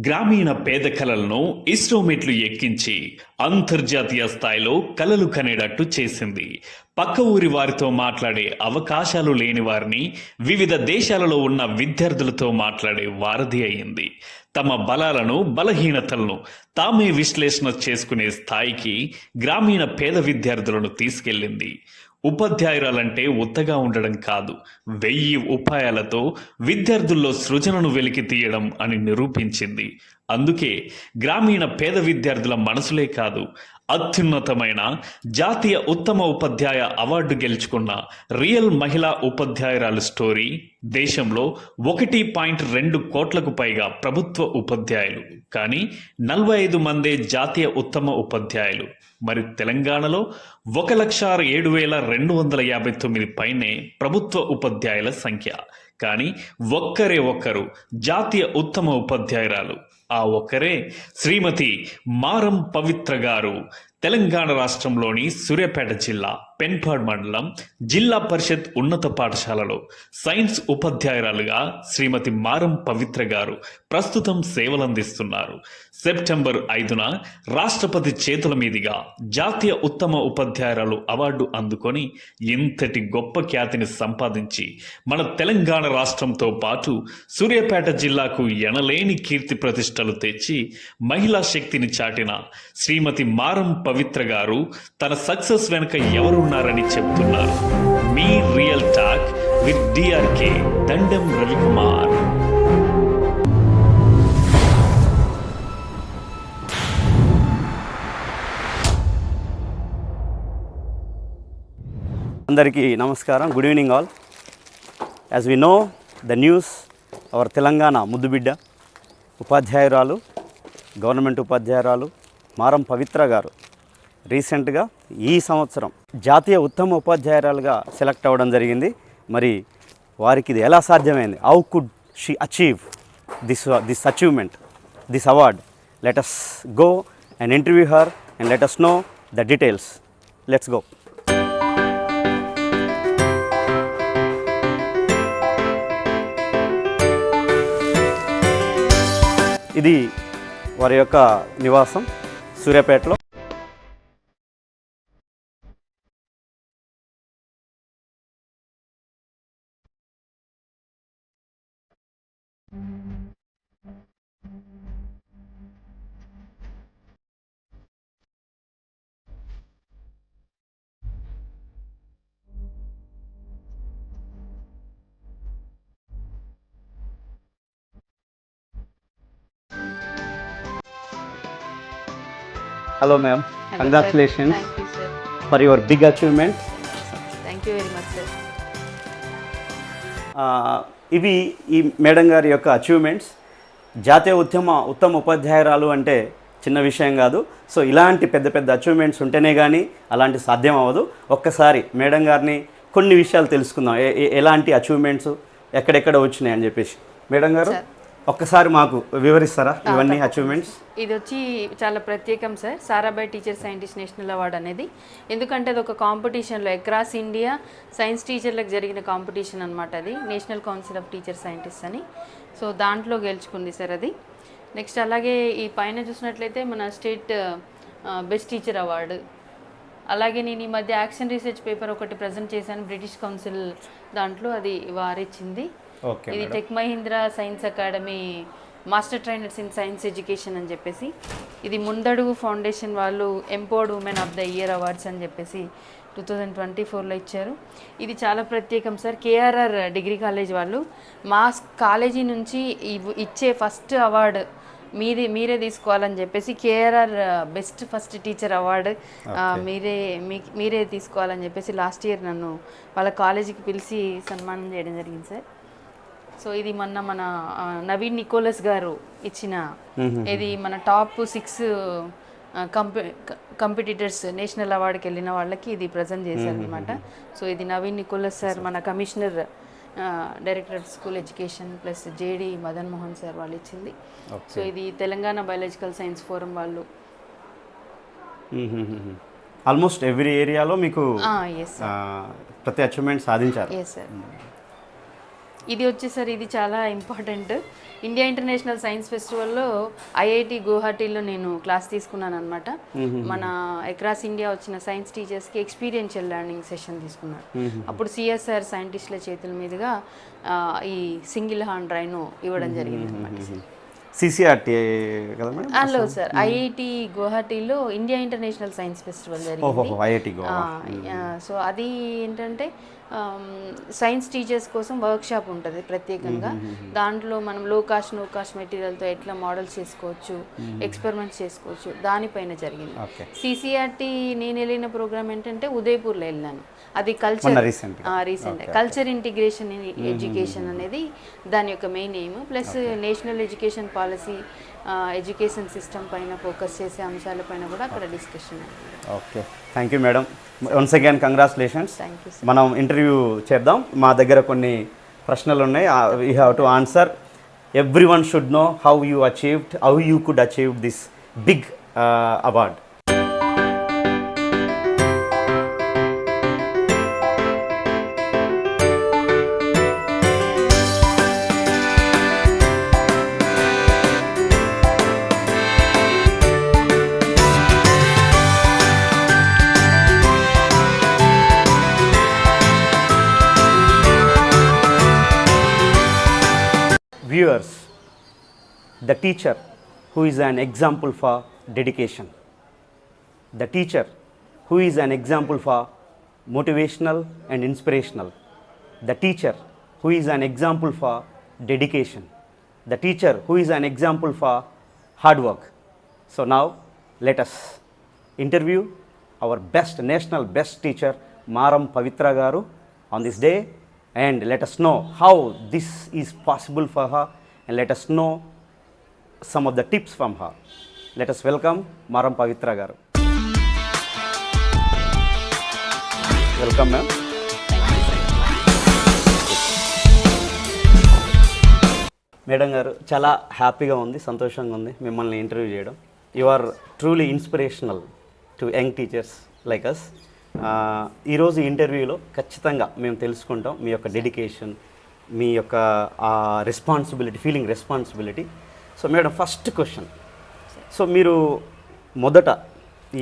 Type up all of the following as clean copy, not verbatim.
గ్రామీణ పేద కలలను ఇస్రో మెట్లు ఎక్కించి అంతర్జాతీయ స్థాయిలో కలలు కనేటట్టు చేసింది. పక్క ఊరి వారితో మాట్లాడే అవకాశాలు లేని వారిని వివిధ దేశాలలో ఉన్న విద్యార్థులతో మాట్లాడే వారధి అయింది. తమ బలాలను బలహీనతలను తామే విశ్లేషణ చేసుకునే స్థాయికి గ్రామీణ పేద విద్యార్థులను తీసుకెళ్ళింది. ఉపాధ్యాయురాలంటే ఉత్తగా ఉండడం కాదు, 1000 ఉపాయాలతో విద్యార్థుల్లో సృజనను వెలికి తీయడం అని నిరూపించింది. అందుకే గ్రామీణ పేద విద్యార్థుల మనసులే కాదు, అత్యున్నతమైన జాతీయ ఉత్తమ ఉపాధ్యాయ అవార్డు గెలుచుకున్న రియల్ మహిళా ఉపాధ్యాయురాలు స్టోరీ. దేశంలో 1.2 కోట్లకు పైగా ప్రభుత్వ ఉపాధ్యాయులు, కానీ 45 మందే జాతీయ ఉత్తమ ఉపాధ్యాయులు. మరి తెలంగాణలో 1,07,259 పైనే ప్రభుత్వ ఉపాధ్యాయుల సంఖ్య, కానీ ఒక్కరు జాతీయ ఉత్తమ ఉపాధ్యాయురాలు. ఆ ఒక్కరే శ్రీమతి మారం పవిత్ర గారు. తెలంగాణ రాష్ట్రంలోని సూర్యాపేట జిల్లా పెన్పాడ్ మండలం జిల్లా పరిషత్ ఉన్నత పాఠశాలలో సైన్స్ ఉపాధ్యాయురాలుగా శ్రీమతి మారం పవిత్ర గారు ప్రస్తుతం సేవలందిస్తున్నారు. సెప్టెంబర్ 5న రాష్ట్రపతి చేతుల మీదుగా జాతీయ ఉత్తమ ఉపాధ్యాయురాలు అవార్డు అందుకొని ఇంతటి గొప్ప ఖ్యాతిని సంపాదించి మన తెలంగాణ రాష్ట్రంతో పాటు సూర్యాపేట జిల్లాకు ఎనలేని కీర్తి ప్రతిష్టలు తెచ్చి మహిళా శక్తిని చాటిన శ్రీమతి మారం పవిత్ర గారు తన సక్సెస్ వెనుక ఎవరున్నారని చెప్తున్నారు. మీ real talk with DRK Dandam Ravikumar. అందరికీ నమస్కారం. Good evening all. As we know the news, our Telangana ముద్దుబిడ్డ ఉపాధ్యాయురాలు, గవర్నమెంట్ ఉపాధ్యాయురాలు మారం పవిత్ర గారు రీసెంట్గా ఈ సంవత్సరం జాతీయ ఉత్తమ ఉపాధ్యాయురాలుగా సెలెక్ట్ అవ్వడం జరిగింది. మరి వారికి ఇది ఎలా సాధ్యమైంది? How could she achieve this achievement, this award? Let us go and interview her and let us know the details. Let's go. ఇది వారి యొక్క నివాసం సూర్యాపేటలో. Hello ma'am, Hello, congratulations sir. Thank you, sir. for your big achievement. Thank you very much, sir. ఇవి ఈ madam గారి యొక్క achievements. జాతీయ ఉత్తమ ఉపాధ్యాయురాలు అంటే చిన్న విషయం కాదు. సో ఇలాంటి పెద్ద పెద్ద అచీవ్మెంట్స్ ఉంటేనే కానీ అలాంటి సాధ్యం అవ్వదు. ఒక్కసారి మేడం గారిని కొన్ని విషయాలు తెలుసుకుందాం, ఎలాంటి అచీవ్మెంట్స్ ఎక్కడెక్కడ వచ్చినాయి అని చెప్పేసి. మేడం గారు ఒక్కసారి మాకు వివరిస్తారా ఇవన్నీ అచీవ్మెంట్స్? ఇది వచ్చి చాలా ప్రత్యేకం sir, Sarabhai teacher scientist national award అనేది. ఎందుకంటే అది ఒక కాంపిటీషన్లో అక్రాస్ ఇండియా సైన్స్ టీచర్లకు జరిగిన కాంపిటీషన్ అనమాట. అది national council of teacher scientist అని. సో దాంట్లో గెలుచుకుంది సార్ అది. నెక్స్ట్ అలాగే ఈ పైన చూసినట్లయితే మన స్టేట్ బెస్ట్ టీచర్ అవార్డు. అలాగే నేను ఈ మధ్య యాక్షన్ రీసెర్చ్ పేపర్ ఒకటి ప్రజెంట్ చేశాను బ్రిటిష్ కౌన్సిల్ దాంట్లో, అది వారిచ్చింది. ఇది tech Mahindra science academy master trainers in science education అని చెప్పేసి. ఇది ముందడుగు ఫౌండేషన్ వాళ్ళు empowered women of the year awards అని చెప్పేసి 2024లో ఇచ్చారు. ఇది చాలా ప్రత్యేకం సార్. కేఆర్ఆర్ డిగ్రీ కాలేజ్ వాళ్ళు మా కాలేజీ నుంచి ఇచ్చే ఫస్ట్ అవార్డు మీరే తీసుకోవాలని చెప్పేసి, KRR best first teacher award మీరే తీసుకోవాలని చెప్పేసి లాస్ట్ ఇయర్ నన్ను వాళ్ళ కాలేజీకి పిలిచి సన్మానం చేయడం జరిగింది సార్. సో ఇది మన నవీన్ నికోలస్ గారు ఇచ్చిన, ఇది మన టాప్ 6 కంపిటీటర్స్ నేషనల్ అవార్డుకి వెళ్ళిన వాళ్ళకి ఇది ప్రజెంట్ చేశారు అనమాట. సో ఇది నవీన్ నికోలస్ సార్, మన commissioner director of school education plus JD Madan Mohan sir వాళ్ళు ఇచ్చింది. సో ఇది తెలంగాణ బయాలజికల్ సైన్స్ ఫోరం వాళ్ళు. ఆల్మోస్ట్ ఎవ్రీ ఏరియాలో మీకు ప్రతి అచీవ్మెంట్ సాధించారు. ఇది వచ్చేసరి ఇది చాలా ఇంపార్టెంట్. ఇండియా ఇంటర్నేషనల్ సైన్స్ ఫెస్టివల్లో ఐఐటి గువాహటీలో నేను క్లాస్ తీసుకున్నాను అనమాట. మన అక్రాస్ ఇండియా వచ్చిన సైన్స్ టీచర్స్కి ఎక్స్పీరియన్షియల్ లెర్నింగ్ సెషన్ తీసుకున్నాను. అప్పుడు సిఎస్ఆర్ సైంటిస్టుల చేతుల మీదుగా ఈ సింగిల్ హాండ్ రైనో ఇవ్వడం జరిగింది అనమాట. సిసిఆర్టీ కదా మేడం? హలో సార్, ఐఐటి గువాహటీలో ఇండియా ఇంటర్నేషనల్ సైన్స్ ఫెస్టివల్ జరిగింది. ఐఐటి గోవా. సో అది ఏంటంటే సైన్స్ టీచర్స్ కోసం వర్క్షాప్ ఉంటుంది ప్రత్యేకంగా. దాంట్లో మనం లో కాస్ట్ నో కాస్ట్ మెటీరియల్తో ఎట్లా మోడల్స్ చేసుకోవచ్చు, ఎక్స్పెరిమెంట్స్ చేసుకోవచ్చు, దానిపైన జరిగింది. సిసిఆర్టీ నేను వెళ్ళిన ప్రోగ్రామ్ ఏంటంటే ఉదయపూర్లో వెళ్ళాను. అది culture recent culture integration in education అనేది దాని యొక్క main aim. Plus national education policy, education system పైన ఫోకస్ చేసే అంశాలపైన కూడా అక్కడ డిస్కషన్ అయింది. Okay, thank you madam. Once again congratulations. Thank you. మనం ఇంటర్వ్యూ చేద్దాం. మా దగ్గర కొన్ని ప్రశ్నలు ఉన్నాయి. We have to answer. Every one should know how you achieved, how you could achieve this big award. Viewers, the teacher who is an example for dedication, the teacher who is an example for motivational and inspirational, the teacher who is an example for dedication, the teacher who is an example for hard work. So now let us interview our best national best teacher Maram Pavitra garu on this day, and let us know how this is possible for her, and let us know some of the tips from her. Let us welcome Maram Pavitra garu. Welcome ma'am. Madam garu, చాలా హ్యాపీగా ఉంది, సంతోషంగా ఉంది మిమ్మల్ని interview చేయడం. You are truly inspirational to young teachers like us. ఈరోజు ఇంటర్వ్యూలో ఖచ్చితంగా మేము తెలుసుకుంటాం మీ యొక్క డెడికేషన్, మీ యొక్క responsibility, feeling responsibility. So madam, first question, so మీరు మొదట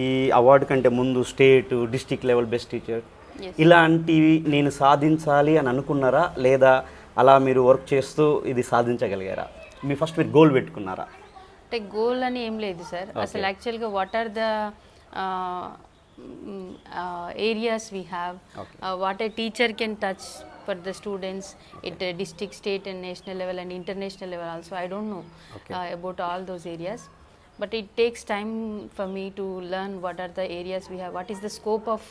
ఈ అవార్డు కంటే ముందు state, district level best teacher ఇలాంటివి నేను సాధించాలి అని అనుకున్నారా, లేదా అలా మీరు వర్క్ చేస్తూ ఇది సాధించగలిగారా? మీరు గోల్ పెట్టుకున్నారా? అంటే గోల్ అని ఏం లేదు సార్. అసలు యాక్చువల్గా what are the areas we have, what a teacher can touch for the students at district, state and national level and international level also. I don't know about all those areas, but it takes time for me to learn what are the areas we have, what is the scope of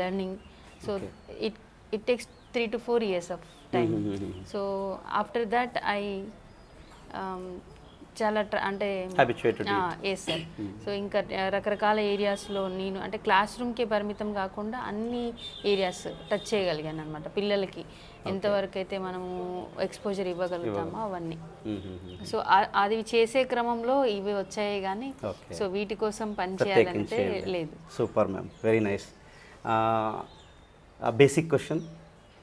learning. So it takes 3 to 4 years of time. So after that I చాలా అంటే yes sir. So ఇంకా రకరకాల ఏరియాస్లో నేను అంటే class రూమ్కే పరిమితం కాకుండా అన్ని ఏరియాస్ టచ్ చేయగలిగాను అనమాట. పిల్లలకి ఎంతవరకు అయితే మనము ఎక్స్పోజర్ ఇవ్వగలుగుతామో అవన్నీ. సో అది చేసే క్రమంలో ఇవి వచ్చాయి కానీ సో వీటి కోసం పనిచేయాలంటే లేదు. Super ma'am, very nice. Basic question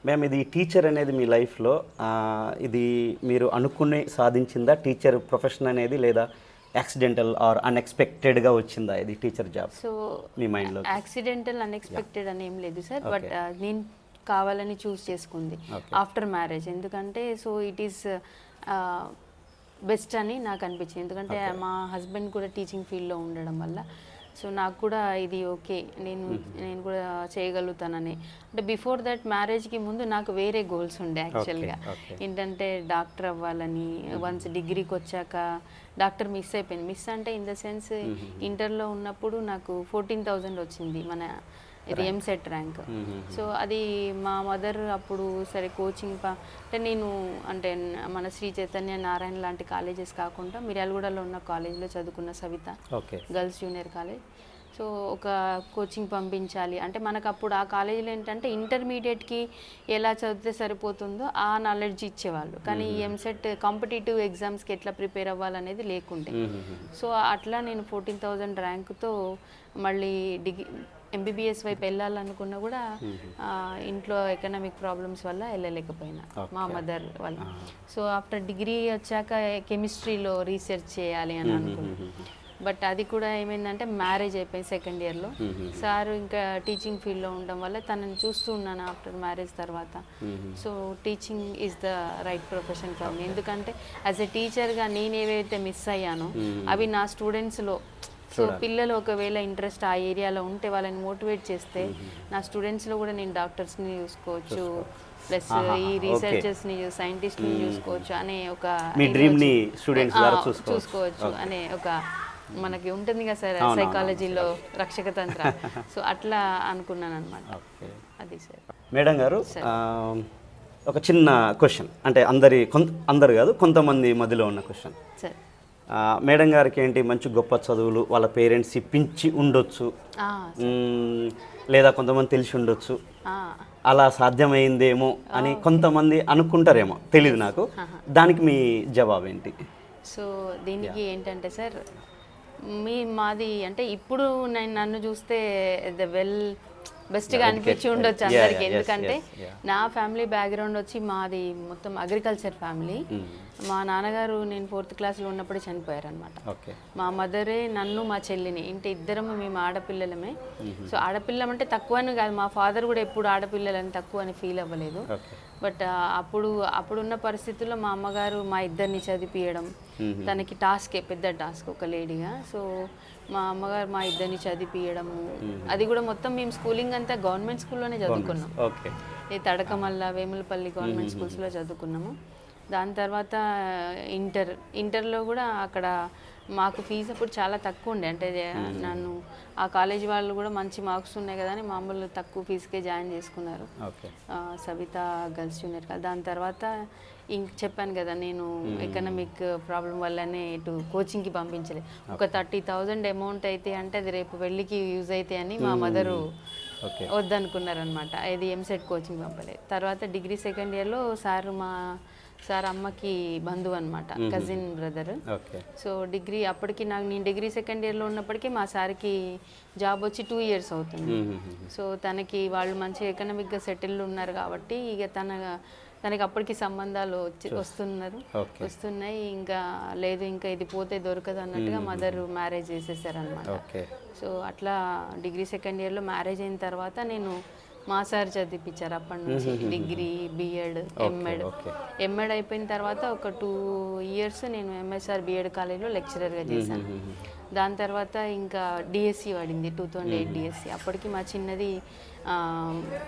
ma'am, ఇది టీచర్ అనేది మీ లైఫ్లో ఇది మీరు అనుకుని సాధించిందా టీచర్ ప్రొఫెషన్ అనేది, లేదా యాక్సిడెంటల్ ఆర్ అన్ఎక్స్పెక్టెడ్గా వచ్చిందా ఇది టీచర్ జాబ్ సో మీ మైండ్లో? యాక్సిడెంటల్ అన్ఎక్స్పెక్టెడ్ అని ఏం లేదు సార్, బట్ నేను కావాలని చూస్ చేసుకుంది ఆఫ్టర్ మ్యారేజ్. ఎందుకంటే సో ఇట్ ఈస్ బెస్ట్ అని నాకు అనిపించింది. ఎందుకంటే మా హస్బెండ్ కూడా టీచింగ్ ఫీల్డ్లో ఉండడం వల్ల సో నాకు కూడా ఇది ఓకే, నేను కూడా చేయగలుగుతానని. అంటే బిఫోర్ దట్ మ్యారేజ్కి ముందు నాకు వేరే గోల్స్ ఉండే యాక్చువల్గా. ఏంటంటే డాక్టర్ అవ్వాలని. వన్స్ డిగ్రీకి వచ్చాక డాక్టర్ మిస్ అయిపోయింది. మిస్ అంటే ఇన్ ద సెన్స్ ఇంటర్లో ఉన్నప్పుడు నాకు 14,000 వచ్చింది మన ఇది ఎంసెట్ ర్యాంక్. సో అది మా మదర్ అప్పుడు సరే కోచింగ్ అంటే నేను అంటే మన శ్రీ చైతన్య నారాయణ లాంటి కాలేజెస్ కాకుండా మిర్యాలగూడలో ఉన్న కాలేజ్లో చదువుకున్న Savitha girls junior college. So ఒక కోచింగ్ పంపించాలి అంటే మనకు అప్పుడు ఆ కాలేజీలో ఏంటంటే ఇంటర్మీడియట్కి ఎలా చదివితే సరిపోతుందో ఆ నాలెడ్జ్ ఇచ్చేవాళ్ళు, కానీ ఈ ఎంసెట్ కాంపిటేటివ్ ఎగ్జామ్స్కి ఎట్లా ప్రిపేర్ అవ్వాలనేది లేకుండే. సో అట్లా నేను 14,000 ర్యాంకుతో మళ్ళీ ఎంబీబీఎస్ వైపు వెళ్ళాలనుకున్నా కూడా ఇంట్లో ఎకనామిక్ ప్రాబ్లమ్స్ వల్ల వెళ్ళలేకపోయినా మా మదర్ వల్ల. సో ఆఫ్టర్ డిగ్రీ వచ్చాక కెమిస్ట్రీలో రీసెర్చ్ చేయాలి అని అనుకున్నాను. బట్ అది కూడా ఏమైందంటే మ్యారేజ్ అయిపోయింది సెకండ్ ఇయర్లో. సార్ ఇంకా టీచింగ్ ఫీల్డ్లో ఉండడం వల్ల తనని చూస్తూ ఉన్నాను ఆఫ్టర్ మ్యారేజ్ తర్వాత. So teaching is the right profession for me. ఎందుకంటే యాజ్ ఎ టీచర్గా నేను ఏవైతే మిస్ అయ్యానో అవి నా స్టూడెంట్స్లో, సో పిల్లలు ఒకవేళ ఇంట్రెస్ట్ ఆ ఏరియాలో ఉంటే వాళ్ళని మోటివేట్ చేస్తే నా స్టూడెంట్స్లో కూడా నేను డాక్టర్స్ని చూసుకోవచ్చు, ప్లస్ ఈ రీసెర్చర్స్ని సైంటిస్ట్ని చూసుకోవచ్చు అనే ఒక చూసుకోవచ్చు అనే ఒక మనకి ఉంటుంది కదా సార్ సైకాలజీలో రక్షక తంత్ర. సో అట్లా అనుకున్నాను అనమాట. అది సార్. మేడం గారు, ఒక చిన్న క్వశ్చన్, అంటే అందరు కాదు కొంతమంది మధ్యలో ఉన్న క్వశ్చన్. సార్ మేడం గారికి ఏంటి మంచి గొప్ప చదువులు వాళ్ళ పేరెంట్స్ ఇప్పించి ఉండొచ్చు, లేదా కొంతమంది తెలిసి ఉండొచ్చు, అలా సాధ్యమైందేమో అని కొంతమంది అనుకుంటారేమో, తెలియదు నాకు. దానికి మీ జవాబు ఏంటి? సో దీనికి ఏంటంటే సార్, మాది అంటే ఇప్పుడు నన్ను చూస్తే బెస్ట్గా అనిపించి ఉండొచ్చు అందరికి. ఎందుకంటే నా ఫ్యామిలీ బ్యాక్గ్రౌండ్ వచ్చి మాది మొత్తం అగ్రికల్చర్ ఫ్యామిలీ. మా నాన్నగారు నేను 4th క్లాస్లో ఉన్నప్పుడే చనిపోయారు అనమాట. మా మదరే నన్ను మా చెల్లిని, ఇంటి ఇద్దరము మేము ఆడపిల్లలమే. సో ఆడపిల్లం అంటే తక్కువ అని కాదు, మా ఫాదర్ కూడా ఎప్పుడు ఆడపిల్లలని తక్కువ అని ఫీల్ అవ్వలేదు. బట్ అప్పుడున్న పరిస్థితుల్లో మా అమ్మగారు మా ఇద్దరిని చదివించడం తనకి పెద్ద టాస్క్ ఒక లేడీగా. సో మా అమ్మగారు మా ఇద్దరిని చదివించడము, అది కూడా మొత్తం మేము స్కూలింగ్ అంతా గవర్నమెంట్ స్కూల్లోనే చదువుకున్నాం. ఈ తడకమల్ల వేములపల్లి గవర్నమెంట్ స్కూల్స్లో చదువుకున్నాము. దాని తర్వాత ఇంటర్లో కూడా అక్కడ మాకు ఫీజు అప్పుడు చాలా తక్కువ ఉండే, అంటే నన్ను ఆ కాలేజీ వాళ్ళు కూడా మంచి మార్క్స్ ఉన్నాయి కదా అని మామూలు తక్కువ ఫీజుకే జాయిన్ చేసుకున్నారు, సవిత గర్ల్స్ జూనియర్ కాలేజ్. దాని తర్వాత చెప్పాను కదా నేను ఎకనామిక్ ప్రాబ్లం వల్లనే ఇటు కోచింగ్కి పంపించలేదు. ఒక 30,000 అమౌంట్ అయితే అంటే అది రేపు వెళ్ళికి యూజ్ అయితే అని మా మదరు వద్దనుకున్నారనమాట. ఇది ఎంసెట్ కోచింగ్ పంపలేదు. తర్వాత డిగ్రీ సెకండ్ ఇయర్లో సార్ అమ్మకి బంధువు అనమాట, కజిన్ బ్రదర్. సో నేను డిగ్రీ సెకండ్ ఇయర్లో ఉన్నప్పటికీ మా సార్కి జాబ్ వచ్చి 2 years అవుతుంది. సో తనకి వాళ్ళు మంచి ఎకనామిక్గా సెటిల్ ఉన్నారు కాబట్టి ఇక తనకి అప్పటికి సంబంధాలు వస్తున్నాయి. ఇంకా లేదు, ఇంకా ఇది పోతే దొరకదు అన్నట్టుగా మదర్ మ్యారేజ్ చేసేసారనమాట. సో అట్లా డిగ్రీ సెకండ్ ఇయర్లో మ్యారేజ్ అయిన తర్వాత నేను మా సార్ చదివించారు అప్పటి నుంచి డిగ్రీ, బిఎడ్, ఎంఎడ్ అయిపోయిన తర్వాత ఒక 2 years నేను ఎంఎస్ఆర్ బిఎడ్ కాలేజ్లో లెక్చరర్గా చేశాను. దాని తర్వాత ఇంకా డిఎస్సి పడింది, 2008 డిఎస్సి. అప్పటికి మా చిన్నది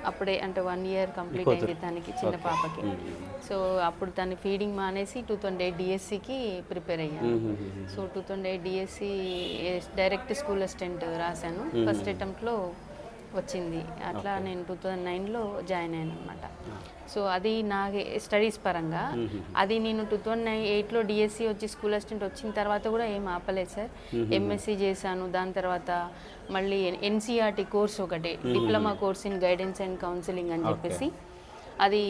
అప్పుడే అంటే 1 year కంప్లీట్ అయింది తనకి, చిన్న పాపకి. సో అప్పుడు తను ఫీడింగ్ మానేసి 2008 డిఎస్సికి ప్రిపేర్ అయ్యాను. So 2008 DSC direct school assistant రాశాను. ఫస్ట్ అటెంప్ట్లో వచ్చింది. అట్లా నేను 2009లో జాయిన్ అయ్యాను అనమాట. సో అది నా స్టడీస్ పరంగా. అది నేను 2008లో డిఎస్సి వచ్చి స్కూల్ అసిస్టెంట్ వచ్చిన తర్వాత కూడా ఏం ఆపలేదు సార్. ఎంఎస్సి చేశాను. దాని తర్వాత మళ్ళీ ఎన్సీఆర్టీ కోర్స్ ఒకటి, diploma course in guidance and counselling అని చెప్పేసి, అది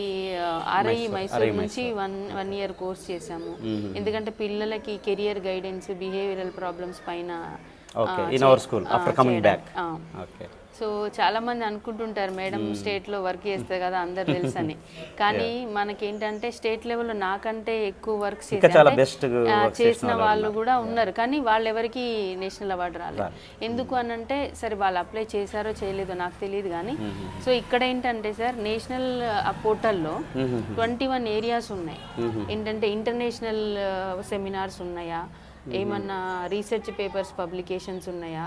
ఆర్ఐ మైసూర్ నుంచి 1 year కోర్స్ చేశాము. ఎందుకంటే పిల్లలకి కెరియర్ గైడెన్స్, బిహేవియరల్ ప్రాబ్లమ్స్ పైన. సో చాలా మంది అనుకుంటుంటారు మేడం స్టేట్లో వర్క్ చేస్తారు కదా అందరు తెలుసు అని, కానీ మనకేంటంటే స్టేట్ లెవెల్లో నాకంటే ఎక్కువ వర్క్ చేసిన వాళ్ళు కూడా ఉన్నారు, కానీ వాళ్ళు ఎవరికి నేషనల్ అవార్డు రాలేదు. ఎందుకు అని అంటే సరే వాళ్ళు అప్లై చేశారో చేయలేదో నాకు తెలియదు, కానీ సో ఇక్కడ ఏంటంటే సార్ నేషనల్ పోర్టల్లో 21 areas ఉన్నాయి. ఏంటంటే ఇంటర్నేషనల్ సెమినార్స్ ఉన్నాయా, ఏమన్నా రీసెర్చ్ పేపర్స్ పబ్లికేషన్స్ ఉన్నాయా,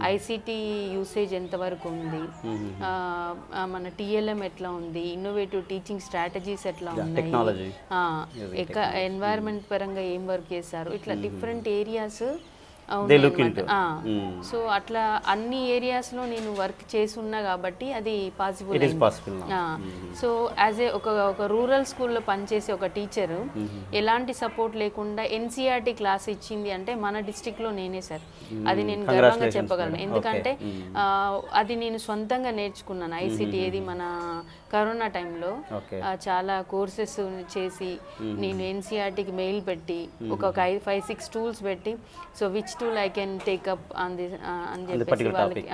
ఐసిటి యూసేజ్ ఎంతవరకు ఉంది, మన టిఎల్ఎం ఎట్లా ఉంది, ఇన్నోవేటివ్ టీచింగ్ స్ట్రాటజీస్ ఎట్లా ఉన్నాయి, ఎన్వైరన్మెంట్ పరంగా ఏం వర్క్ చేశారు, ఇట్లా డిఫరెంట్ ఏరియాస్. సో అట్లా అన్ని ఏరియాస్లో నేను వర్క్ చేసి ఉన్నా కాబట్టి అది పాసిబుల్. సో యాజ్ ఏ ఒక రూరల్ స్కూల్లో పనిచేసే ఒక టీచరు ఎలాంటి సపోర్ట్ లేకుండా ఎన్సీఆర్టీ క్లాస్ ఇచ్చింది అంటే మన డిస్ట్రిక్ట్లో నేనే సార్. అది నేను గర్వంగా చెప్పగలను, ఎందుకంటే అది నేను సొంతంగా నేర్చుకున్నాను. ఐసిటి ఏది మన కరోనా టైంలో చాలా కోర్సెస్ చేసి నేను ఎన్సీఆర్టీకి మెయిల్ పెట్టి ఒక 5-6 tools పెట్టి, so which tool I can take up on this అని చెప్పేసి particular వాళ్ళకి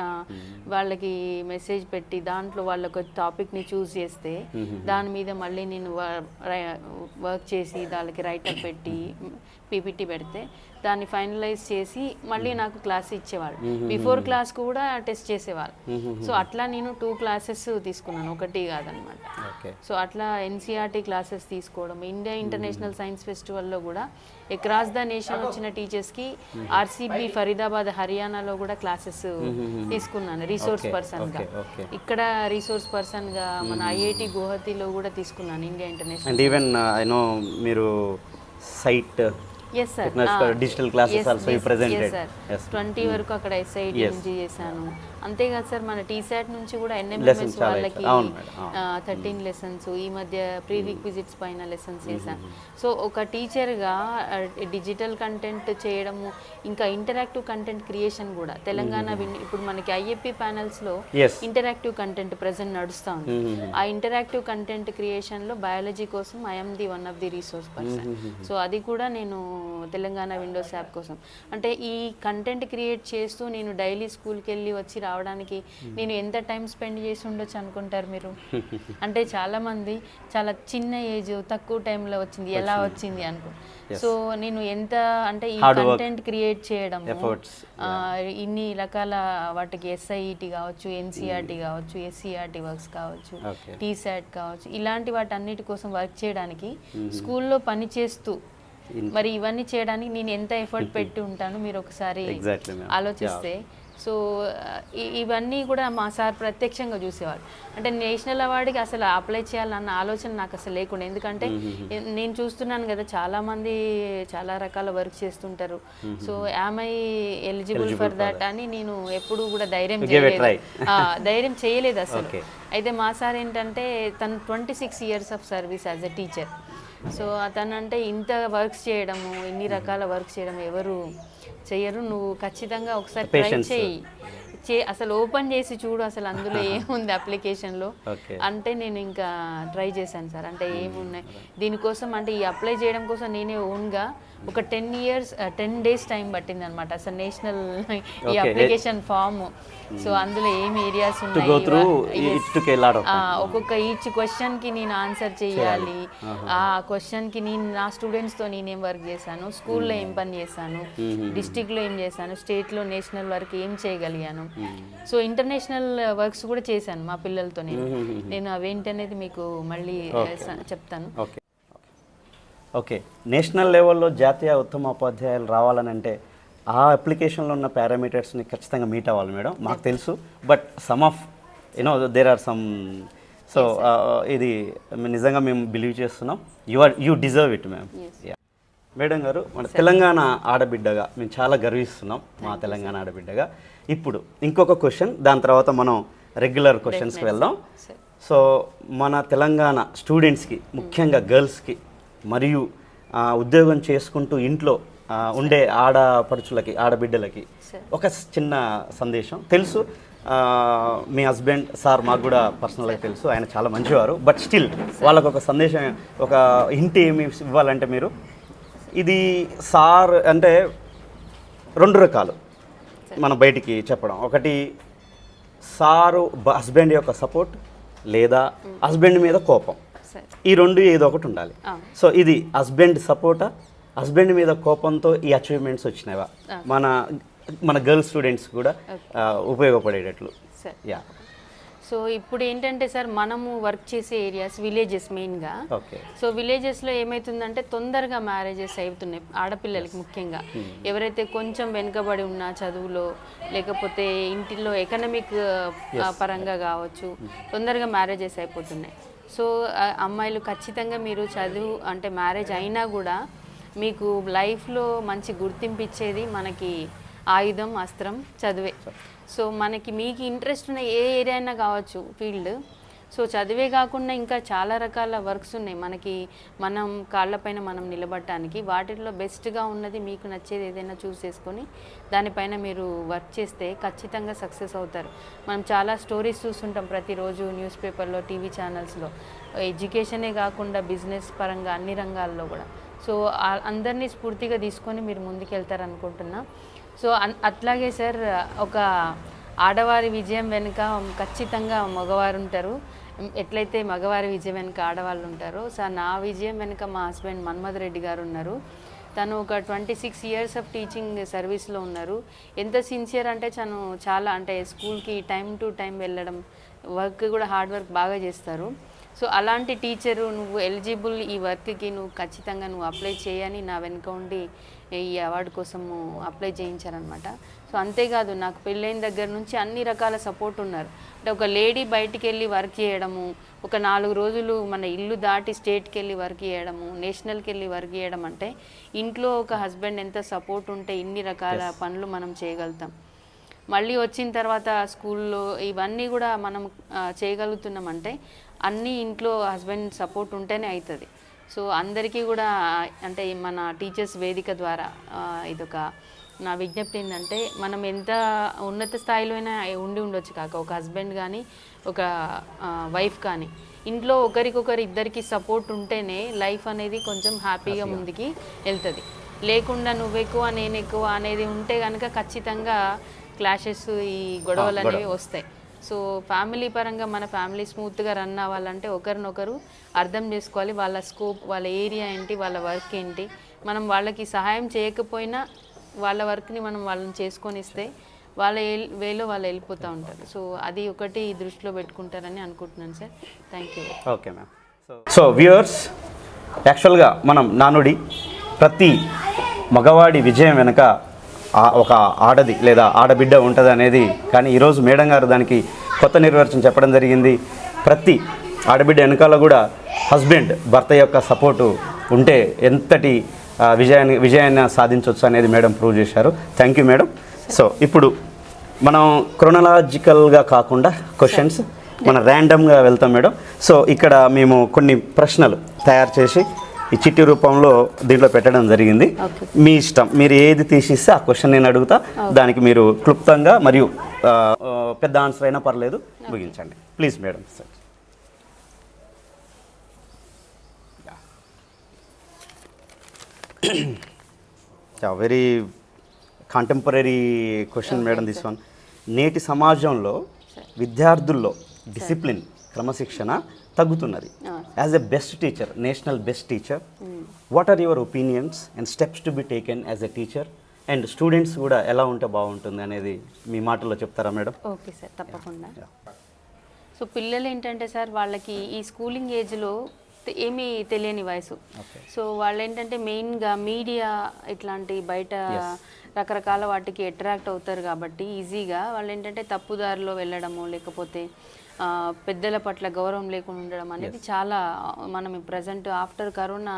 వాళ్ళకి మెసేజ్ పెట్టి దాంట్లో వాళ్ళకి టాపిక్ని చూస్ చేస్తే దాని మీద మళ్ళీ నేను వర్క్ చేసి దానికి రైటర్ పెట్టి పీపీటీ పెడితే దాన్ని ఫైనలైజ్ చేసి మళ్ళీ నాకు క్లాస్ ఇచ్చేవాళ్ళు. బిఫోర్ క్లాస్ కూడా టెస్ట్ చేసేవాళ్ళు. సో అట్లా నేను 2 క్లాసెస్ తీసుకున్నాను, ఒకటి కాదనమాట. సో అట్లా ఎన్సీఆర్టీ క్లాసెస్ తీసుకోవడం, ఇండియా ఇంటర్నేషనల్ సైన్స్ ఫెస్టివల్లో కూడా అక్రాస్ ద నేషన్ వచ్చిన టీచర్స్కి ఆర్సీబీ ఫరీదాబాద్ హర్యానాలో కూడా క్లాసెస్ తీసుకున్నాను రీసోర్స్ పర్సన్గా. ఇక్కడ రీసోర్స్ పర్సన్గా మన ఐఐటి గువహతిలో కూడా తీసుకున్నాను India international. And even I know మీరు site yes sir digital classes yes, also you presented yes sir yes. 20 వరకు అక్కడ ఎస్ఐటి నుంచి చేశాను. అంతేకాదు సార్ మన టీసాట్ నుంచి కూడా ఎన్ఎంఎంఎస్ వాళ్ళకి 13 లెసన్స్, ఈ మధ్య ప్రీ రిక్విజిట్స్ పైన లెసన్స్ చేశాను. సో ఒక టీచర్గా డిజిటల్ కంటెంట్ చేయడము, ఇంకా ఇంటరాక్టివ్ కంటెంట్ క్రియేషన్ కూడా తెలంగాణ ఇప్పుడు మనకి ఐఏపీ ప్యానల్స్లో ఇంటరాక్టివ్ కంటెంట్ ప్రజెంట్ నడుస్తూ ఉంది. ఆ ఇంటరాక్టివ్ కంటెంట్ క్రియేషన్లో బయాలజీ కోసం I'm the one of the resource person. So అది కూడా నేను తెలంగాణ విండోస్ యాప్ కోసం, అంటే ఈ కంటెంట్ క్రియేట్ చేస్తూ నేను డైలీ స్కూల్కి వెళ్ళి వచ్చి రావడానికి నేను ఎంత టైం స్పెండ్ చేసి ఉండొచ్చు అనుకుంటారు మీరు? అంటే చాలామంది చాలా చిన్న ఏజ్ తక్కువ టైంలో వచ్చింది, ఎలా వచ్చింది అనుకో. సో నేను ఎంత అంటే ఈ కంటెంట్ క్రియేట్ చేయడం, ఇన్ని రకాల వాటికి ఎస్ఐఈటి కావచ్చు, ఎన్సీఆర్టీ కావచ్చు, ఎస్సీఆర్టీ వర్క్స్ కావచ్చు, టీసాట్ కావచ్చు, ఇలాంటి వాటి అన్నిటి కోసం వర్క్ చేయడానికి స్కూల్లో పని చేస్తూ మరి ఇవన్నీ చేయడానికి నేను ఎంత ఎఫర్ట్ పెట్టి ఉంటాను మీరు ఒకసారి ఆలోచిస్తే. సో ఇవన్నీ కూడా మా సార్ ప్రత్యక్షంగా చూసేవాడు. అంటే నేషనల్ అవార్డుకి అసలు అప్లై చేయాలన్న ఆలోచన నాకు అసలు లేకుండా, ఎందుకంటే నేను చూస్తున్నాను కదా చాలామంది చాలా రకాల వర్క్ చేస్తుంటారు. So am I eligible for that అని నేను ఎప్పుడు కూడా ధైర్యం చేయలేదు అసలు. అయితే మా సార్ ఏంటంటే తను 26 years of service as a teacher. So అతనంటే ఇంత వర్క్స్ చేయడము, ఇన్ని రకాల వర్క్స్ చేయడం ఎవరు చెయ్యరు, నువ్వు ఖచ్చితంగా ఒకసారి ట్రై చేయి, అసలు ఓపెన్ చేసి చూడు అసలు అందులో ఏముంది అప్లికేషన్లో అంటే నేను ఇంకా ట్రై చేశాను సార్. అంటే ఏమున్నాయి దీనికోసం, అంటే ఈ అప్లై చేయడం కోసం నేనే ఓన్గా ఒక 10 days టైం పట్టింది అనమాట అసలు నేషనల్ ఈ అప్లికేషన్ ఫామ్. సో అందులో ఏమి ఏరియాస్ ఉన్నాయి, ఒక్కొక్క ఈచ్ క్వశ్చన్కి నేను ఆన్సర్ చేయాలి. ఆ క్వశ్చన్కి నేను నా స్టూడెంట్స్తో నేనేం వర్క్ చేశాను, స్కూల్లో ఏం పని చేశాను, డిస్టిక్లో ఏం చేశాను, స్టేట్లో నేషనల్ వర్క్ ఏం చేయగలిగాను. సో ఇంటర్నేషనల్ వర్క్స్ కూడా చేశాను మా పిల్లలతో. నేను అవేంటనేది మీకు మళ్ళీ చెప్తాను. ఓకే, నేషనల్ లెవెల్లో జాతీయ ఉత్తమ ఉపాధ్యాయులు రావాలని అంటే ఆ అప్లికేషన్లో ఉన్న పారామీటర్స్ని ఖచ్చితంగా మీట్ అవ్వాలి మేడం, మాకు తెలుసు. But some of there are some. So ఇది నిజంగా మేము బిలీవ్ చేస్తున్నాం. You deserve it ma'am. Madam garu, మన తెలంగాణ ఆడబిడ్డగా మేము చాలా గర్విస్తున్నాం, మా తెలంగాణ ఆడబిడ్డగా. ఇప్పుడు ఇంకొక క్వశ్చన్, దాని తర్వాత మనం రెగ్యులర్ క్వశ్చన్స్కి వెళ్దాం. సో మన తెలంగాణ స్టూడెంట్స్కి, ముఖ్యంగా గర్ల్స్కి మరియు ఉద్యోగం చేసుకుంటూ ఇంట్లో ఉండే ఆడపడుచులకి, ఆడబిడ్డలకి ఒక చిన్న సందేశం. తెలుసు మీ హస్బెండ్ సార్ మాకు కూడా పర్సనల్గా తెలుసు, ఆయన చాలా మంచివారు. బట్ స్టిల్ వాళ్ళకు ఒక సందేశం, ఒక హింట్ ఏమి ఇవ్వాలంటే మీరు, ఇది సార్ అంటే 2 రకాలు మనం బయటికి చెప్పడం. ఒకటి సారు హస్బెండ్ యొక్క సపోర్ట్, లేదా హస్బెండ్ మీద కోపం. ఈ 2 ఏదో ఒకటి ఉండాలి. సో ఇది హస్బెండ్ సపోర్టా, హస్బెండ్ మీద కోపంతో ఈ అచీవ్మెంట్స్ వచ్చినావా మన గర్ల్ స్టూడెంట్స్ కూడా ఉపయోగపడేటట్లు. యా. సో ఇప్పుడు ఏంటంటే సార్, మనము వర్క్ చేసే ఏరియాస్ విలేజెస్ మెయిన్గా. సో విలేజెస్లో ఏమవుతుందంటే తొందరగా మ్యారేజెస్ అవుతున్నాయి ఆడపిల్లలకి, ముఖ్యంగా ఎవరైతే కొంచెం వెనుకబడి ఉన్నా చదువులో, లేకపోతే ఇంటిలో ఎకనామిక్ పరంగా కావచ్చు, తొందరగా మ్యారేజెస్ అయిపోతున్నాయి. సో అమ్మాయిలు ఖచ్చితంగా మీరు చదువు అంటే మ్యారేజ్ అయినా కూడా మీకు లైఫ్లో మంచి గుర్తింపు ఇచ్చేది మనకి ఆయుధం, అస్త్రం చదువే. సో మనకి మీకు ఇంట్రెస్ట్ ఉన్న ఏ ఏరియా అయినా కావచ్చు ఫీల్డ్, సో చదివే కాకుండా ఇంకా చాలా రకాల వర్క్స్ ఉన్నాయి మనకి, మనం కాళ్ళపైన మనం నిలబడటానికి. వాటిల్లో బెస్ట్గా ఉన్నది మీకు నచ్చేది ఏదైనా చూస్ చేసుకొని దానిపైన మీరు వర్క్ చేస్తే ఖచ్చితంగా సక్సెస్ అవుతారు. మనం చాలా స్టోరీస్ చూస్తుంటాం ప్రతిరోజు న్యూస్ పేపర్లో, టీవీ ఛానల్స్లో, ఎడ్యుకేషనే కాకుండా బిజినెస్ పరంగా అన్ని రంగాల్లో కూడా. సో అందరినీ స్ఫూర్తిగా తీసుకొని మీరు ముందుకెళ్తారనుకుంటున్నా. సో అట్లాగే సార్ ఒక ఆడవారి విజయం వెనుక ఖచ్చితంగా మగవారు ఉంటారు. ఎట్లయితే మగవారి విజయం వెనుక ఆడవాళ్ళు ఉంటారో, సో నా విజయం వెనుక మా హస్బెండ్ మన్మథ్ రెడ్డి గారు ఉన్నారు. తను ఒక 26 ఇయర్స్ ఆఫ్ టీచింగ్ సర్వీస్లో ఉన్నారు. ఎంత సిన్సియర్ అంటే తను చాలా అంటే స్కూల్కి టైం టు టైం వెళ్ళడం, వర్క్ కూడా హార్డ్ వర్క్ బాగా చేస్తారు. సో అలాంటి టీచరు నువ్వు ఎలిజిబుల్ ఈ వర్క్కి, నువ్వు ఖచ్చితంగా నువ్వు అప్లై చేయని నా వెనుక ఉండి ఈ అవార్డు కోసము అప్లై చేయించారనమాట. సో అంతేకాదు నాకు పెళ్ళైన దగ్గర నుంచి అన్ని రకాల సపోర్ట్ ఉన్నారు. అంటే ఒక లేడీ బయటికి వెళ్ళి వర్క్ చేయడము, ఒక 4 రోజులు మన ఇల్లు దాటి స్టేట్కి వెళ్ళి వర్క్ చేయడము, నేషనల్కి వెళ్ళి వర్క్ చేయడం అంటే ఇంట్లో ఒక హస్బెండ్ ఎంత సపోర్ట్ ఉంటే ఇన్ని రకాల పనులు మనం చేయగలుగుతాం. మళ్ళీ వచ్చిన తర్వాత స్కూల్లో ఇవన్నీ కూడా మనం చేయగలుగుతున్నామంటే అన్నీ ఇంట్లో హస్బెండ్ సపోర్ట్ ఉంటేనే అవుతుంది. సో అందరికీ కూడా అంటే మన టీచర్స్ వేదిక ద్వారా ఇదొక నా విజ్ఞప్తి ఏంటంటే, మనం ఎంత ఉన్నత స్థాయిలో అయినా ఉండొచ్చు కాక ఒక హస్బెండ్ కానీ ఒక వైఫ్ కానీ ఇంట్లో ఒకరికొకరు ఇద్దరికి సపోర్ట్ ఉంటేనే లైఫ్ అనేది కొంచెం హ్యాపీగా ముందుకి వెళ్తుంది. లేకుండా నువ్వు ఎక్కువ నేను ఎక్కువ అనేది ఉంటే కనుక ఖచ్చితంగా క్లాషెస్ ఈ గొడవలు అనేవి వస్తాయి. సో ఫ్యామిలీ పరంగా మన ఫ్యామిలీ స్మూత్గా రన్ అవ్వాలంటే ఒకరినొకరు అర్థం చేసుకోవాలి. వాళ్ళ స్కోప్, వాళ్ళ ఏరియా ఏంటి, వాళ్ళ వర్క్ ఏంటి, మనం వాళ్ళకి సహాయం చేయకపోయినా వాళ్ళ వర్క్ని మనం వాళ్ళని చేసుకొని ఇస్తే వాళ్ళ వేలో వాళ్ళు వెళ్ళిపోతూ ఉంటారు. సో అది ఒకటి దృష్టిలో పెట్టుకుంటారని అనుకుంటున్నాను sir. Thank you. Okay ma'am. So viewers, యాక్చువల్గా మనం నానుడి ప్రతి మగవాడి విజయం వెనుక ఒక ఆడది లేదా ఆడబిడ్డ ఉంటుంది అనేది, కానీ ఈరోజు మేడం గారు దానికి కొత్త నిర్వచనం చెప్పడం జరిగింది. ప్రతి ఆడబిడ్డ వెనకాల కూడా హస్బెండ్, భర్త యొక్క సపోర్టు ఉంటే ఎంతటి విజయాన్ని సాధించవచ్చు అనేది మేడం ప్రూవ్ చేశారు. Thank you madam. సో ఇప్పుడు మనం క్రోనలాజికల్గా కాకుండా క్వశ్చన్స్ మనం ర్యాండమ్గా వెళ్తాం మేడం. సో ఇక్కడ మేము కొన్ని ప్రశ్నలు తయారు చేసి ఈ చిట్టి రూపంలో దీంట్లో పెట్టడం జరిగింది. మీ ఇష్టం, మీరు ఏది తీసిస్తే ఆ క్వశ్చన్ నేను అడుగుతా, దానికి మీరు క్లుప్తంగా మరియు పెద్ద ఆన్సర్ అయినా పర్లేదు ముగించండి please madam. Very contemporary question madam this one. నేటి సమాజంలో విద్యార్థుల్లో డిసిప్లిన్, క్రమశిక్షణ తగ్గుతున్నది. As a best teacher, national best teacher, what are your opinions and steps to be taken as a teacher, and students కూడా ఎలా ఉంటే బాగుంటుంది అనేది మీ మాటల్లో చెప్తారా మేడం? ఓకే సార్, తప్పకుండా. సో పిల్లలు ఏంటంటే సార్, వాళ్ళకి ఈ స్కూలింగ్ ఏజ్లో ఏమీ తెలియని వయసు. సో వాళ్ళు ఏంటంటే మెయిన్గా మీడియా ఇట్లాంటి బయట రకరకాల వాటికి అట్రాక్ట్ అవుతారు కాబట్టి ఈజీగా వాళ్ళు ఏంటంటే తప్పుదారిలో వెళ్ళడము, లేకపోతే పెద్దల పట్ల గౌరవం లేకుండా ఉండడం అనేది చాలా మనం ప్రజెంట్ ఆఫ్టర్ కరోనా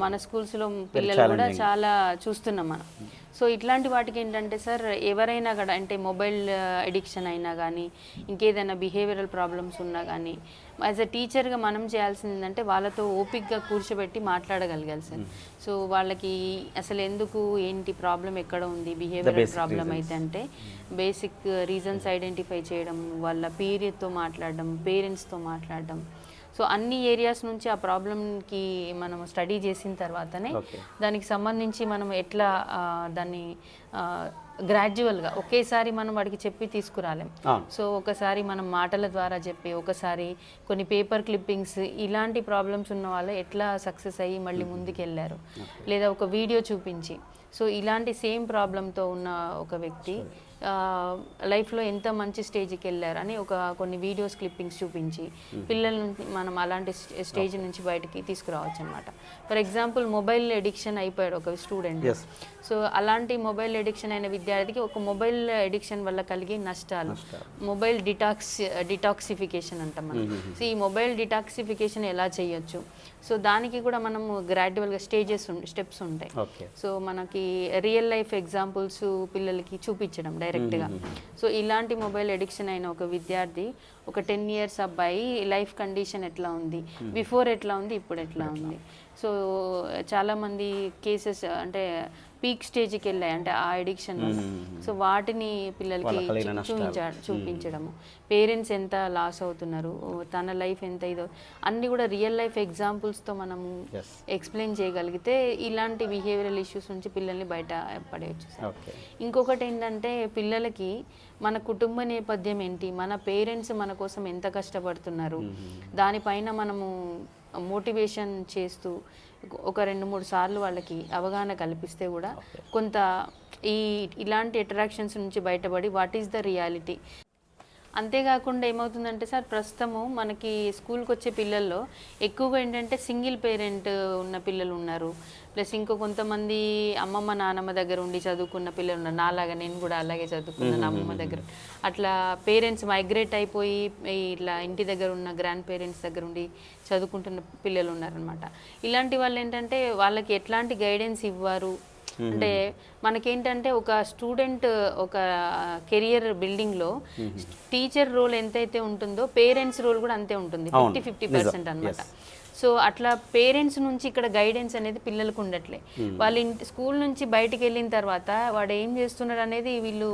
మన స్కూల్స్లో పిల్లలు కూడా చాలా చూస్తున్నాం మనం. సో ఇట్లాంటి వాటికి ఏంటంటే సార్, ఎవరైనా కూడా అంటే మొబైల్ అడిక్షన్ అయినా కానీ, ఇంకేదైనా బిహేవియరల్ ప్రాబ్లమ్స్ ఉన్నా కానీ, యాజ్ అ టీచర్గా మనం చేయాల్సింది ఏంటంటే వాళ్ళతో ఓపిక్గా కూర్చోబెట్టి మాట్లాడగలగాలి సార్. సో వాళ్ళకి అసలు ఎందుకు, ఏంటి ప్రాబ్లం ఎక్కడ ఉంది, బిహేవియరల్ ప్రాబ్లం అయితే అంటే బేసిక్ రీజన్స్ ఐడెంటిఫై చేయడం, వాళ్ళ పీరియడ్తో మాట్లాడడం, పేరెంట్స్తో మాట్లాడడం. సో అన్ని ఏరియాస్ నుంచి ఆ ప్రాబ్లంకి మనం స్టడీ చేసిన తర్వాతనే దానికి సంబంధించి మనం ఎట్లా దాన్ని గ్రాడ్యువల్గా ఒకేసారి మనం వాడికి చెప్పి తీసుకురాలేం. సో ఒకసారి మనం మాటల ద్వారా చెప్పి, ఒకసారి కొన్ని పేపర్ క్లిప్పింగ్స్, ఇలాంటి ప్రాబ్లమ్స్ ఉన్న వాళ్ళు ఎట్లా సక్సెస్ అయ్యి మళ్ళీ ముందుకెళ్ళారు, లేదా ఒక వీడియో చూపించి, సో ఇలాంటి సేమ్ ప్రాబ్లంతో ఉన్న ఒక వ్యక్తి లైఫ్లో ఎంత మంచి స్టేజ్కి వెళ్ళారు అని కొన్ని వీడియోస్ క్లిప్పింగ్స్ చూపించి పిల్లల్ని మనం అలాంటి స్టేజ్ నుంచి బయటికి తీసుకురావచ్చు అనమాట. ఫర్ ఎగ్జాంపుల్ మొబైల్ ఎడిక్షన్ అయిపోయాడు ఒక స్టూడెంట్. సో అలాంటి మొబైల్ ఎడిక్షన్ అయిన విద్యార్థికి ఒక మొబైల్ ఎడిక్షన్ వల్ల కలిగే నష్టాలు, మొబైల్ డిటాక్సిఫికేషన్ అంటాం మనం. సో ఈ మొబైల్ డిటాక్సిఫికేషన్ ఎలా చేయొచ్చు, సో దానికి కూడా మనము గ్రాడ్యువల్గా స్టెప్స్ ఉంటాయి. సో మనకి రియల్ లైఫ్ ఎగ్జాంపుల్స్ పిల్లలకి చూపించడం డైరెక్ట్గా. సో ఇలాంటి మొబైల్ ఎడిక్షన్ అయిన ఒక విద్యార్థి, ఒక 10 years అబ్బాయి లైఫ్ కండిషన్ ఎట్లా ఉంది, బిఫోర్ ఎట్లా ఉంది, ఇప్పుడు ఎట్లా ఉంది. సో చాలామంది కేసెస్ అంటే పీక్ స్టేజ్కి వెళ్ళాయి, అంటే ఆ ఎడిక్షన్ వల్ల. సో వాటిని పిల్లలకి చూపించడము, పేరెంట్స్ ఎంత లాస్ అవుతున్నారు, తన లైఫ్ ఎంత ఇదో అన్నీ కూడా రియల్ లైఫ్ ఎగ్జాంపుల్స్తో మనము ఎక్స్ప్లెయిన్ చేయగలిగితే ఇలాంటి బిహేవియరల్ ఇష్యూస్ నుంచి పిల్లల్ని బయట పడేయచ్చు సార్. ఇంకొకటి ఏంటంటే పిల్లలకి మన కుటుంబ నేపథ్యం ఏంటి, మన పేరెంట్స్ మన కోసం ఎంత కష్టపడుతున్నారు, దానిపైన మనము మోటివేషన్ చేస్తూ ఒక 2-3 సార్లు వాళ్ళకి అవగాహన కల్పిస్తే కూడా కొంత ఇలాంటి అట్రాక్షన్స్ నుంచి బయటపడి వాట్ ఈస్ ద రియాలిటీ. అంతేకాకుండా ఏమవుతుందంటే సార్, ప్రస్తుతము మనకి స్కూల్కి వచ్చే పిల్లల్లో ఎక్కువగా ఏంటంటే సింగిల్ పేరెంట్ ఉన్న పిల్లలు ఉన్నారు, ప్లస్ ఇంకో కొంతమంది అమ్మమ్మ నానమ్మ దగ్గర ఉండి చదువుకున్న పిల్లలు ఉన్నారు. నాలాగా నేను కూడా అలాగే చదువుకున్నాను అమ్మమ్మ దగ్గర. అట్లా పేరెంట్స్ మైగ్రేట్ అయిపోయి ఇట్లా ఇంటి దగ్గర ఉన్న గ్రాండ్ పేరెంట్స్ దగ్గర ఉండి చదువుకుంటున్న పిల్లలు ఉన్నారనమాట. ఇలాంటి వాళ్ళు ఏంటంటే వాళ్ళకి ఎట్లాంటి గైడెన్స్ ఇవ్వరు. అంటే మనకేంటంటే ఒక స్టూడెంట్ ఒక కెరియర్ బిల్డింగ్లో టీచర్ రోల్ ఎంతైతే ఉంటుందో పేరెంట్స్ రోల్ కూడా అంతే ఉంటుంది, 50-50% అనమాట. సో అట్లా పేరెంట్స్ నుంచి ఇక్కడ గైడెన్స్ అనేది పిల్లలకు ఉండట్లే. వాళ్ళ స్కూల్ నుంచి బయటికి వెళ్ళిన తర్వాత వాడు ఏం చేస్తున్నాడు అనేది వీళ్ళు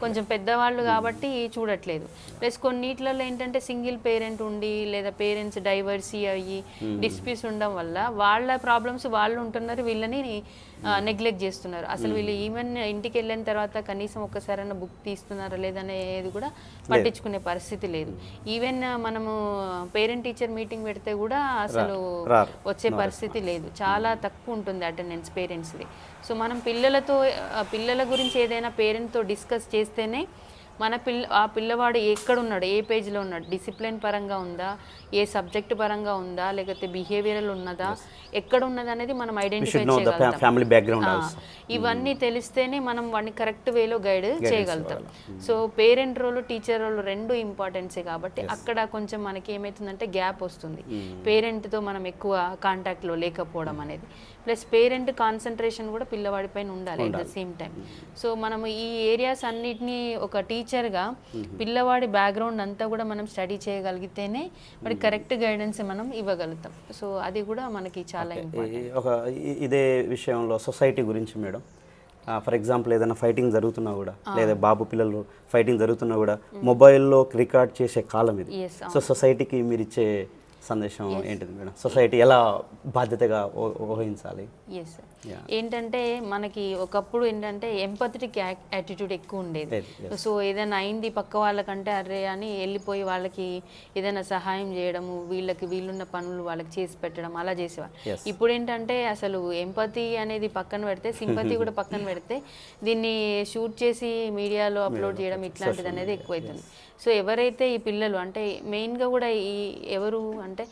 కొంచెం పెద్దవాళ్ళు కాబట్టి చూడట్లేదు. ప్లస్ కొన్నిట్లలో ఏంటంటే సింగిల్ పేరెంట్ ఉండి లేదా పేరెంట్స్ డైవర్సీ అయ్యి డిస్ప్యూట్స్ ఉండడం వల్ల వాళ్ళ ప్రాబ్లమ్స్ వాళ్ళు ఉంటున్నారు, వీళ్ళని నెగ్లెక్ట్ చేస్తున్నారు. అసలు వీళ్ళు ఈవెన్ ఇంటికి వెళ్ళిన తర్వాత కనీసం ఒక్కసారైనా బుక్ తీస్తున్నారా లేదనేది కూడా పట్టించుకునే పరిస్థితి లేదు. ఈవెన్ మనము పేరెంట్ టీచర్ మీటింగ్ పెడితే కూడా అసలు వచ్చే పరిస్థితి లేదు, చాలా తక్కువ ఉంటుంది అటెండెన్స్ పేరెంట్స్ది. సో మనం పిల్లల గురించి ఏదైనా పేరెంట్తో డిస్కస్ చేస్తేనే మన ఆ పిల్లవాడు ఎక్కడున్నాడు, ఏ పేజ్లో ఉన్నాడు, డిసిప్లిన్ పరంగా ఉందా, ఏ సబ్జెక్ట్ పరంగా ఉందా, లేకపోతే బిహేవియరల్ ఉన్నదా, ఎక్కడ ఉన్నది అనేది మనం ఐడెంటిఫై చేయగలుగుతాం. ఇవన్నీ తెలిస్తేనే మనం వాడిని కరెక్ట్ వేలో గైడ్ చేయగలుగుతాం. So parent role teacher role రెండు ఇంపార్టెన్సే కాబట్టి అక్కడ కొంచెం మనకి ఏమవుతుందంటే గ్యాప్ వస్తుంది, పేరెంట్తో మనం ఎక్కువ కాంటాక్ట్లో లేకపోవడం అనేది. ప్లస్ పేరెంట్ కాన్సన్ట్రేషన్ కూడా పిల్లవాడిపైన ఉండాలి at the same time. So మనము ఈ ఏరియాస్ అన్నిటినీ ఒక టీచర్గా పిల్లవాడి బ్యాక్గ్రౌండ్ అంతా కూడా మనం స్టడీ చేయగలిగితేనే మరి కరెక్ట్ గైడెన్స్ మనం ఇవ్వగలుగుతాం. సో అది కూడా మనకి చాలా ఇంపార్టెంట్. ఒక ఇదే విషయంలో సొసైటీ గురించి మేడం, ఫర్ ఎగ్జాంపుల్ ఏదైనా ఫైటింగ్ జరుగుతున్నా కూడా లేదా బాబు పిల్లలు ఫైటింగ్ జరుగుతున్నా కూడా మొబైల్లో రికార్డ్ చేసే కాలం ఇది. సో సొసైటీకి మీరు ఇచ్చే సందేశం ఏంటిది మేడం? సొసైటీ ఎలా బాధ్యతగా ఊహించాలి? ఎస్ సార్, ఏంటంటే మనకి ఒకప్పుడు ఏంటంటే ఎంపథెటిక్ యాటిట్యూడ్ ఎక్కువ ఉండేది. సో ఏదైనా అయింది పక్క వాళ్ళకంటే అర్రే అని వెళ్ళిపోయి వాళ్ళకి ఏదైనా సహాయం చేయడము, వీళ్ళున్న పనులు వాళ్ళకి చేసి పెట్టడం అలా చేసేవారు. ఇప్పుడు ఏంటంటే అసలు ఎంపతి అనేది పక్కన పెడితే సింపతి కూడా పక్కన పెడితే దీన్ని షూట్ చేసి మీడియాలో అప్లోడ్ చేయడం ఇట్లాంటిది అనేది ఎక్కువైతుంది. సో ఎవరైతే ఈ పిల్లలు అంటే మెయిన్గా కూడా ఎవరు అంటే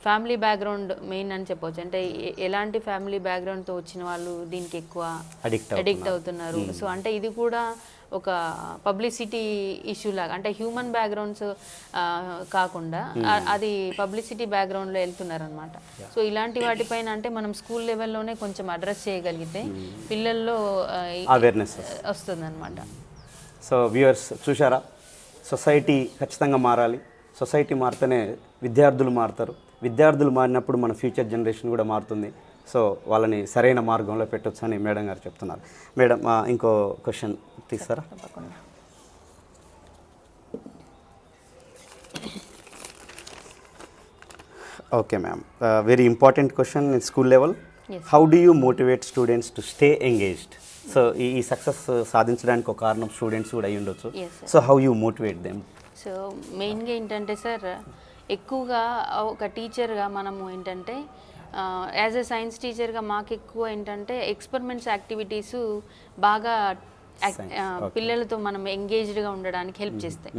ఫ్యామిలీ బ్యాక్గ్రౌండ్ మెయిన్ అని చెప్పవచ్చు. అంటే ఎలాంటి ఫ్యామిలీ బ్యాక్గ్రౌండ్తో వచ్చిన వాళ్ళు దీనికి ఎక్కువ అడిక్ట్ అవుతున్నారు. సో అంటే ఇది కూడా ఒక పబ్లిసిటీ ఇష్యూ లాగా, అంటే హ్యూమన్ బ్యాక్గ్రౌండ్స్ కాకుండా అది పబ్లిసిటీ బ్యాక్గ్రౌండ్లో వెళ్తున్నారు అనమాట. సో ఇలాంటి వాటిపైన అంటే మనం స్కూల్ లెవెల్లోనే కొంచెం అడ్రస్ చేయగలిగితే పిల్లల్లో అవేర్నెస్ వస్తుంది అనమాట. సో వ్యూవర్స్ చూసారా, సొసైటీ ఖచ్చితంగా మారాలి. సొసైటీ మారితేనే విద్యార్థులు మారుతారు. విద్యార్థులు మారినప్పుడు మన ఫ్యూచర్ జనరేషన్ కూడా మారుతుంది. సో వాళ్ళని సరైన మార్గంలో పెట్టొచ్చు అని మేడం గారు చెప్తున్నారు. మేడం ఇంకో క్వశ్చన్ తీస్తారా? Okay ma'am, very important question in school level. How do you motivate students to stay engaged? So ఈ సక్సెస్ సాధించడానికి ఒక కారణం స్టూడెంట్స్ కూడా అయి ఉండొచ్చు. So how you motivate them? So మెయిన్గా ఏంటంటే సార్, ఎక్కువగా ఒక టీచర్గా మనము ఏంటంటే యాజ్ ఎ సైన్స్ టీచర్గా మాకు ఎక్కువ ఏంటంటే ఎక్స్పెరిమెంట్స్ యాక్టివిటీస్ బాగా పిల్లలతో మనం ఎంగేజ్డ్గా ఉండడానికి హెల్ప్ చేస్తాయి.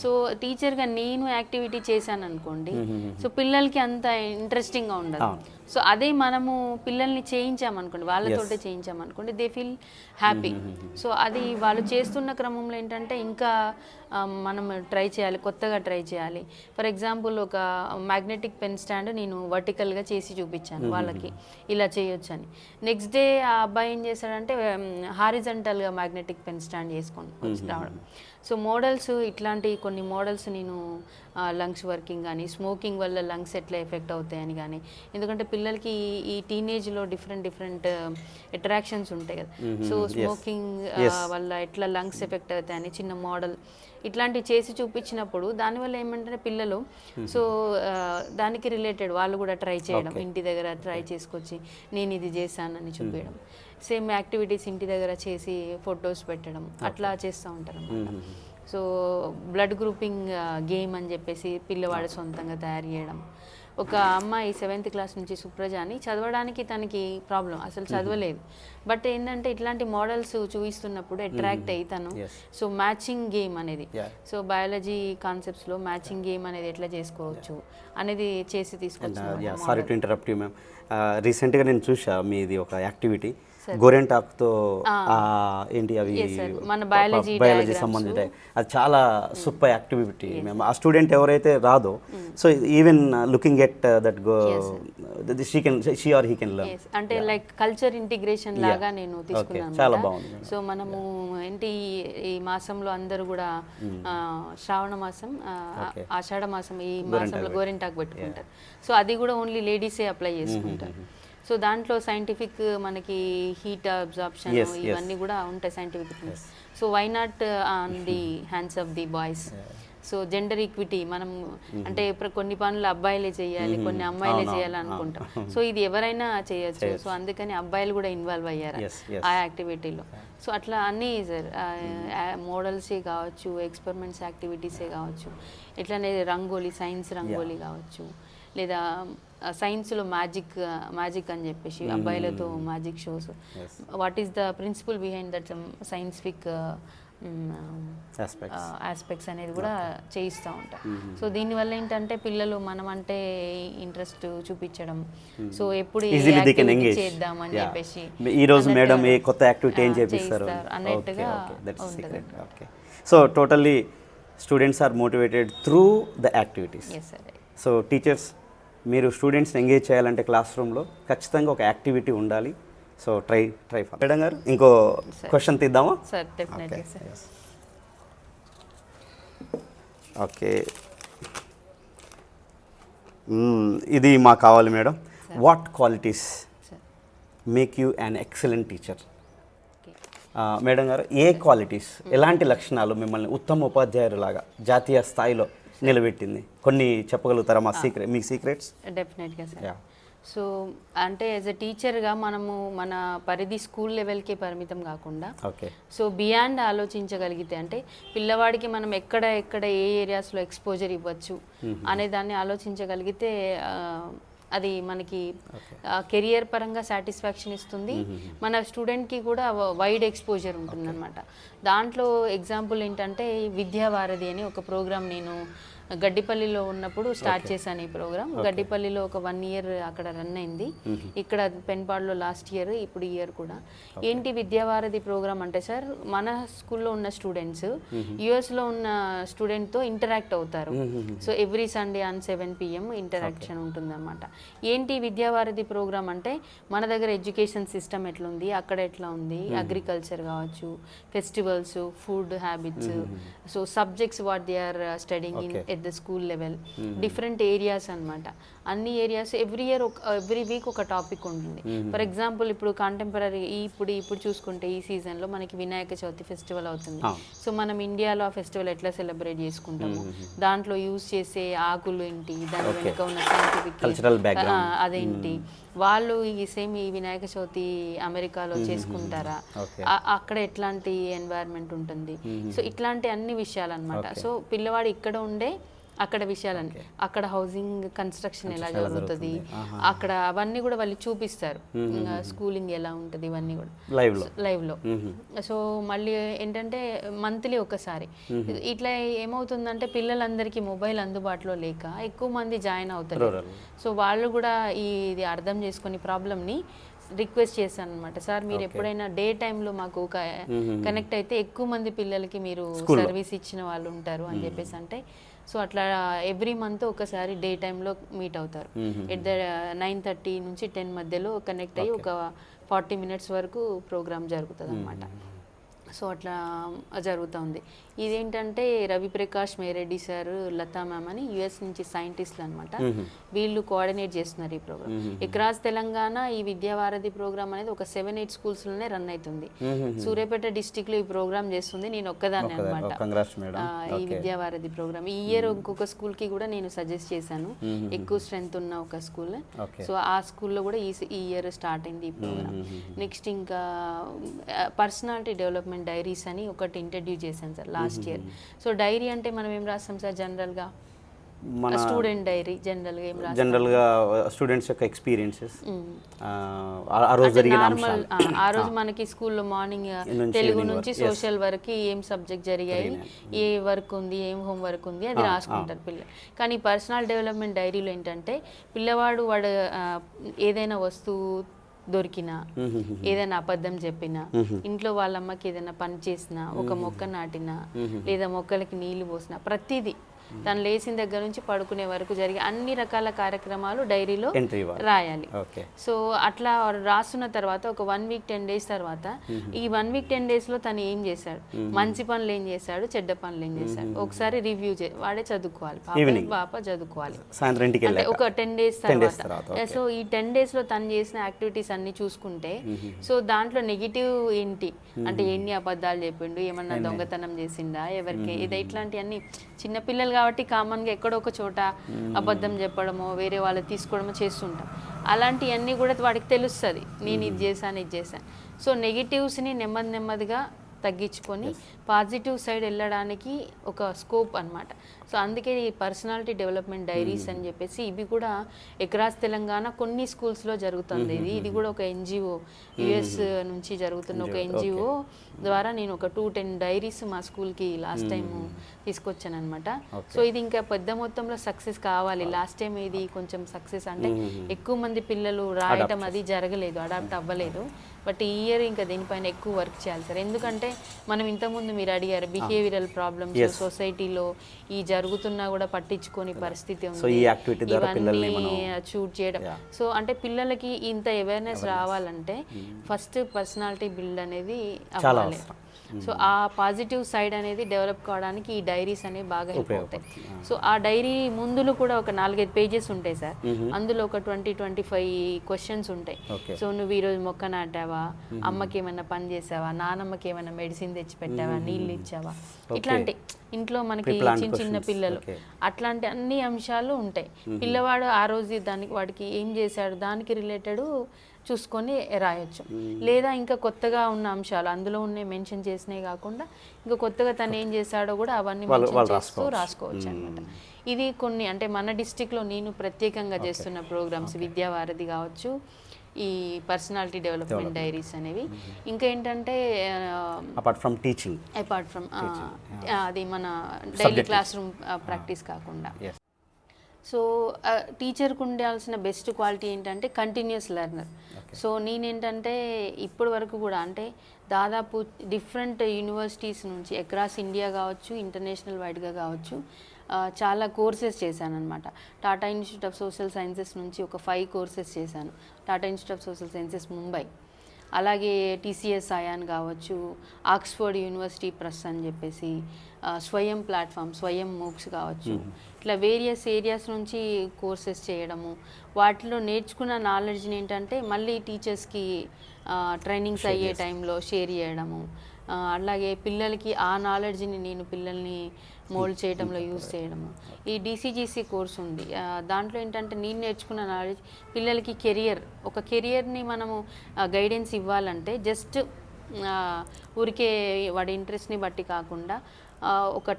సో టీచర్గా నేను యాక్టివిటీ చేశాను అనుకోండి, సో పిల్లలకి అంత ఇంట్రెస్టింగ్గా ఉండదు. సో అదే మనము పిల్లల్ని చేయించామనుకోండి, వాళ్ళతోటే చేయించామనుకోండి, దే ఫీల్ హ్యాపీ. సో అది వాళ్ళు చేస్తున్న క్రమంలో ఏంటంటే ఇంకా మనం ట్రై చేయాలి, కొత్తగా ట్రై చేయాలి. ఫర్ ఎగ్జాంపుల్ ఒక మ్యాగ్నెటిక్ పెన్ స్టాండ్ నేను వర్టికల్గా చేసి చూపించాను వాళ్ళకి, ఇలా చేయొచ్చు అని. నెక్స్ట్ డే ఆ అబ్బాయి ఏం చేశాడంటే హారిజంటల్గా మ్యాగ్నెటిక్ పెన్ స్టాండ్ చేసుకొని వచ్చి రావడం. సో మోడల్స్ ఇట్లాంటి కొన్ని మోడల్స్ నేను లంగ్స్ వర్కింగ్ కానీ స్మోకింగ్ వల్ల లంగ్స్ ఎట్లా ఎఫెక్ట్ అవుతాయని కానీ, ఎందుకంటే పిల్లలకి ఈ టీనేజ్లో డిఫరెంట్ అట్రాక్షన్స్ ఉంటాయి కదా. సో స్మోకింగ్ వల్ల ఎట్లా లంగ్స్ ఎఫెక్ట్ అవుతాయని చిన్న మోడల్ ఇట్లాంటివి చేసి చూపించినప్పుడు దానివల్ల ఏమంటే పిల్లలు సో దానికి రిలేటెడ్ వాళ్ళు కూడా ట్రై చేయడం, ఇంటి దగ్గర ట్రై చేసుకొచ్చి నేను ఇది చేశానని చూపించడం, సేమ్ యాక్టివిటీస్ ఇంటి దగ్గర చేసి ఫొటోస్ పెట్టడం అట్లా చేస్తూ ఉంటారు అన్నమాట. సో బ్లడ్ గ్రూపింగ్ గేమ్ అని చెప్పేసి పిల్లవాడు సొంతంగా తయారు చేయడం. ఒక అమ్మాయి 7th క్లాస్ నుంచి సుప్రజ అని చదవడానికి తనకి ప్రాబ్లం, అసలు చదవలేదు. బట్ ఏంటంటే ఇట్లాంటి మోడల్స్ చూపిస్తున్నప్పుడు అట్రాక్ట్ అయ్యి తను సో మ్యాచింగ్ గేమ్ అనేది, సో బయాలజీ కాన్సెప్ట్స్లో మ్యాచింగ్ గేమ్ అనేది ఎట్లా చేసుకోవచ్చు అనేది చేసి తీసుకొచ్చాను. Sorry to interrupt you ma'am. రీసెంట్గా నేను చూసా మీది ఒక యాక్టివిటీ గోరెంటాక్తో ఏంటి అవి మన బయాలజీ సంబంధించిన, అది చాలా సూపర్ యాక్టివిటీ మ్యామ్. ఆ స్టూడెంట్ ఎవరైతే రాదో so even looking at that she or he can learn. అంటే లైక్ కల్చర్ ఇంటిగ్రేషన్ లాగా నేను తీసుకున్నాను. చాలా బాగుంది. సో మనము ఏంటి ఈ మాసంలో అందరూ కూడా శ్రావణ మాసం, ఆషాఢ మాసం, ఈ మాసంలో గోరెంటాక్ పెట్టుకుంటారు. సో అది కూడా ఓన్లీ లేడీసే అప్లై చేసుకుంటారు. సో దాంట్లో సైంటిఫిక్ మనకి హీట్ అబ్జార్ప్షన్ ఇవన్నీ కూడా ఉంటాయి scientific things. So why not on the hands of the boys. So gender equity మనం అంటే కొన్ని పనులు అబ్బాయిలే చేయాలి, కొన్ని అమ్మాయిలే చేయాలి అనుకుంటాం. సో ఇది ఎవరైనా చేయొచ్చు. సో అందుకని అబ్బాయిలు కూడా ఇన్వాల్వ్ అయ్యారు ఆ యాక్టివిటీలో. సో అట్లా అన్నీ సార్ మోడల్సే కావచ్చు, ఎక్స్పెరిమెంట్స్ యాక్టివిటీసే కావచ్చు, ఇట్లానే రంగోలీ, సైన్స్ రంగోలీ కావచ్చు, లేదా సైన్స్లో మ్యాజిక్ అని చెప్పేసి అబ్బాయిలతో magic shows. What is the principle behind that scientific aspects అనేది కూడా చేయిస్తూ ఉంటాం. సో దీనివల్ల ఏంటంటే పిల్లలు మనం అంటే ఇంట్రెస్ట్ చూపించడం, సో ఎప్పుడు చేద్దాం అని చెప్పేసి ఈ రోజు మేడం ఏ కొత్త యాక్టివిటీ ఏం చేపిస్తారు అన్నట్టుగా. So totally students are motivated through the activities. So teachers మీరు స్టూడెంట్స్ని ఎంగేజ్ చేయాలంటే క్లాస్ రూమ్లో ఖచ్చితంగా ఒక యాక్టివిటీ ఉండాలి. సో ట్రై మేడం గారు ఇంకో క్వశ్చన్ తీద్దామా? Sir definitely sir. ఓకే, ఇది మాకు కావాలి madam. What qualities make you an excellent teacher? Madam గారు ఏ క్వాలిటీస్, ఎలాంటి లక్షణాలు మిమ్మల్ని ఉత్తమ ఉపాధ్యాయులాగా జాతీయ స్థాయిలో నిలబెట్టింది? కొన్ని చెప్పగలుగుతారా మా మీ సీక్రెట్స్? డెఫినెట్గా సార్. సో అంటే యాజ్ ఎ టీచర్గా మనము మన పరిధి స్కూల్ లెవెల్కే పరిమితం కాకుండా సో బియాండ్ ఆలోచించగలిగితే, అంటే పిల్లవాడికి మనం ఎక్కడ ఏ ఏరియాస్లో ఎక్స్పోజర్ ఇవ్వచ్చు అనే దాన్ని ఆలోచించగలిగితే అది మనకి కెరియర్ పరంగా సాటిస్ఫాక్షన్ ఇస్తుంది. మన స్టూడెంట్కి కూడా వైడ్ ఎక్స్పోజర్ ఉంటుంది అనమాట. దాంట్లో ఎగ్జాంపుల్ ఏంటంటే విద్యావారధి అని ఒక ప్రోగ్రామ్ నేను గడ్డిపల్లిలో ఉన్నప్పుడు స్టార్ట్ చేశాను. ఈ ప్రోగ్రామ్ గడ్డిపల్లిలో ఒక 1 year అక్కడ రన్ అయింది. ఇక్కడ పెన్పాడ్లో లాస్ట్ ఇయర్, ఇప్పుడు ఈ ఇయర్ కూడా. ఏంటి విద్యావారధి ప్రోగ్రామ్ అంటే సార్, మన స్కూల్లో ఉన్న స్టూడెంట్స్ యుఎస్లో ఉన్న స్టూడెంట్తో ఇంటరాక్ట్ అవుతారు. So every Sunday on 7 PM interaction ఉంటుందన్నమాట. ఏంటి విద్యావారధి ప్రోగ్రామ్ అంటే, మన దగ్గర ఎడ్యుకేషన్ సిస్టమ్ ఎట్లుంది, అక్కడ ఎట్లా ఉంది, అగ్రికల్చర్ కావచ్చు, festivals, food habits, so subjects what they are studying in at the school level, different areas అనమాట. అన్ని ఏరియాస్ ఎవ్రీ వీక్ ఒక టాపిక్ ఉంటుంది. ఫర్ ఎగ్జాంపుల్ ఇప్పుడు కాంటెంపరీ ఇప్పుడు చూసుకుంటే ఈ సీజన్లో మనకి వినాయక చవితి ఫెస్టివల్ అవుతుంది. సో మనం ఇండియాలో ఆ ఫెస్టివల్ ఎట్లా సెలబ్రేట్ చేసుకుంటాము, దాంట్లో యూజ్ చేసే ఆకులు ఏంటి, దాని వెనుక ఉన్న సైంటిఫిక్ అదేంటి, వాళ్ళు ఈ సేమ్ ఈ వినాయక చవితి అమెరికాలో చేసుకుంటారా, అక్కడ ఎట్లాంటి ఎన్వైరన్మెంట్ ఉంటుంది. సో ఇట్లాంటి అన్ని విషయాలు అనమాట. సో పిల్లవాడు ఇక్కడ ఉండే అక్కడ విషయాలని, అక్కడ హౌసింగ్ కన్స్ట్రక్షన్ ఎలా జరుగుతుంది, అక్కడ అవన్నీ కూడా వాళ్ళు చూపిస్తారు. స్కూలింగ్ ఎలా ఉంటుంది ఇవన్నీ కూడా లైవ్లో. సో మళ్ళీ ఏంటంటే మంత్లీ ఒకసారి ఇట్లా ఏమవుతుందంటే పిల్లలందరికీ మొబైల్ అందుబాటులో లేక ఎక్కువ మంది జాయిన్ అవుతారు. సో వాళ్ళు కూడా ఇది అర్థం చేసుకుని ప్రాబ్లమ్ని రిక్వెస్ట్ చేశాను అనమాట. సార్ మీరు ఎప్పుడైనా డే టైంలో మాకు కనెక్ట్ అయితే ఎక్కువ మంది పిల్లలకి మీరు సర్వీస్ ఇచ్చిన వాళ్ళు ఉంటారు అని చెప్పేసి అంటే, సో అట్లా ఎవ్రీ మంత్ ఒకసారి డే టైంలో మీట్ అవుతారు. ఎట్ ద 9:30 నుంచి 10 మధ్యలో కనెక్ట్ అయ్యి ఒక 40 minutes వరకు ప్రోగ్రామ్ జరుగుతుంది అనమాట. సో అట్లా జరుగుతుంది. ఇదేంటంటే రవిప్రకాష్ మేరెడ్డి సార్, లతా మ్యామ్ అని యుఎస్ నుంచి సైంటిస్టులు అనమాట. వీళ్ళు కోఆర్డినేట్ చేస్తున్నారు ఈ ప్రోగ్రామ్. అక్రాస్ తెలంగాణ ఈ విద్యావారధి ప్రోగ్రామ్ అనేది ఒక 7-8 స్కూల్స్లోనే రన్ అవుతుంది. సూర్యాపేట డిస్టిక్లో ఈ ప్రోగ్రామ్ చేస్తుంది నేను ఒక్కదాన్ని అనమాట. ఈ విద్యావారధి ప్రోగ్రామ్ ఈ ఇయర్ ఇంకొక స్కూల్కి కూడా నేను సజెస్ట్ చేశాను, ఎక్కువ స్ట్రెంత్ ఉన్న ఒక స్కూల్. సో ఆ స్కూల్లో కూడా ఈ ఇయర్ స్టార్ట్ అయింది ఈ ప్రోగ్రామ్. నెక్స్ట్ ఇంకా పర్సనాలిటీ డెవలప్మెంట్ డైరీస్ అని ఒకటి ఇంట్రడ్యూస్ చేశాను sir last year. So diary అంటే మనం ఏం రాస్తాం సార్ జనరల్గా? మన స్టూడెంట్ డైరీ జనరల్గా ఏం రాస్తాం? జనరల్గా స్టూడెంట్స్ యొక్క ఎక్స్పీరియన్సెస్, ఆ రోజు జరిగిన అంశాలు. ఆ రోజు మనకి స్కూల్లో మార్నింగ్ తెలుగు నుంచి సోషల్ వరకు ఏం సబ్జెక్ట్ జరిగాయి, ఏ వర్క్ ఉంది, ఏం హోమ్ వర్క్ ఉంది, అది రాసుకుంటారు పిల్లలు. కానీ పర్సనల్ డెవలప్మెంట్ డైరీలో ఏంటంటే పిల్లవాడు వాడు ఏదైనా వస్తువు దొరికినా, ఏదైనా అబద్ధం చెప్పినా, ఇంట్లో వాళ్ళ అమ్మకి ఏదైనా పని చేసినా, ఒక మొక్క నాటినా, లేదా మొక్కలకి నీళ్లు పోసినా, ప్రతిదీ తను లేచిన దగ్గర నుంచి పడుకునే వరకు జరిగే అన్ని రకాల కార్యక్రమాలు డైరీలో రాయాలి. సో అట్లా రాస్తున్న తర్వాత ఒక 1 వీక్ 10 డేస్ తర్వాత ఈ 1 వీక్ 10 డేస్లో తను ఏం చేశాడు, మంచి పనులు ఏం చేశాడు, చెడ్డ పనులు ఏం చేశాడు, ఒకసారి రివ్యూ వాడే చదువుకోవాలి, పాప చదువుకోవాలి అంటే ఒక 10 డేస్ తర్వాత. సో ఈ 10 డేస్లో తను చేసిన యాక్టివిటీస్ అన్ని చూసుకుంటే, సో దాంట్లో నెగిటివ్ ఏంటి అంటే ఎన్ని అబద్ధాలు చెప్పిండు, ఏమన్నా దొంగతనం చేసిండా, ఎవరికి ఇది, ఇట్లాంటివన్నీ చిన్నపిల్లలు కాబట్టి కామన్గా ఎక్కడో ఒక చోట అబద్ధం చెప్పడమో వేరే వాళ్ళు తీసుకోవడమో చేస్తుంటాం. అలాంటివన్నీ కూడా వాడికి తెలుస్తుంది, నేను ఇది చేశాను. సో నెగిటివ్స్ని నెమ్మదిగా తగ్గించుకొని పాజిటివ్ సైడ్ వెళ్ళడానికి ఒక స్కోప్ అనమాట. సో అందుకే ఈ పర్సనాలిటీ డెవలప్మెంట్ డైరీస్ అని చెప్పేసి ఇవి కూడా అక్రాస్ తెలంగాణ కొన్ని స్కూల్స్లో జరుగుతుంది. ఇది కూడా ఒక ఎన్జిఓ, యుఎస్ నుంచి జరుగుతున్న ఒక ఎన్జిఓ ద్వారా నేను ఒక 210 డైరీస్ మా స్కూల్కి లాస్ట్ టైం తీసుకొచ్చాను అనమాట. సో ఇది ఇంకా పెద్ద మొత్తంలో సక్సెస్ కావాలి. లాస్ట్ టైం ఇది కొంచెం సక్సెస్ అంటే ఎక్కువ మంది పిల్లలు రాయటం అది జరగలేదు, అడాప్ట్ అవ్వలేదు. బట్ ఈ ఇయర్ ఇంకా దీనిపైన ఎక్కువ వర్క్ చేయాలి సార్. ఎందుకంటే మనం ఇంతకుముందు మీరు అడిగారు బిహేవియరల్ ప్రాబ్లమ్స్ సొసైటీలో ఈ జరుగుతున్నా కూడా పట్టించుకొని పరిస్థితి ఉంది, ఇవన్నీ చూట్ చేయడం. సో అంటే పిల్లలకి ఇంత అవేర్నెస్ రావాలంటే ఫస్ట్ పర్సనాలిటీ బిల్డ్ అనేది అవ్వాలి. సో ఆ పాజిటివ్ సైడ్ అనేది డెవలప్ కావడానికి ఈ డైరీస్ అనేవి బాగా హెల్ప్ అవుతాయి. సో ఆ డైరీ ముందులో కూడా ఒక 4-5 పేజెస్ ఉంటాయి సార్. అందులో ఒక 20-25 క్వశ్చన్స్ ఉంటాయి. సో నువ్వు ఈరోజు మొక్క నాటావా, అమ్మకి ఏమైనా పని చేసావా, నానమ్మకి ఏమైనా మెడిసిన్ తెచ్చి పెట్టావా, నీళ్ళు ఇచ్చావా, ఇట్లాంటి ఇంట్లో మనకి చిన్న పిల్లలు అట్లాంటి అన్ని అంశాలు ఉంటాయి. పిల్లవాడు ఆ రోజు వాడికి ఏం చేశాడు దానికి రిలేటెడ్ చూసుకొని రాయొచ్చు. లేదా ఇంకా కొత్తగా ఉన్న అంశాలు అందులో ఉన్నాయి మెన్షన్ చేసినవి కాకుండా ఇంకా కొత్తగా తను ఏం చేశాడో కూడా అవన్నీ మెన్షన్ చేస్తూ రాసుకోవచ్చు అనమాట. ఇది కొన్ని అంటే మన డిస్టిక్లో నేను ప్రత్యేకంగా చేస్తున్న ప్రోగ్రామ్స్ విద్యావారధి కావచ్చు, ఈ పర్సనాలిటీ డెవలప్మెంట్ డైరీస్ అనేవి. ఇంకా ఏంటంటే అపార్ట్ ఫ్రమ్ అది మన డైలీ క్లాస్ రూమ్ ప్రాక్టీస్ కాకుండా, సో టీచర్కి ఉండాల్సిన బెస్ట్ క్వాలిటీ ఏంటంటే కంటిన్యూస్ లెర్నర్. సో నేనేంటంటే ఇప్పటి వరకు కూడా అంటే దాదాపు డిఫరెంట్ యూనివర్సిటీస్ నుంచి అక్రాస్ ఇండియా కావచ్చు, ఇంటర్నేషనల్ వైడ్గా కావచ్చు, చాలా కోర్సెస్ చేశాను అనమాట. Tata institute of social sciences నుంచి ఒక 5 కోర్సెస్ చేశాను. Tata institute of social sciences Mumbai, అలాగే టీసీఎస్ అయాన్ కావచ్చు, ఆక్స్ఫర్డ్ యూనివర్సిటీ ప్రెస్ అని చెప్పేసి, స్వయం ప్లాట్ఫామ్, స్వయం మూక్స్ కావచ్చు, ఇట్లా వేరియస్ ఏరియాస్ నుంచి కోర్సెస్ చేయడము, వాటిలో నేర్చుకున్న నాలెడ్జ్ని ఏంటంటే మళ్ళీ టీచర్స్కి ట్రైనింగ్స్ అయ్యే టైంలో షేర్ చేయడము, అలాగే పిల్లలకి ఆ నాలెడ్జ్ని నేను పిల్లల్ని మోల్డ్ చేయడంలో యూజ్ చేయడము. ఈ డీసీజీసీ కోర్స్ ఉంది, దాంట్లో ఏంటంటే నేను నేర్చుకున్న నాలెడ్జ్ పిల్లలకి ఒక కెరియర్ని మనము గైడెన్స్ ఇవ్వాలంటే జస్ట్ ఊరికే వాడి ఇంట్రెస్ట్ని బట్టి కాకుండా ఒక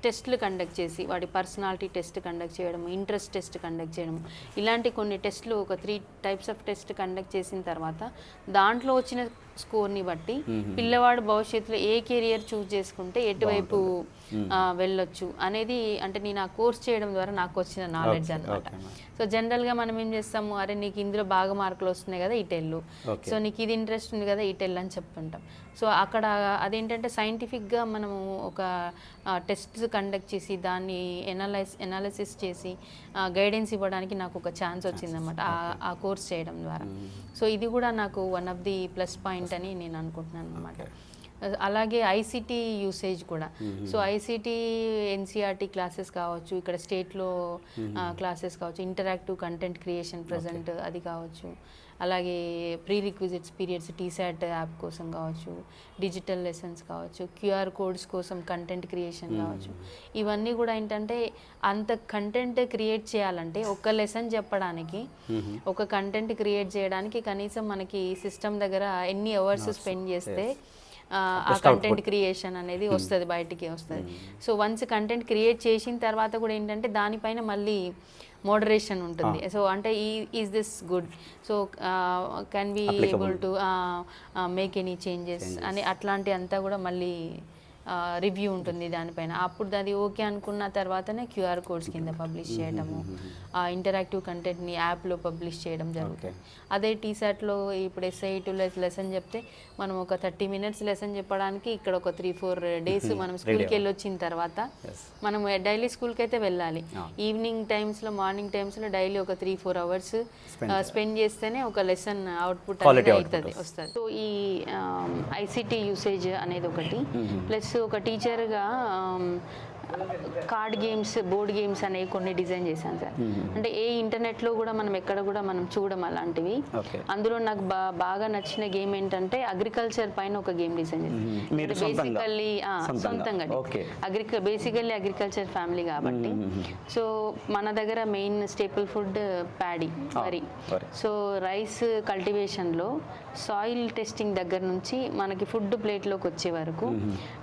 టెస్ట్లు కండక్ట్ చేసి వాడి పర్సనాలిటీ టెస్ట్ కండక్ట్ చేయడం, ఇంట్రెస్ట్ టెస్ట్ కండక్ట్ చేయడం, ఇలాంటి కొన్ని టెస్ట్లు ఒక 3 టైప్స్ ఆఫ్ టెస్ట్ కండక్ట్ చేసిన తర్వాత దాంట్లో వచ్చిన స్కోర్ని బట్టి పిల్లవాడు భవిష్యత్తులో ఏ కెరియర్ చూస్ చేసుకుంటే ఎటువైపు వెళ్ళొచ్చు అనేది అంటే నేను ఆ కోర్స్ చేయడం ద్వారా నాకు వచ్చిన నాలెడ్జ్ అనమాట. సో జనరల్గా మనం ఏం చేస్తాము, అరే నీకు ఇందులో బాగా మార్కులు వస్తున్నాయి కదా ఇటెల్లు, సో నీకు ఇది ఇంట్రెస్ట్ ఉంది కదా ఇటెల్లు అని చెప్తుంటాం. సో అక్కడ అదేంటంటే సైంటిఫిక్గా మనము ఒక టెస్ట్ కండక్ట్ చేసి దాన్ని ఎనాలిసిస్ చేసి గైడెన్స్ ఇవ్వడానికి నాకు ఒక ఛాన్స్ వచ్చిందన్నమాట ఆ కోర్స్ చేయడం ద్వారా. సో ఇది కూడా నాకు one of the plus point అని నేను అనుకుంటున్నాను అనమాట. అలాగే ఐసిటీ యూసేజ్ కూడా. సో ఐసిటీ ఎన్సిఆర్టీ క్లాసెస్ కావచ్చు, ఇక్కడ స్టేట్లో క్లాసెస్ కావచ్చు, ఇంటరాక్టివ్ కంటెంట్ క్రియేషన్ ప్రజెంట్ అది కావచ్చు, అలాగే pre requisites periods T-SAT app కోసం కావచ్చు, డిజిటల్ లెసన్స్ కావచ్చు, క్యూఆర్ కోడ్స్ కోసం కంటెంట్ క్రియేషన్ కావచ్చు. ఇవన్నీ కూడా ఏంటంటే అంత కంటెంట్ క్రియేట్ చేయాలంటే ఒక లెసన్ చెప్పడానికి ఒక కంటెంట్ క్రియేట్ చేయడానికి కనీసం మనకి సిస్టమ్ దగ్గర ఎన్ని అవర్స్ స్పెండ్ చేస్తే ఆ కంటెంట్ క్రియేషన్ అనేది వస్తుంది, బయటికి వస్తుంది. సో వన్స్ కంటెంట్ క్రియేట్ చేసిన తర్వాత కూడా ఏంటంటే దానిపైన మళ్ళీ మోడరేషన్ ఉంటుంది. సో అంటే is this good, so can be able to make any changes అని అట్లాంటి అంతా కూడా మళ్ళీ రివ్యూ ఉంటుంది దానిపైన. అప్పుడు అది ఓకే అనుకున్న తర్వాతనే క్యూఆర్ కోడ్స్ కింద పబ్లిష్ చేయడము, ఆ ఇంటరాక్టివ్ కంటెంట్ని యాప్లో పబ్లిష్ చేయడం జరుగుతుంది. అదే టీశాట్లో ఇప్పుడు SI2 లెసన్ చెప్తే మనం ఒక 30 minutes లెసన్ చెప్పడానికి ఇక్కడ ఒక 3-4 days మనం స్కూల్కి వెళ్ళి వచ్చిన తర్వాత మనం డైలీ స్కూల్కి అయితే వెళ్ళాలి. ఈవినింగ్ టైమ్స్లో మార్నింగ్ టైమ్స్లో డైలీ ఒక 3-4 hours స్పెండ్ చేస్తేనే ఒక లెసన్ అవుట్పుట్ అనేది అవుతుంది, వస్తుంది. సో ఈ ఐసిటీ యూసేజ్ అనేది ఒకటి, ప్లస్ ఒక టీచర్గా కార్డ్ గేమ్స్, బోర్డ్ గేమ్స్ అనేవి కొన్ని డిజైన్ చేశాను సార్. అంటే ఏ ఇంటర్నెట్లో కూడా మనం ఎక్కడ కూడా మనం చూడడం అలాంటివి. అందులో నాకు బాగా నచ్చిన గేమ్ ఏంటంటే అగ్రికల్చర్ పైన ఒక గేమ్ డిజైన్ చేశాను. బేసికల్లీ సొంతంగా బేసికల్లీ అగ్రికల్చర్ ఫ్యామిలీ కాబట్టి, సో మన దగ్గర మెయిన్ స్టేపుల్ ఫుడ్ ప్యాడీ, వరి. సో రైస్ కల్టివేషన్లో సాయిల్ టెస్టింగ్ దగ్గర నుంచి మనకి ఫుడ్ ప్లేట్లోకి వచ్చే వరకు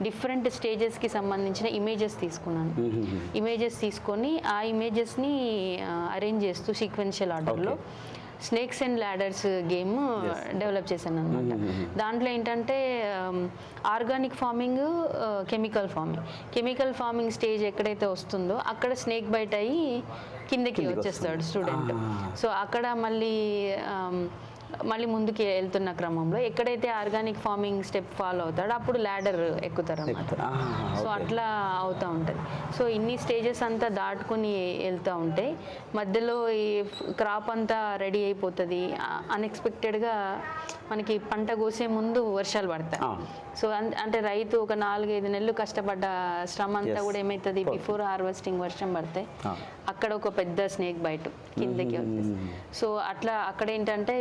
డిఫరెంట్ స్టేజెస్కి సంబంధించిన ఇమేజెస్ తీసుకున్నాను. ఇమేజెస్ తీసుకొని ఆ ఇమేజెస్ని అరేంజ్ చేస్తూ సీక్వెన్షియల్ ఆర్డర్లో snakes and ladders game develop చేశాను అనమాట. దాంట్లో ఏంటంటే organic farming, chemical farming stage ఎక్కడైతే వస్తుందో అక్కడ స్నేక్ బైట్ అయ్యి కిందకి వచ్చేస్తాడు స్టూడెంట్. సో అక్కడ మళ్ళీ ముందుకు వెళ్తున్న క్రమంలో ఎక్కడైతే ఆర్గానిక్ ఫార్మింగ్ స్టెప్ ఫాలో అవుతాడో అప్పుడు ల్యాడర్ ఎక్కుతారు అన్నమాట. సో అట్లా అవుతూ ఉంటుంది. సో ఇన్ని స్టేజెస్ అంతా దాటుకుని వెళ్తూ ఉంటే మధ్యలో ఈ క్రాప్ అంతా రెడీ అయిపోతుంది. అన్ఎక్స్పెక్టెడ్గా మనకి పంట కోసే ముందు వర్షాలు పడతాయి. సో అంటే రైతు ఒక 4-5 నెలలు కష్టపడ్డ శ్రమ అంతా కూడా ఏమవుతుంది, బిఫోర్ హార్వెస్టింగ్ వర్షం పడితే అక్కడ ఒక పెద్ద స్నేక్ బైట్ కిందకి వస్తుంది. సో అట్లా అక్కడ ఏంటంటే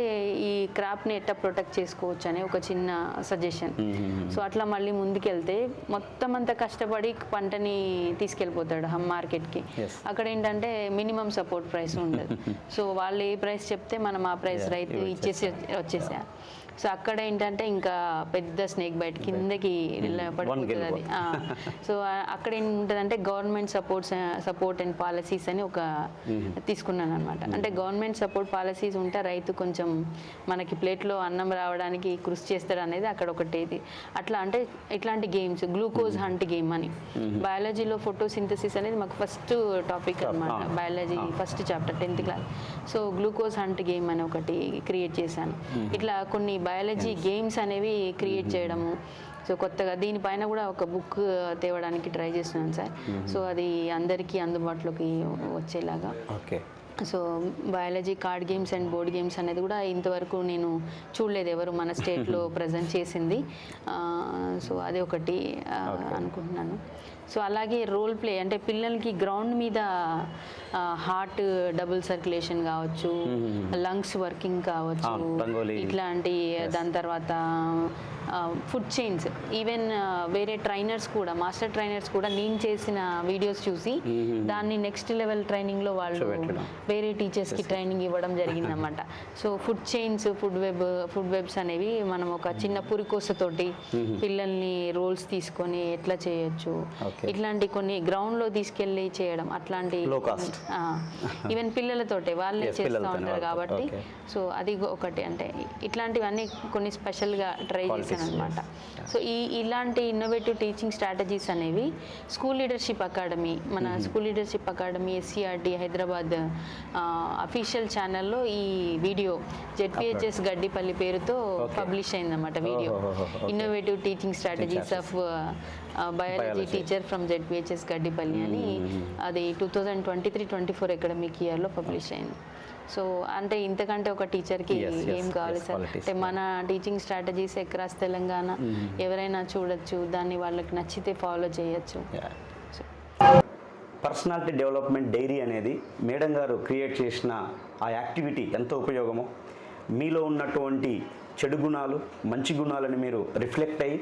ఈ క్రాప్ని ఎట్లా ప్రొటెక్ట్ చేసుకోవచ్చు అనే ఒక చిన్న సజెషన్. సో అట్లా మళ్ళీ ముందుకెళ్తే మొత్తం అంతా కష్టపడి పంటని తీసుకెళ్ళిపోతాడు మార్కెట్కి. అక్కడ ఏంటంటే మినిమం సపోర్ట్ ప్రైస్ ఉండదు. సో వాళ్ళు ఏ ప్రైస్ చెప్తే మనం ఆ ప్రైస్ రైతు ఇచ్చేసి వచ్చేసారు. సో అక్కడ ఏంటంటే ఇంకా పెద్ద స్నేక్ బైట్ కిందకి పడిపోతుంది అది. సో అక్కడ ఏంటంటే గవర్నమెంట్ సపోర్ట్ అండ్ పాలసీస్ అని ఒక తీసుకున్నాను అనమాట. అంటే గవర్నమెంట్ సపోర్ట్ పాలసీస్ ఉంటే రైతు కొంచెం మనకి ప్లేట్లో అన్నం రావడానికి కృషి చేస్తాడు అనేది అక్కడ ఒకటి. అట్లా అంటే ఇట్లాంటి గేమ్స్, గ్లూకోజ్ హంట్ గేమ్ అని, బయాలజీలో ఫోటోసింథసిస్ అనేది మాకు ఫస్ట్ టాపిక్ అనమాట, biology first chapter 10th class. So glucose hunt game అని ఒకటి క్రియేట్ చేశాను. ఇట్లా కొన్ని బయాలజీ గేమ్స్ అనేవి క్రియేట్ చేయడము. సో కొత్తగా దీనిపైన కూడా ఒక బుక్ తేవడానికి ట్రై చేస్తున్నాను సార్. సో అది అందరికీ అందుబాటులోకి వచ్చేలాగా. Okay. So biology card games and board games అనేది కూడా ఇంతవరకు నేను చూడలేదు ఎవరు మన స్టేట్లో ప్రజెంట్ చేసింది. సో అది ఒకటి అనుకుంటున్నాను. సో అలాగే రోల్ ప్లే అంటే పిల్లలకి గ్రౌండ్ మీద హార్ట్ డబుల్ సర్క్యులేషన్ కావచ్చు, లంగ్స్ వర్కింగ్ కావచ్చు, ఇట్లాంటి దాని తర్వాత ఫుడ్ చైన్స్, ఈవెన్ వేరే ట్రైనర్స్ కూడా, మాస్టర్ ట్రైనర్స్ కూడా నేను చేసిన వీడియోస్ చూసి దాన్ని నెక్స్ట్ లెవెల్ ట్రైనింగ్లో వాళ్ళు వేరే టీచర్స్కి ట్రైనింగ్ ఇవ్వడం జరిగిందన్నమాట. So food chains, food webs అనేవి మనం ఒక చిన్న పురికోసతోటి పిల్లల్ని రోల్స్ తీసుకొని ఎట్లా చేయొచ్చు, ఇట్లాంటి కొన్ని గ్రౌండ్లో తీసుకెళ్ళి చేయడం, అట్లాంటి ఈవెన్ పిల్లలతోటే వాళ్ళే చేస్తూ ఉంటారు కాబట్టి. సో అది ఒకటి. అంటే ఇట్లాంటివన్నీ కొన్ని స్పెషల్గా ట్రై చేశాను అనమాట. సో ఇలాంటి ఇన్నోవేటివ్ టీచింగ్ స్ట్రాటజీస్ అనేవి స్కూల్ లీడర్షిప్ అకాడమీ, మన school leadership academy SCRT Hyderabad official ఛానల్లో ఈ వీడియో జెడ్పిహెచ్ఎస్ గడ్డిపల్లి పేరుతో పబ్లిష్ అయిందన్నమాట video. Innovative teaching strategies of biology teacher from ZPHS Gaddipalli అని అది 2023-24 అకాడమిక్ ఇయర్లో పబ్లిష్ అయింది. సో అంటే ఇంతకంటే ఒక టీచర్కి ఏం కావాలి సార్? అంటే మన టీచింగ్ స్ట్రాటజీస్ అక్రాస్ తెలంగాణ ఎవరైనా చూడొచ్చు, దాన్ని వాళ్ళకి నచ్చితే ఫాలో చేయొచ్చు. పర్సనాలిటీ డెవలప్మెంట్ డైరీ అనేది మేడం గారు క్రియేట్ చేసిన ఆ యాక్టివిటీ ఎంతో ఉపయోగమో, మీలో ఉన్నటువంటి చెడు గుణాలు మంచి గుణాలని మీరు రిఫ్లెక్ట్ అయ్యి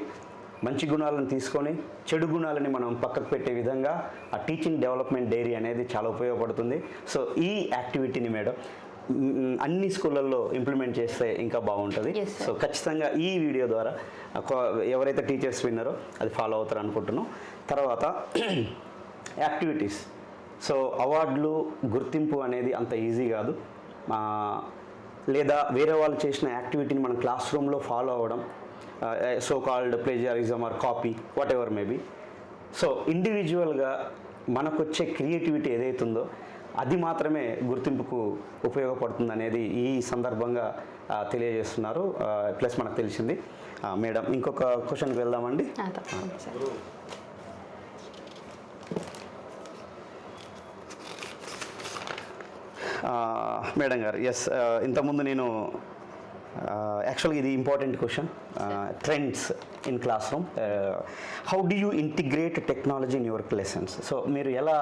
మంచి గుణాలను తీసుకొని చెడు గుణాలని మనం పక్కకు పెట్టే విధంగా ఆ టీచింగ్ డెవలప్మెంట్ డైరీ అనేది చాలా ఉపయోగపడుతుంది. సో ఈ యాక్టివిటీని మేడం అన్ని స్కూళ్ళల్లో ఇంప్లిమెంట్ చేస్తే ఇంకా బాగుంటుంది. సో ఖచ్చితంగా ఈ వీడియో ద్వారా ఎవరైతే టీచర్స్ విన్నారో అది ఫాలో అవుతారు అనుకుంటున్నాం. తర్వాత యాక్టివిటీస్. సో అవార్డులు గుర్తింపు అనేది అంత ఈజీ కాదు. లేదా వేరే వాళ్ళు చేసిన యాక్టివిటీని మనం క్లాస్ రూమ్లో ఫాలో అవ్వడం, so called plagiarism or copy whatever maybe. So ఇండివిజువల్గా మనకు వచ్చే క్రియేటివిటీ ఏదైతుందో అది మాత్రమే గుర్తింపుకు ఉపయోగపడుతుంది అనేది ఈ సందర్భంగా తెలియజేస్తున్నారు. ప్లస్ మనకు తెలిసింది. మేడం ఇంకొక క్వశ్చన్కి వెళ్దామండి. మేడం గారు, ఎస్, ఇంతకుముందు నేను యాక్చువల్గా ఇది important question. Trends in class room, how do you integrate technology in your lessons? So మీరు ఎలా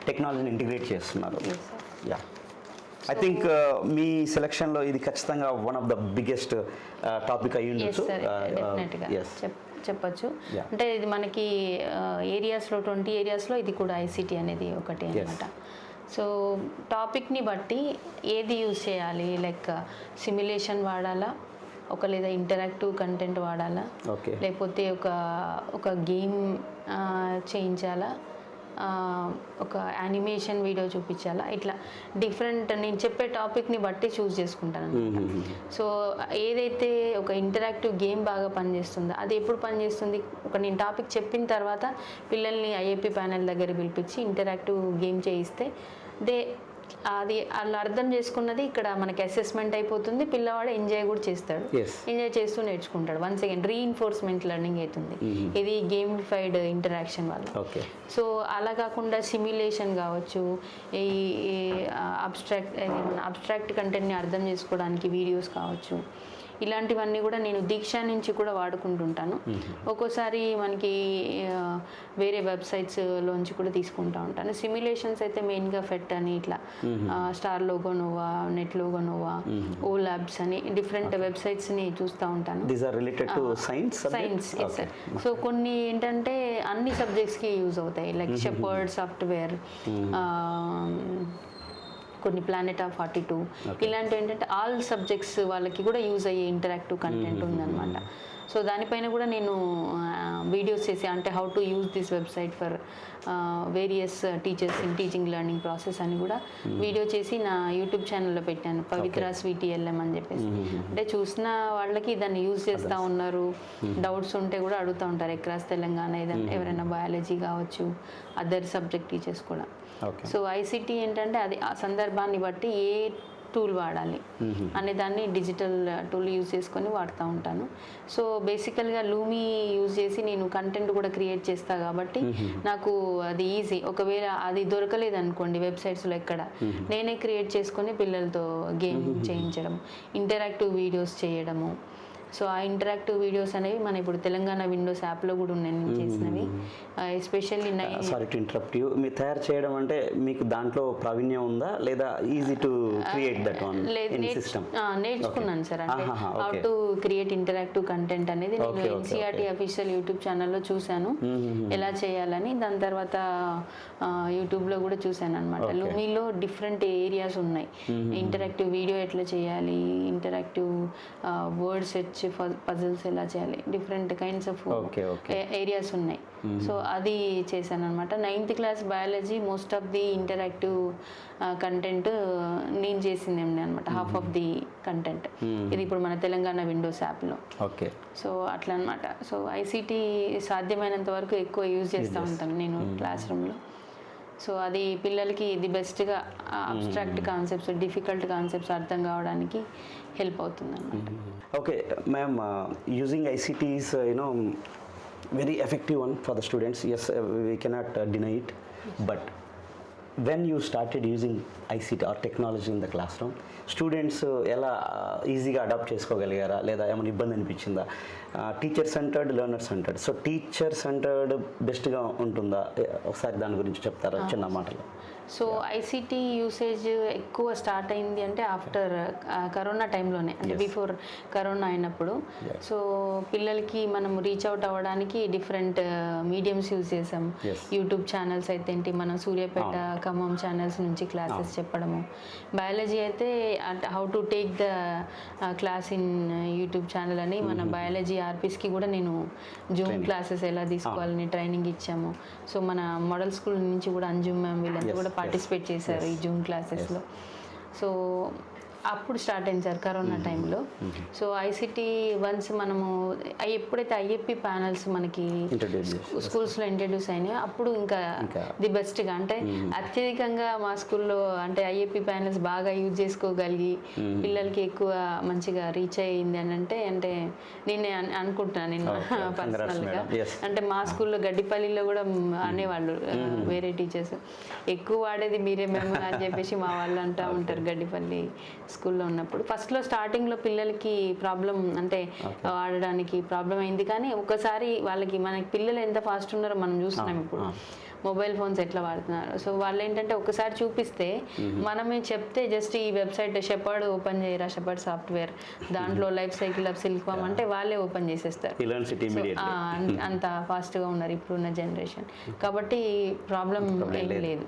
టెక్నాలజీని ఇంటిగ్రేట్ చేస్తున్నారు? యా, ఐ థింక్ మీ సెలక్షన్లో ఇది ఖచ్చితంగా one of the biggest topic అయ్యి ఉండొచ్చు. చెప్పచ్చు. అంటే ఇది మనకి ఏరియాస్లో 20 ఏరియాస్లో ఇది కూడా ఐసిటీ అనేది ఒకటి అనమాట. సో టాపిక్ని బట్టి ఏది యూజ్ చేయాలి, లైక్ సిమ్యులేషన్ వాడాలా, లేదా ఇంటరాక్టివ్ కంటెంట్ వాడాలా, లేకపోతే ఒక గేమ్ చేయించాలా, ఒక యానిమేషన్ వీడియో చూపించాలా, ఇట్లా డిఫరెంట్ నేను చెప్పే టాపిక్ని బట్టి చూస్ చేసుకుంటాను. సో ఏదైతే ఒక ఇంటరాక్టివ్ గేమ్ బాగా పనిచేస్తుందో అది ఎప్పుడు పనిచేస్తుంది, నేను టాపిక్ చెప్పిన తర్వాత పిల్లల్ని ఐఏపీ ప్యానెల్ దగ్గర పిలిపించి ఇంటరాక్టివ్ గేమ్ చేయిస్తే అది వాళ్ళు అర్థం చేసుకున్నది ఇక్కడ మనకి అసెస్మెంట్ అయిపోతుంది, పిల్లవాడు ఎంజాయ్ కూడా చేస్తాడు, ఎంజాయ్ చేస్తూ నేర్చుకుంటాడు. వన్స్ అగైన్ రీఇన్ఫోర్స్మెంట్ లెర్నింగ్ అవుతుంది ఇది గేమిఫైడ్ ఇంటరాక్షన్ వల్ల. సో అలా కాకుండా సిమ్యులేషన్ కావచ్చు, ఈ అబ్స్ట్రాక్ట్ కంటెంట్ని అర్థం చేసుకోవడానికి వీడియోస్ కావచ్చు, ఇలాంటివన్నీ కూడా నేను దీక్ష నుంచి కూడా వాడుకుంటుంటాను. ఒక్కోసారి మనకి వేరే వెబ్సైట్స్లోంచి కూడా తీసుకుంటూ ఉంటాను. సిమ్యులేషన్స్ అయితే మెయిన్గా ఫెట్ అని, ఇట్లా స్టార్ లోగోనోవా, నెట్ లోగోనోవా, ఓ ల్యాబ్స్ అని డిఫరెంట్ వెబ్సైట్స్ని చూస్తూ ఉంటాను. సైన్స్. సో కొన్ని ఏంటంటే అన్ని సబ్జెక్ట్స్కి యూజ్ అవుతాయి, లైక్ షెపర్డ్ సాఫ్ట్వేర్, కొన్ని ప్లానెట్ ఆఫ్ 42, ఇలాంటివి ఏంటంటే ఆల్ సబ్జెక్ట్స్ వాళ్ళకి కూడా యూజ్ అయ్యే ఇంటరాక్టివ్ కంటెంట్ ఉందన్నమాట. సో దానిపైన కూడా నేను వీడియోస్ చేసి, అంటే how to use this website for various teachers in teaching learning process అని కూడా వీడియో చేసి నా యూట్యూబ్ ఛానల్లో పెట్టాను, పవిత్ర స్వీటీఎల్ఎం అని చెప్పేసి. అంటే చూసిన వాళ్ళకి దాన్ని యూజ్ చేస్తూ ఉన్నారు, డౌట్స్ ఉంటే కూడా అడుగుతూ ఉంటారు అక్రాస్ తెలంగాణ, ఏదైనా ఎవరైనా బయాలజీ కావచ్చు, అదర్ సబ్జెక్ట్ టీచర్స్ కూడా. సో ఐసిటీ ఏంటంటే అది ఆ సందర్భాన్ని బట్టి ఏ టూల్ వాడాలి అనే దాన్ని డిజిటల్ టూల్ యూజ్ చేసుకొని వాడుతూ ఉంటాను. సో బేసికల్గా లూమీ యూజ్ చేసి నేను కంటెంట్ కూడా క్రియేట్ చేస్తాను కాబట్టి నాకు అది ఈజీ. ఒకవేళ అది దొరకలేదు అనుకోండి వెబ్సైట్స్లో ఎక్కడ, నేనే క్రియేట్ చేసుకొని పిల్లలతో గేమ్ చేయించడం, ఇంటరాక్టివ్ వీడియోస్ చేయడము. సో ఆ ఇంటరాక్టివ్ వీడియోస్ అనేవి మన ఇప్పుడు తెలంగాణ విండోస్ యాప్లో కూడా ఉన్నాయి నేను చేసినవి. Especially sorry to interrupt you, మీరు తయారు చేయడం అంటే మీకు దాంట్లో ప్రావీణ్యం ఉందా లేదా easy to create that one in system? నేర్చుకున్నాను సార్, అంటే how to create interactive content అనేది నేను ఎన్సీఆర్టీ అఫీషియల్ యూట్యూబ్ ఛానల్లో చూశాను ఎలా చేయాలని. దాని తర్వాత యూట్యూబ్లో కూడా చూశాను అనమాట. లూమీలో డిఫరెంట్ ఏరియాస్ ఉన్నాయి, ఇంటరాక్టివ్ వీడియో ఎట్లా చేయాలి, ఇంటరాక్టివ్ వర్డ్ సెర్చ్ పజిల్స్ ఎలా చేయాలి, డిఫరెంట్ కైండ్స్ ఆఫ్ ఏరియాస్ ఉన్నాయి. సో అది చేశాను అనమాట. 9th class biology most of the interactive content నేను చేసింది అనమాట, హాఫ్ ఆఫ్ ది కంటెంట్. ఇది ఇప్పుడు మన తెలంగాణ విండోస్ యాప్లో. సో అట్లా అనమాట. సో ఐసిటీ సాధ్యమైనంత వరకు ఎక్కువ యూజ్ చేస్తూ ఉంటాను నేను క్లాస్ రూమ్లో. సో అది పిల్లలకి ఇది బెస్ట్గా అబ్స్ట్రాక్ట్ కాన్సెప్ట్స్, డిఫికల్ట్ కాన్సెప్ట్స్ అర్థం కావడానికి హెల్ప్ అవుతుంది అన్నమాట. Okay, ma'am, using ICT is, very effective one for the students. Yes, we cannot deny it. But when you started using ICT or technology in the classroom, students ఎలా ఈజీగా adapt చేసుకోగలిగారా లేదా ఏమైనా ఇబ్బంది అనిపించిందా? Teacher centred, learner centred. So teacher centred బెస్ట్గా ఉంటుందా? ఒకసారి దాని గురించి చెప్తారా చిన్న మాటలు? సో ఐసీటీ యూసేజ్ ఎక్కువ స్టార్ట్ అయింది అంటే ఆఫ్టర్ కరోనా టైంలోనే, అంటే బిఫోర్ కరోనా అయినప్పుడు. సో పిల్లలకి మనం రీచ్ అవుట్ అవ్వడానికి డిఫరెంట్ మీడియంస్ యూజ్ చేసాం. యూట్యూబ్ ఛానల్స్ అయితే ఏంటి, మనం సూర్యాపేట, ఖమ్మం ఛానల్స్ నుంచి క్లాసెస్ చెప్పడము. బయాలజీ అయితే how to take the class in YouTube channel అని మన బయాలజీ ఆర్పీస్కి కూడా నేను జూమ్ క్లాసెస్ ఎలా తీసుకోవాలని ట్రైనింగ్ ఇచ్చాము. సో మన మోడల్ స్కూల్ నుంచి కూడా అంజుమ్ మ్యామ్ వీళ్ళంతా కూడా పార్టిసిపేట్ చేశారు ఈ జూమ్ క్లాసెస్లో. సో అప్పుడు స్టార్ట్ అయింది సార్ కరోనా టైంలో. సో ఐసిటీ వన్స్ మనము ఎప్పుడైతే ఐఎఫ్పి ప్యానల్స్ మనకి స్కూల్స్లో ఇంట్రడ్యూస్ అయినాయో అప్పుడు ఇంకా ది బెస్ట్గా, అంటే అత్యధికంగా మా స్కూల్లో అంటే ఐఎఫ్పి ప్యానల్స్ బాగా యూజ్ చేసుకోగలిగి పిల్లలకి ఎక్కువ మంచిగా రీచ్ అయ్యింది అని అంటే నేనే అనుకుంటున్నాను నేను పర్సనల్గా. అంటే మా స్కూల్లో గడ్డిపల్లిలో కూడా అనేవాళ్ళు వేరే టీచర్స్, ఎక్కువ వాడేది మీరే మేము అని చెప్పేసి మా వాళ్ళు అంటూ ఉంటారు గడ్డిపల్లి స్కూల్లో ఉన్నప్పుడు. ఫస్ట్లో స్టార్టింగ్లో పిల్లలకి ప్రాబ్లం అంటే వాడడానికి ప్రాబ్లం అయింది, కానీ ఒకసారి వాళ్ళకి మనకి పిల్లలు ఎంత ఫాస్ట్ ఉన్నారో మనం చూస్తున్నాం ఇప్పుడు మొబైల్ ఫోన్స్ ఎట్లా వాడుతున్నారు. సో వాళ్ళు ఏంటంటే ఒకసారి చూపిస్తే మనమే చెప్తే జస్ట్ ఈ వెబ్సైట్ షెపర్డ్ ఓపెన్ చేయరా, షెపర్డ్ సాఫ్ట్వేర్, దాంట్లో లైఫ్ సైకిల్ ఆఫ్ సిల్క్ వామ్ అంటే వాళ్ళే ఓపెన్ చేసేస్తారు. అంత ఫాస్ట్గా ఉన్నారు ఇప్పుడున్న జనరేషన్, కాబట్టి ప్రాబ్లం ఏం లేదు.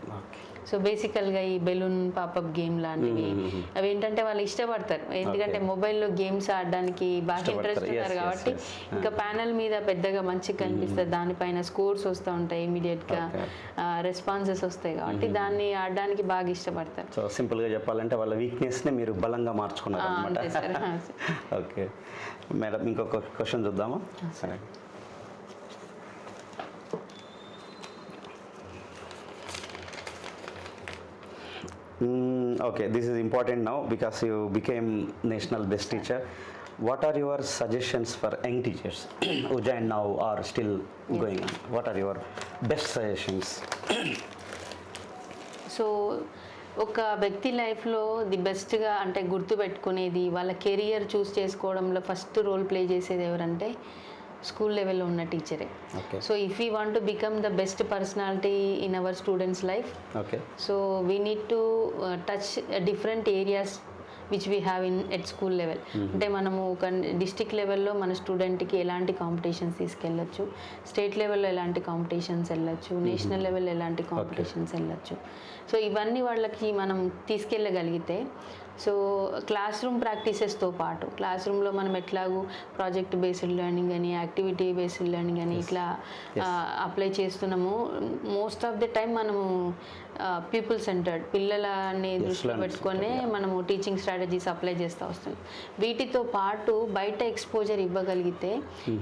సో బేసికల్గా ఈ బెలూన్ పాపప్ గేమ్ లాంటివి అవి ఏంటంటే వాళ్ళు ఇష్టపడతారు, ఎందుకంటే మొబైల్లో గేమ్స్ ఆడడానికి బాగా ఇంట్రెస్ట్ ఉన్నారు కాబట్టి ఇంకా ప్యానల్ మీద పెద్దగా మంచిగా కనిపిస్తుంది, దానిపైన స్కోర్స్ వస్తూ ఉంటాయి, ఇమీడియట్గా రెస్పాన్సెస్ వస్తాయి కాబట్టి దాన్ని ఆడడానికి బాగా ఇష్టపడతారు. సో సింపుల్గా చెప్పాలంటే వాళ్ళ వీక్నెస్ని మీరు బలంగా మార్చుకున్నారు అన్నమాట. ఓకే మేడం, ఇంకొక క్వశ్చన్ చూద్దామా? సరే. Okay, this is important now because you became national best teacher. What are your suggestions for young teachers who join now or still going on? What are your best suggestions? So ఒక వ్యక్తి లైఫ్లో the బెస్ట్గా అంటే గుర్తుపెట్టుకునేది వాళ్ళ career చూస్ చేసుకోవడంలో first role play చేసేది ఎవరంటే school లెవెల్లో ఉన్న టీచరే. So if you want to become the best personality in our students life, so we need to touch different areas which we have in at school level. అంటే మనము ఒక district లెవెల్లో మన స్టూడెంట్కి ఎలాంటి కాంపిటీషన్స్ తీసుకెళ్ళచ్చు, స్టేట్ లెవెల్లో ఎలాంటి కాంపిటీషన్స్ వెళ్ళచ్చు, నేషనల్ లెవెల్లో ఎలాంటి కాంపిటీషన్స్ వెళ్ళచ్చు. సో ఇవన్నీ వాళ్ళకి మనం తీసుకెళ్ళగలిగితే, సో క్లాస్ రూమ్ ప్రాక్టీసెస్తో పాటు క్లాస్ రూమ్లో మనం ఎట్లాగూ ప్రాజెక్ట్ బేస్డ్ లెర్నింగ్ అని, యాక్టివిటీ బేస్డ్ లెర్నింగ్ అని ఇట్లా అప్లై చేస్తున్నాము. మోస్ట్ ఆఫ్ ది టైం మనము పీపుల్ సెంటర్డ్ పిల్లలని దృష్టిలో పెట్టుకొని మనము టీచింగ్ స్ట్రాటజీస్ అప్లై చేస్తూ వస్తున్నాం. వీటితో పాటు బయట ఎక్స్పోజర్ ఇవ్వగలిగితే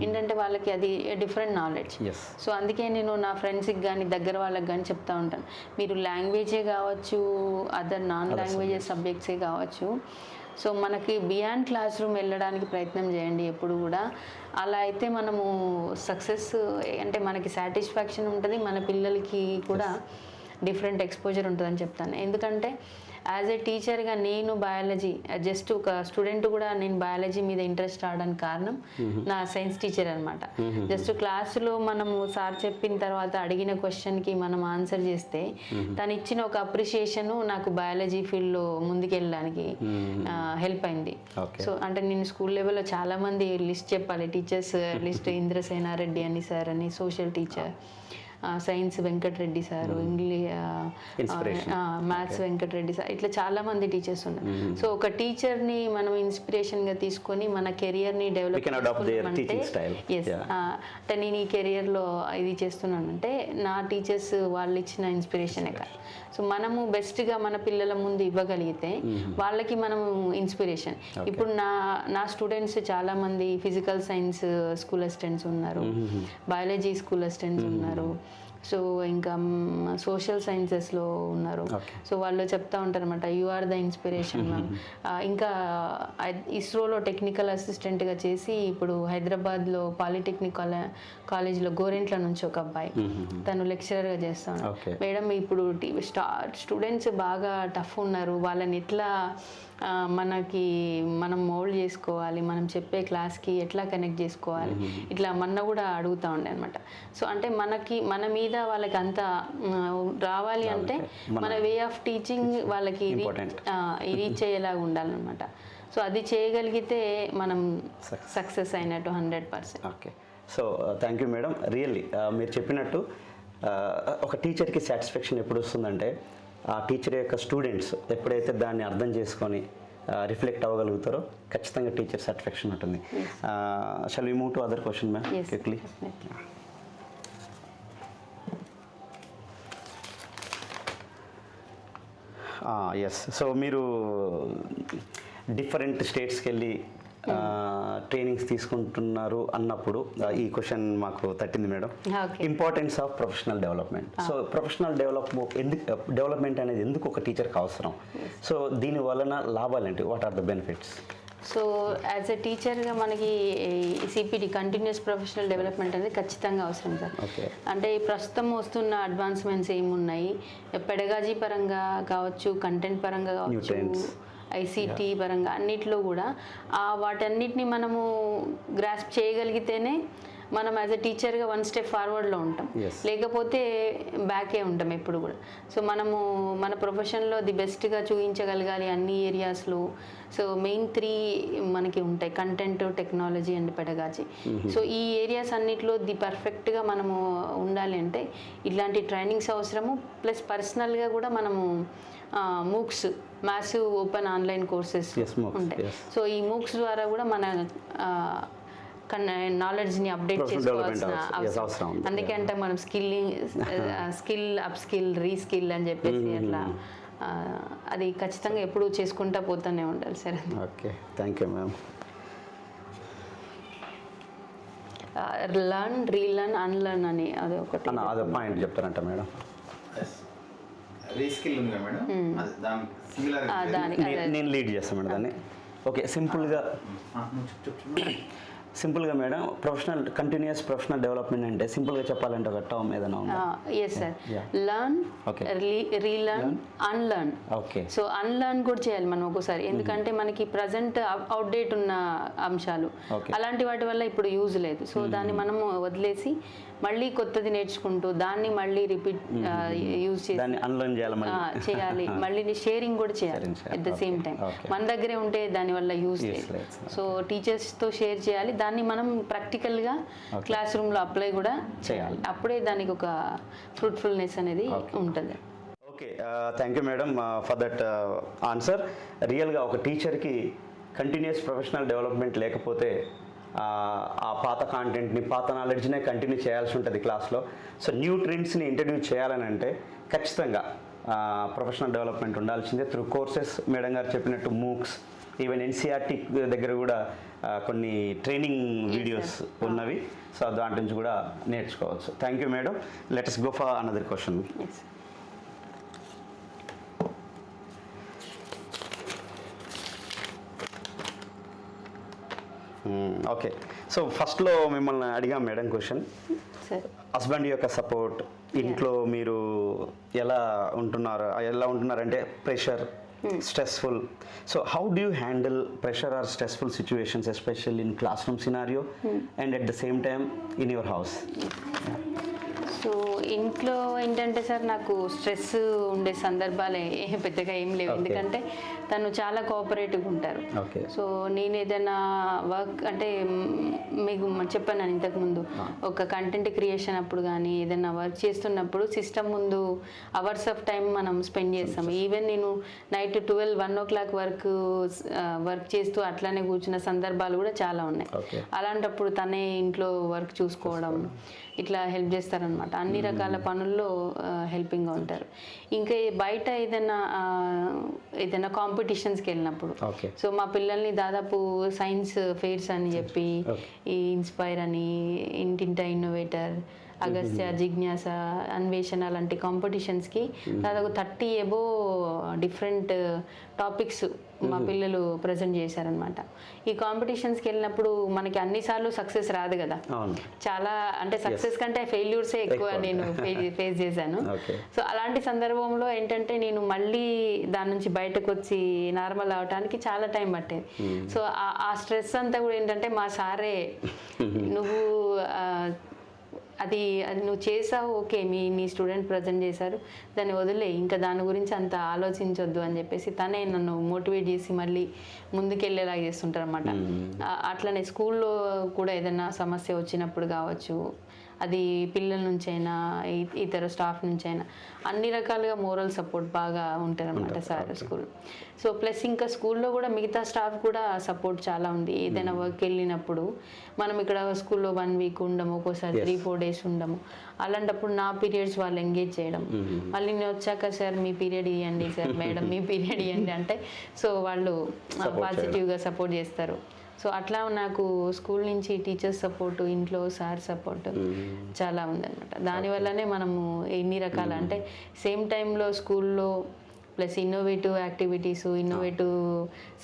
ఏంటంటే వాళ్ళకి అది డిఫరెంట్ నాలెడ్జ్. సో అందుకే నేను నా ఫ్రెండ్స్కి కానీ దగ్గర వాళ్ళకి కానీ చెప్తా ఉంటాను, మీరు లాంగ్వేజే కావచ్చు, అదర్ నాన్ లాంగ్వేజెస్ సబ్జెక్ట్సే కావచ్చు, సో మనకి బియాండ్ క్లాస్ రూమ్ వెళ్ళడానికి ప్రయత్నం చేయండి ఎప్పుడు కూడా. అలా అయితే మనము సక్సెస్ అంటే మనకి సాటిస్ఫాక్షన్ ఉంటుంది, మన పిల్లలకి కూడా డిఫరెంట్ ఎక్స్పోజర్ ఉంటుందని చెప్తాను. ఎందుకంటే యాజ్ ఏ టీచర్గా నేను బయాలజీ జస్ట్ ఒక స్టూడెంట్ కూడా నేను బయాలజీ మీద ఇంట్రెస్ట్ రావడానికి కారణం నా సైన్స్ టీచర్ అనమాట. జస్ట్ క్లాసులో మనము సార్ చెప్పిన తర్వాత అడిగిన క్వశ్చన్కి మనం ఆన్సర్ చేస్తే తను ఇచ్చిన ఒక అప్రిషియేషన్ నాకు బయాలజీ ఫీల్డ్లో ముందుకెళ్ళడానికి హెల్ప్ అయింది. సో అంటే నేను స్కూల్ లెవెల్లో చాలామంది లిస్ట్ చెప్పాలి, టీచర్స్ లిస్ట్ ఇంద్రసేనారెడ్డి అని సార్ అని social teacher, science Venkata Reddy sir, maths Venkata Reddy sir, ఇట్లా చాలామంది టీచర్స్ ఉన్నారు. సో ఒక టీచర్ని మనం ఇన్స్పిరేషన్గా తీసుకొని మన కెరియర్ని డెవలప్ చేసుకున్నామంటే, ఎస్ అంటే నేను ఈ కెరియర్లో ఇది చేస్తున్నానంటే నా టీచర్స్ వాళ్ళు ఇచ్చిన ఇన్స్పిరేషనే కాదు. సో మనము బెస్ట్గా మన పిల్లల ముందు ఇవ్వగలిగితే వాళ్ళకి మనము ఇన్స్పిరేషన్. ఇప్పుడు నా స్టూడెంట్స్ చాలామంది ఫిజికల్ సైన్స్ స్కూల్ అసిస్టెంట్స్ ఉన్నారు, బయాలజీ స్కూల్ అసిస్టెంట్స్ ఉన్నారు, సో ఇంకా సోషల్ సైన్సెస్లో ఉన్నారు. సో వాళ్ళు చెప్తా ఉంటారు అనమాట, you are the inspiration ma'am. ఇంకా ఇస్రోలో టెక్నికల్ అసిస్టెంట్గా చేసి ఇప్పుడు హైదరాబాద్లో పాలిటెక్నిక్ కాలేజ్లో గోరెంట్ల నుంచి ఒక అబ్బాయి తను లెక్చరర్గా చేస్తా ఉన్నాడు. మేడం ఇప్పుడు స్టూడెంట్స్ బాగా టఫ్ ఉన్నారు, వాళ్ళని ఎట్లా మనం మోల్డ్ చేసుకోవాలి, మనం చెప్పే క్లాస్కి ఎట్లా కనెక్ట్ చేసుకోవాలి, ఇట్లా మొన్న కూడా అడుగుతూ ఉండే అనమాట. సో అంటే మన మీద వాళ్ళకి అంత రావాలి అంటే మన వే ఆఫ్ టీచింగ్ వాళ్ళకి రీచ్ అయ్యేలాగా ఉండాలన్నమాట. సో అది చేయగలిగితే మనం సక్సెస్ అయినట్టు 100%. Okay, so thank you madam. Really మీరు చెప్పినట్టు ఒక టీచర్కి సాటిస్ఫాక్షన్ ఎప్పుడు వస్తుందంటే ఆ టీచర్ యొక్క స్టూడెంట్స్ ఎప్పుడైతే దాన్ని అర్థం చేసుకొని రిఫ్లెక్ట్ అవ్వగలుగుతారో ఖచ్చితంగా టీచర్ సాటిస్ఫాక్షన్ ఉంటుంది. Shall we move to other question ma'am quickly. Yes, so మీరు డిఫరెంట్ స్టేట్స్కి వెళ్ళి ట్రైనింగ్స్ తీసుకుంటున్నారు అన్నప్పుడు ఈ క్వశ్చన్ మాకు తట్టింది madam. Importance of professional development. So professional development అనేది ఎందుకు ఒక టీచర్కి అవసరం? సో దీని వలన లాభాలు ఏంటి? What are the benefits? So as a టీచర్గా మనకి సిపిడి కంటిన్యూస్ ప్రొఫెషనల్ డెవలప్మెంట్ అనేది ఖచ్చితంగా అవసరం సార్. అంటే ప్రస్తుతం వస్తున్న అడ్వాన్స్మెంట్స్ ఏమున్నాయి, పెడగాజీ పరంగా కావచ్చు, కంటెంట్ పరంగా కావచ్చు, ఐసీటీ పరంగా అన్నిట్లో కూడా వాటన్నిటిని మనము గ్రాస్ప్ చేయగలిగితేనే మనం యాజ్ ఎ టీచర్గా 1 స్టెప్ ఫార్వర్డ్లో ఉంటాం, లేకపోతే బ్యాకే ఉంటాం ఎప్పుడు కూడా. సో మనము మన ప్రొఫెషన్లో ది బెస్ట్గా చూపించగలగాలి అన్ని ఏరియాస్లో. సో మెయిన్ 3 మనకి ఉంటాయి, content, technology and pedagogy. So ఈ ఏరియాస్ అన్నిట్లో ది పర్ఫెక్ట్గా మనము ఉండాలి అంటే ఇట్లాంటి ట్రైనింగ్స్ అవసరము. ప్లస్ పర్సనల్గా కూడా మనము MOOCs, massive open online courses ఉంటాయి. సో ఈ మూక్స్ ద్వారా కూడా మన నాలెడ్జ్ని అప్డేట్ చేసుకోవాల్సిన అవసరం. అందుకే అంటే మనం స్కిల్ అప్ స్కిల్, రీస్కిల్ అని చెప్పేసి అట్లా అది ఖచ్చితంగా ఎప్పుడు చేసుకుంటా పోతూనే ఉండాలి sir. Okay, thank you ma'am. Learn, relearn, unlearn అని అది ఒకటి అదే పాయింట్ చెప్తారంట మేడం. రీస్కిల్ ఉంది కదా మేడం, నేను లీడ్ చేస్తాను మేడం దాన్ని. ఓకే, సింపుల్గా మేడం కంటిన్యూస్ ప్రొఫెషనల్ డెవలప్మెంట్ అంటే సింపుల్గా చెప్పాలంటే ఒక టర్మ్ ఏదైనా ఉందా? Yes sir, learn, relearn, unlearn. Okay, so unlearn కూడా చేయాలి మనం ఒక్కోసారి, ఎందుకంటే మనకి ప్రజెంట్ అవుట్డేట్ ఉన్న అంశాలు అలాంటి వాటి వల్ల ఇప్పుడు యూజ్ లేదు. సో దాన్ని మనము వదిలేసి మళ్ళీ కొత్తది నేర్చుకుంటూ దాన్ని మళ్ళీ రిపీట్ యూజ్ చేసి అన్లర్న్ చేయాలి. మళ్ళీ షేరింగ్ కూడా చేయాలి ఎట్ ద సేమ్ టైం. మన దగ్గరే ఉంటే దానివల్ల యూజ్ లేదు. సో టీచర్స్తో షేర్ చేయాలి, దాన్ని మనం ప్రాక్టికల్గా క్లాస్ రూమ్లో అప్లై కూడా చేయాలి. అప్పుడే దానికి ఒక ఫ్రూట్ఫుల్నెస్ అనేది ఉంటుంది. Okay, thank you madam for that answer. రియల్గా ఒక టీచర్కి కంటిన్యూస్ ప్రొఫెషనల్ డెవలప్మెంట్ లేకపోతే ఆ పాత కాంటెంట్ని, పాత నాలెడ్జ్నే కంటిన్యూ చేయాల్సి ఉంటుంది క్లాస్లో. సో న్యూ ట్రెండ్స్ని ఇంట్రడ్యూస్ చేయాలని అంటే ఖచ్చితంగా ప్రొఫెషనల్ డెవలప్మెంట్ ఉండాల్సిందే త్రూ కోర్సెస్. మేడం గారు చెప్పినట్టు మూక్స్, ఈవెన్ ఎన్సీఆర్టీ దగ్గర కూడా కొన్ని ట్రైనింగ్ వీడియోస్ ఉన్నవి. సో దాంట్ నుంచి కూడా నేర్చుకోవచ్చు. Thank you madam. Let's go for another question. Okay, so ఫస్ట్లో మిమ్మల్ని అడిగాం మేడం క్వశ్చన్, హస్బెండ్ యొక్క సపోర్ట్, ఇంట్లో మీరు ఎలా ఉంటున్నారంటే pressure, stressful. So how do you handle pressure or stressful situations especially in class room scenario and at the same time in your house? So ఇంట్లో ఏంటంటే సార్ నాకు స్ట్రెస్ ఉండే సందర్భాలే పెద్దగా ఏం లేవు, ఎందుకంటే తను చాలా కోఆపరేటివ్గా ఉంటారు. సో నేను ఏదైనా వర్క్ అంటే మీకు చెప్పాను నేను ఇంతకుముందు, ఒక కంటెంట్ క్రియేషన్ అప్పుడు కానీ ఏదైనా వర్క్ చేస్తున్నప్పుడు సిస్టమ్ ముందు అవర్స్ ఆఫ్ టైం మనం స్పెండ్ చేస్తాం. ఈవెన్ నేను నైట్ 12-1 o'clock వర్క్ చేస్తూ అట్లానే కూర్చున్న సందర్భాలు కూడా చాలా ఉన్నాయి. అలాంటప్పుడు తనే ఇంట్లో వర్క్ చూసుకోవడం ఇట్లా హెల్ప్ చేస్తారనమాట. అన్ని రకాల పనుల్లో హెల్పింగ్గా ఉంటారు. ఇంకా బయట ఏదైనా కాంపిటీషన్స్కి వెళ్ళినప్పుడు, సో మా పిల్లల్ని దాదాపు సైన్స్ ఫెయిర్స్ అని చెప్పి ఈ ఇన్స్పైర్ అని, ఇంటింటా ఇన్నోవేటర్ అగస్త్య, జిజ్ఞాస, అన్వేషణ లాంటి కాంపిటీషన్స్కి దాదాపు 30 ఎబో డిఫరెంట్ టాపిక్స్ మా పిల్లలు ప్రజెంట్ చేశారనమాట. ఈ కాంపిటీషన్స్కి వెళ్ళినప్పుడు మనకి అన్నిసార్లు సక్సెస్ రాదు కదా, చాలా అంటే సక్సెస్ కంటే ఫెయిల్యూర్సే ఎక్కువ నేను ఫేస్ చేశాను. సో అలాంటి సందర్భంలో ఏంటంటే నేను మళ్ళీ దాని నుంచి బయటకు వచ్చి నార్మల్ అవడానికి చాలా టైం పట్టేది. సో ఆ స్ట్రెస్ అంతా కూడా ఏంటంటే మా సారే నువ్వు అది నువ్వు చేసావు, ఓకే, నీ స్టూడెంట్ ప్రజెంట్ చేశారు, దాన్ని వదిలే, ఇంకా దాని గురించి అంత ఆలోచించొద్దు అని చెప్పేసి తనే నన్ను మోటివేట్ చేసి మళ్ళీ ముందుకెళ్ళేలాగా చేస్తుంటారు అనమాట. అట్లనే స్కూల్లో కూడా ఏదైనా సమస్య వచ్చినప్పుడు కావచ్చు, అది పిల్లల నుంచైనా ఇతర స్టాఫ్ నుంచైనా అన్ని రకాలుగా మోరల్ సపోర్ట్ బాగా ఉంటుంది అనమాట సార్ స్కూల్. సో ప్లస్ ఇంకా స్కూల్లో కూడా మిగతా స్టాఫ్ కూడా సపోర్ట్ చాలా ఉంది. ఏదైనా వర్క్ వెళ్ళినప్పుడు మనం ఇక్కడ స్కూల్లో 1 వీక్ ఉండము, ఒక్కోసారి 3-4 డేస్ ఉండము, అలాంటప్పుడు నా పీరియడ్స్ వాళ్ళు ఎంగేజ్ చేయడం, మళ్ళీ నేను వచ్చాక సార్ మీ పీరియడ్ ఇవ్వండి, సార్ మేడం మీ పీరియడ్ ఇవ్వండి అంటే సో వాళ్ళు పాజిటివ్గా సపోర్ట్ చేస్తారు. సో అట్లా నాకు స్కూల్ నుంచి టీచర్స్ సపోర్టు, ఇంట్లో సార్ సపోర్టు చాలా ఉందన్నమాట. దానివల్లనే మనము ఎన్ని రకాల అంటే సేమ్ టైంలో స్కూల్లో plus innovative activities, innovative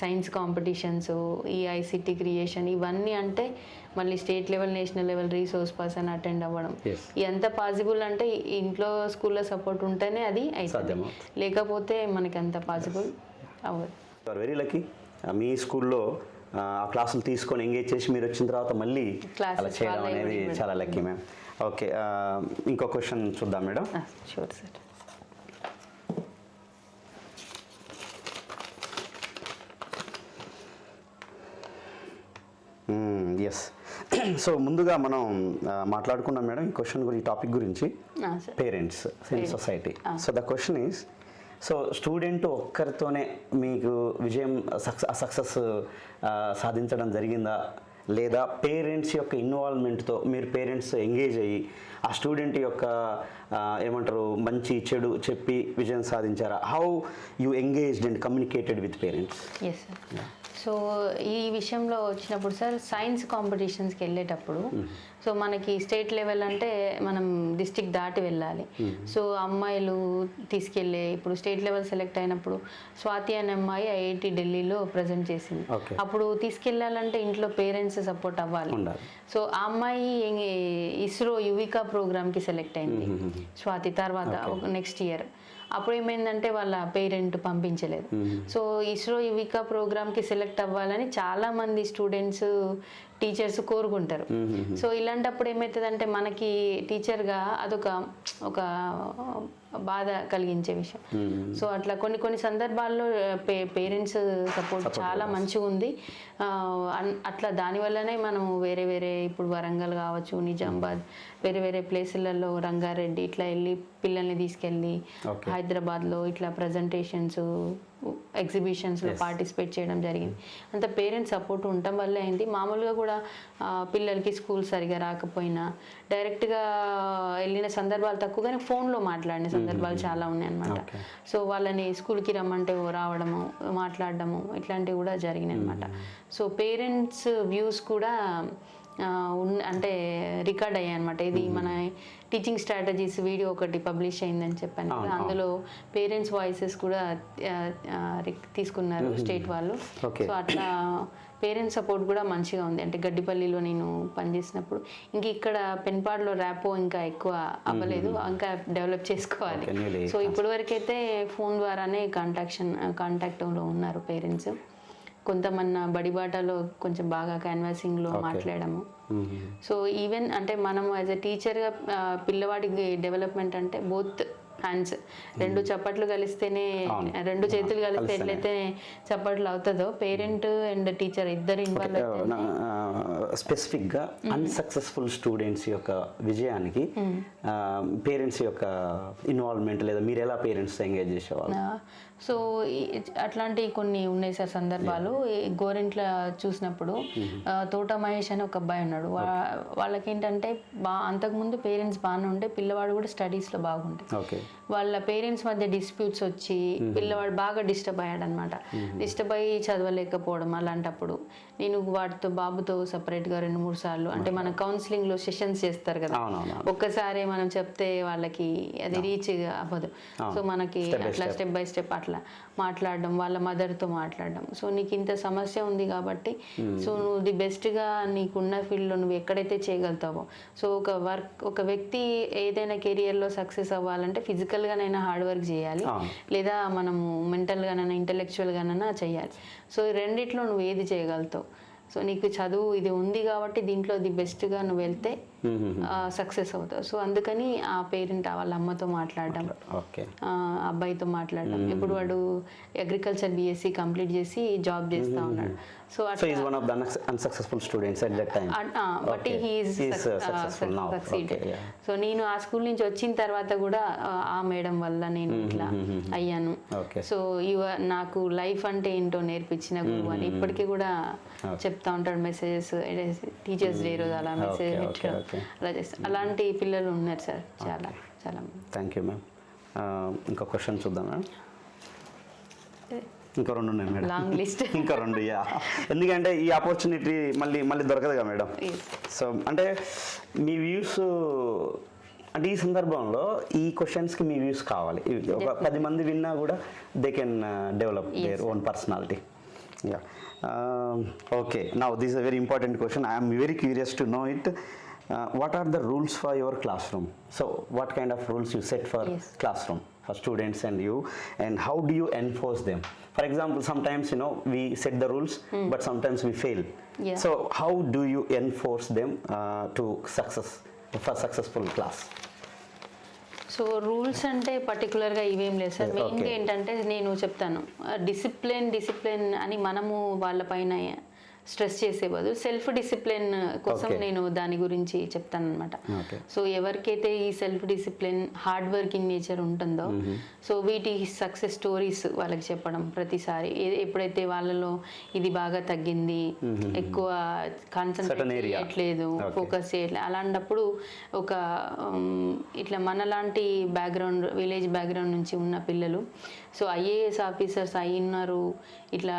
science competitions, ఈ ఐసిటీ క్రియేషన్, ఇవన్నీ అంటే మళ్ళీ state level, national level resource person attend అవ్వడం, ఎంత పాసిబుల్ అంటే ఇంట్లో స్కూల్లో సపోర్ట్ ఉంటేనే అది అవుతుంది, లేకపోతే మనకి అంత పాసిబుల్ అవ్వదు. వెరీ లక్కీ మీ స్కూల్లో ఆ క్లాసులు తీసుకొని ఎంగేజ్ చేసి మీరు వచ్చిన తర్వాత మళ్ళీ అలా చేయడం అనేది చాలా లక్కీ మ్యామ్. ఓకే, ఇంకో క్వశ్చన్ చూద్దాం madam. Sure sir. Yes, so ముందుగా మనం మాట్లాడుకున్నాం మేడం ఈ క్వశ్చన్ గురించి, టాపిక్ గురించి, parents in society. So the question is, so student ఒక్కరితోనే మీకు విజయం సక్సెస్ సాధించడం జరిగిందా, లేదా పేరెంట్స్ యొక్క ఇన్వాల్వ్మెంట్తో మీరు పేరెంట్స్ ఎంగేజ్ అయ్యి ఆ స్టూడెంట్ యొక్క ఏమంటారు మంచి చెడు చెప్పి విజయం సాధించారా? How you engaged and communicated with parents? Yes sir. So ఈ విషయంలో వచ్చినప్పుడు సార్ సైన్స్ కాంపిటీషన్స్కి వెళ్ళేటప్పుడు సో మనకి స్టేట్ లెవెల్ అంటే మనం డిస్టిక్ దాటి వెళ్ళాలి. సో అమ్మాయిలు తీసుకెళ్ళే ఇప్పుడు స్టేట్ లెవెల్ సెలెక్ట్ అయినప్పుడు స్వాతి అనే అమ్మాయి ఐఐటి ఢిల్లీలో ప్రజెంట్ చేసింది. అప్పుడు తీసుకెళ్ళాలంటే ఇంట్లో పేరెంట్స్ సపోర్ట్ అవ్వాలి. సో ఆ అమ్మాయి ఇస్రో యువికా ప్రోగ్రామ్కి సెలెక్ట్ అయింది స్వాతి. తర్వాత నెక్స్ట్ ఇయర్ అప్పుడు ఏమైందంటే వాళ్ళ పేరెంట్ పంపించలేదు. సో ఇస్రో యువికా ప్రోగ్రామ్కి సెలెక్ట్ అవ్వాలని చాలామంది స్టూడెంట్స్, టీచర్స్ కోరుకుంటారు. సో ఇలాంటప్పుడు ఏమవుతుందంటే మనకి టీచర్గా అదొక బాధ కలిగించే విషయం. సో అట్లా కొన్ని సందర్భాల్లో పేరెంట్స్ సపోర్ట్ చాలా మంచిగా ఉంది. అట్లా దానివల్లనే మనము వేరే ఇప్పుడు వరంగల్ కావచ్చు, నిజామాబాద్, వేరే ప్లేసులలో, రంగారెడ్డి ఇట్లా వెళ్ళి పిల్లల్ని తీసుకెళ్ళి హైదరాబాద్లో ఇట్లా ప్రజెంటేషన్స్, ఎగ్జిబిషన్స్లో పార్టిసిపేట్ చేయడం జరిగింది. అంత పేరెంట్స్ సపోర్ట్ ఉండటం వల్లే అయింది. మామూలుగా కూడా పిల్లలకి స్కూల్ సరిగా రాకపోయినా డైరెక్ట్గా వెళ్ళిన సందర్భాలు తక్కువ, కానీ ఫోన్లో మాట్లాడిన సందర్భాలు చాలా ఉన్నాయి అన్నమాట. సో వాళ్ళని స్కూల్కి రమ్మంటే రావడము, మాట్లాడడము ఇట్లాంటివి కూడా జరిగినాయి అన్నమాట. సో పేరెంట్స్ వ్యూస్ కూడా అంటే రికార్డ్ అయ్యాయి అనమాట. ఇది మన టీచింగ్ స్ట్రాటజీస్ వీడియో ఒకటి పబ్లిష్ అయిందని చెప్పాను కదా, అందులో పేరెంట్స్ వాయిసెస్ కూడా తీసుకున్నారు స్టేట్ వాళ్ళు. సో అట్లా పేరెంట్స్ సపోర్ట్ కూడా మంచిగా ఉంది. అంటే గడ్డిపల్లిలో నేను పనిచేసినప్పుడు ఇంక ఇక్కడ పెన్పాడ్లో ర్యాపో ఇంకా ఎక్కువ అవ్వలేదు, ఇంకా డెవలప్ చేసుకోవాలి. సో ఇప్పటి వరకైతే ఫోన్ ద్వారానే కాంటాక్ట్లో ఉన్నారు పేరెంట్స్. కొంతమంది బడిబాటలో కొంచెం బాగా క్యాన్వాసింగ్లో మాట్లాడము. సో ఈవెన్ అంటే మనం యాజ్ ఎ టీచర్గా పిల్లవాడికి డెవలప్మెంట్ అంటే బోత్ హ్యాండ్స్, 2 చప్పట్లు కలిస్తేనే, 2 చేతులు కలిస్తే ఎట్లయితే చప్పట్లు అవుతుందో, పేరెంట్ అండ్ టీచర్ ఇద్దరు ఇన్వాల్వ్ అవుతారు. స్పెసిఫిక్గా అన్సక్సెస్ఫుల్ స్టూడెంట్స్ యొక్క విజయానికి పేరెంట్స్ యొక్క ఇన్వాల్వ్మెంట్, లేదా మీరు ఎలా పేరెంట్స్ ఎంగేజ్ చేసేవాళ్ళు? సో అట్లాంటి కొన్ని ఉన్నాయి సార్ సందర్భాలు. గోరెంట్ల చూసినప్పుడు తోట మహేష్ అని ఒక అబ్బాయి ఉన్నాడు. వాళ్ళకి ఏంటంటే అంతకుముందు పేరెంట్స్ బాగానే ఉంటే పిల్లవాడు కూడా స్టడీస్లో బాగుంటాయి. వాళ్ళ పేరెంట్స్ మధ్య డిస్ప్యూట్స్ వచ్చి పిల్లవాడు బాగా డిస్టర్బ్ అయ్యాడు అనమాట. డిస్టర్బ్ అయ్యి చదవలేకపోవడం అలాంటప్పుడు నేను వాటితో బాబుతో సపరేట్గా 2-3 సార్లు అంటే మన కౌన్సిలింగ్లో సెషన్స్ చేస్తారు కదా, ఒక్కసారి మనం చెప్తే వాళ్ళకి అది రీచ్ అవ్వదు. సో మనకి అట్లా స్టెప్ బై స్టెప్ అట్లా మాట్లాడడం, వాళ్ళ మదర్తో మాట్లాడడం. సో నీకు ఇంత సమస్య ఉంది కాబట్టి సో నువ్వు ది బెస్ట్గా నీకున్న ఫీల్డ్లో నువ్వు ఎక్కడైతే చేయగలుగుతావో. సో ఒక వ్యక్తి ఏదైనా కెరియర్లో సక్సెస్ అవ్వాలంటే ఫిజికల్గానైనా హార్డ్ వర్క్ చేయాలి, లేదా మనము మెంటల్గానైనా ఇంటెలెక్చువల్గానైనా చేయాలి. సో ఈ రెండిట్లో నువ్వు ఏది చేయగలుగుతావు. సో నీకు చదువు ఇది ఉంది కాబట్టి దీంట్లో ది బెస్ట్గా నువ్వు వెళ్తే సక్సెస్ అవుతావు. సో అందుకని ఆ పేరెంట్ వాళ్ళ అమ్మతో మాట్లాడడం, అబ్బాయితో మాట్లాడడం. ఇప్పుడు వాడు అగ్రికల్చర్ BSc కంప్లీట్ చేసి జాబ్ చేస్తూ ఉన్నాడు. So he's one of the unsuccessful students at that time. But he is successful now. succeeded. So నేను ఆ స్కూల్ నుంచి వచ్చిన తర్వాత కూడా ఆ మేడం వల్ల నేను ఇట్లా అయ్యాను. సో నాకు లైఫ్ అంటే ఏంటో నేర్పించిన గురువు అని ఇప్పటికీ కూడా చెప్తా ఉంటాడు. మెసేజెస్ టీచర్స్ డే రోజు అలా మెసేజ్ అలా చేస్తాను. అలాంటి పిల్లలు ఉన్నారు సార్ చాలా చాలా. Thank you ma'am. ఇంకో క్వశ్చన్ చూద్దాం మ్యామ్. ఇంకా 2 ఉన్నాయి మేడం, లాంగ్ లిస్ట్. ఇంకా 2 ఎందుకంటే ఈ ఆపర్చునిటీ మళ్ళీ దొరకదు కదా మేడం. సో అంటే మీ వ్యూస్ అంటే ఈ సందర్భంలో ఈ క్వశ్చన్స్కి మీ వ్యూస్ కావాలి. ఒక 10 మంది విన్నా కూడా they can develop their own personality. Okay, now this is a very important question. I'm very curious to know it. What are the rules for your classroom? So what kind of rules you set for classroom for students and you, and how do you enforce them? For example, sometimes we set the rules but sometimes we fail. So how do you enforce them to successful class? So rules అంటే పర్టికులర్గా ఇవేం లేదు sir. మెయిన్గా ఏంటంటే నేను చెప్తాను, discipline అని మనము వాళ్ళపైన స్ట్రెస్ చేసే బదులు సెల్ఫ్ డిసిప్లిన్ కోసం నేను దాని గురించి చెప్తాను అనమాట. సో ఎవరికైతే ఈ self discipline hard working nature ఉంటుందో సో వీటి సక్సెస్ స్టోరీస్ వాళ్ళకి చెప్పడం ప్రతిసారి. ఎప్పుడైతే వాళ్ళలో ఇది బాగా తగ్గింది, ఎక్కువ కాన్సన్ట్రేట్ చేయట్లేదు, ఫోకస్ చేయట్లేదు, అలాంటప్పుడు ఒక ఇట్లా మనలాంటి బ్యాక్గ్రౌండ్ విలేజ్ బ్యాక్గ్రౌండ్ నుంచి ఉన్న పిల్లలు సో IAS ఆఫీసర్స్ అయినారు, ఇట్లా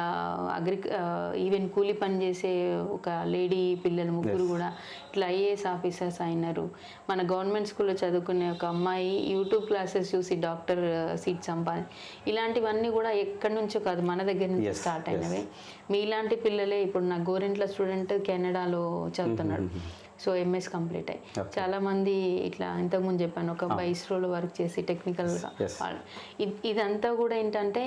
ఈవెన్ కూలి పని చేసే ఒక లేడీ పిల్లలు 3 కూడా ఇట్లా IAS ఆఫీసర్స్ అయినారు. మన గవర్నమెంట్ స్కూల్లో చదువుకునే ఒక అమ్మాయి యూట్యూబ్ క్లాసెస్ చూసి డాక్టర్ సీట్ ఇలాంటివన్నీ కూడా ఎక్కడి నుంచో కాదు, మన దగ్గర నుంచి స్టార్ట్ అయినవే. మీలాంటి పిల్లలే ఇప్పుడు నా గోరెంట్ల స్టూడెంట్ కెనడాలో చదువుతున్నాడు. సో MS కంప్లీట్ అయ్యి చాలా మంది ఇట్లా ఇంతకుముందు చెప్పాను, ఒక ఇస్రోలో వర్క్ చేసి టెక్నికల్గా ఇదంతా కూడా ఏంటంటే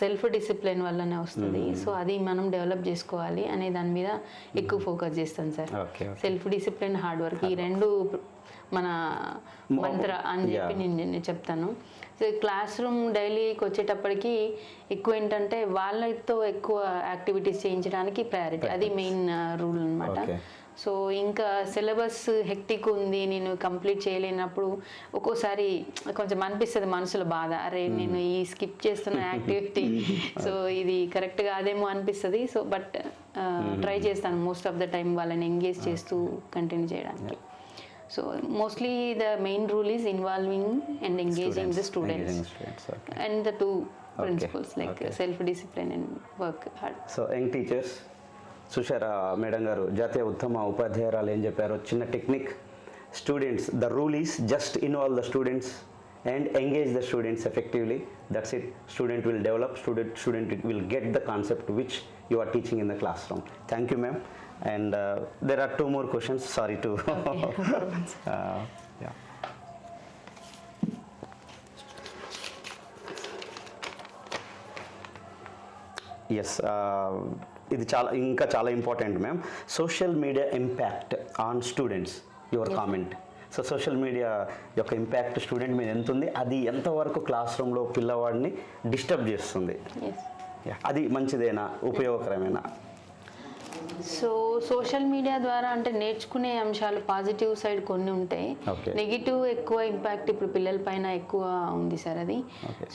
సెల్ఫ్ డిసిప్లిన్ వల్లనే వస్తుంది. సో అది మనం డెవలప్ చేసుకోవాలి అనే దాని మీద ఎక్కువ ఫోకస్ చేస్తాను sir. Self discipline, hard work ఈ 2 మన మంత్ర అని చెప్పి నేను చెప్తాను. సో క్లాస్ రూమ్ డైలీకి వచ్చేటప్పటికి ఎక్కువ ఏంటంటే వాళ్ళతో ఎక్కువ యాక్టివిటీస్ చేయించడానికి ప్రయారిటీ, అది మెయిన్ రూల్ అనమాట. సో ఇంకా సిలబస్ హెక్టిక్ ఉంది, నేను కంప్లీట్ చేయలేనప్పుడు ఒక్కోసారి కొంచెం అనిపిస్తుంది మనసులో బాధ, అరే నేను ఈ స్కిప్ చేస్తున్న యాక్టివిటీ సో ఇది కరెక్ట్ కాదేమో అనిపిస్తుంది. సో బట్ ట్రై చేస్తాను మోస్ట్ ఆఫ్ ద టైం వాళ్ళని ఎంగేజ్ చేస్తూ కంటిన్యూ చేయడానికి. So mostly the main rule is involving and engaging the students and the 2 principles like self-discipline and work hard. So young teachers, Sushara madam గారు జాతీయ ఉత్తమ ఉపాధ్యాయురాలు ఏం చెప్పారో చిన్న technique. Students, the rule is just involve the students and engage the students effectively. That's it. Student will develop, student will get the concept which you are teaching in the classroom. Thank you ma'am. And there are 2 more questions, sorry to yeah. Yes, ఇది చాలా important ma'am. Social media impact on students, your comment. So social media యొక్క impact student మీద ఎంత ఉంది, అది ఎంతవరకు class రూమ్లో పిల్లవాడిని డిస్టర్బ్ చేస్తుంది, అది మంచిదేనా, ఉపయోగకరమేనా? సో సోషల్ మీడియా ద్వారా అంటే నేర్చుకునే అంశాలు పాజిటివ్ సైడ్ కొన్ని ఉంటాయి, Okay. నెగిటివ్ ఎక్కువ ఇంపాక్ట్ ఇప్పుడు పిల్లల పైన ఎక్కువ ఉంది సార్ అది.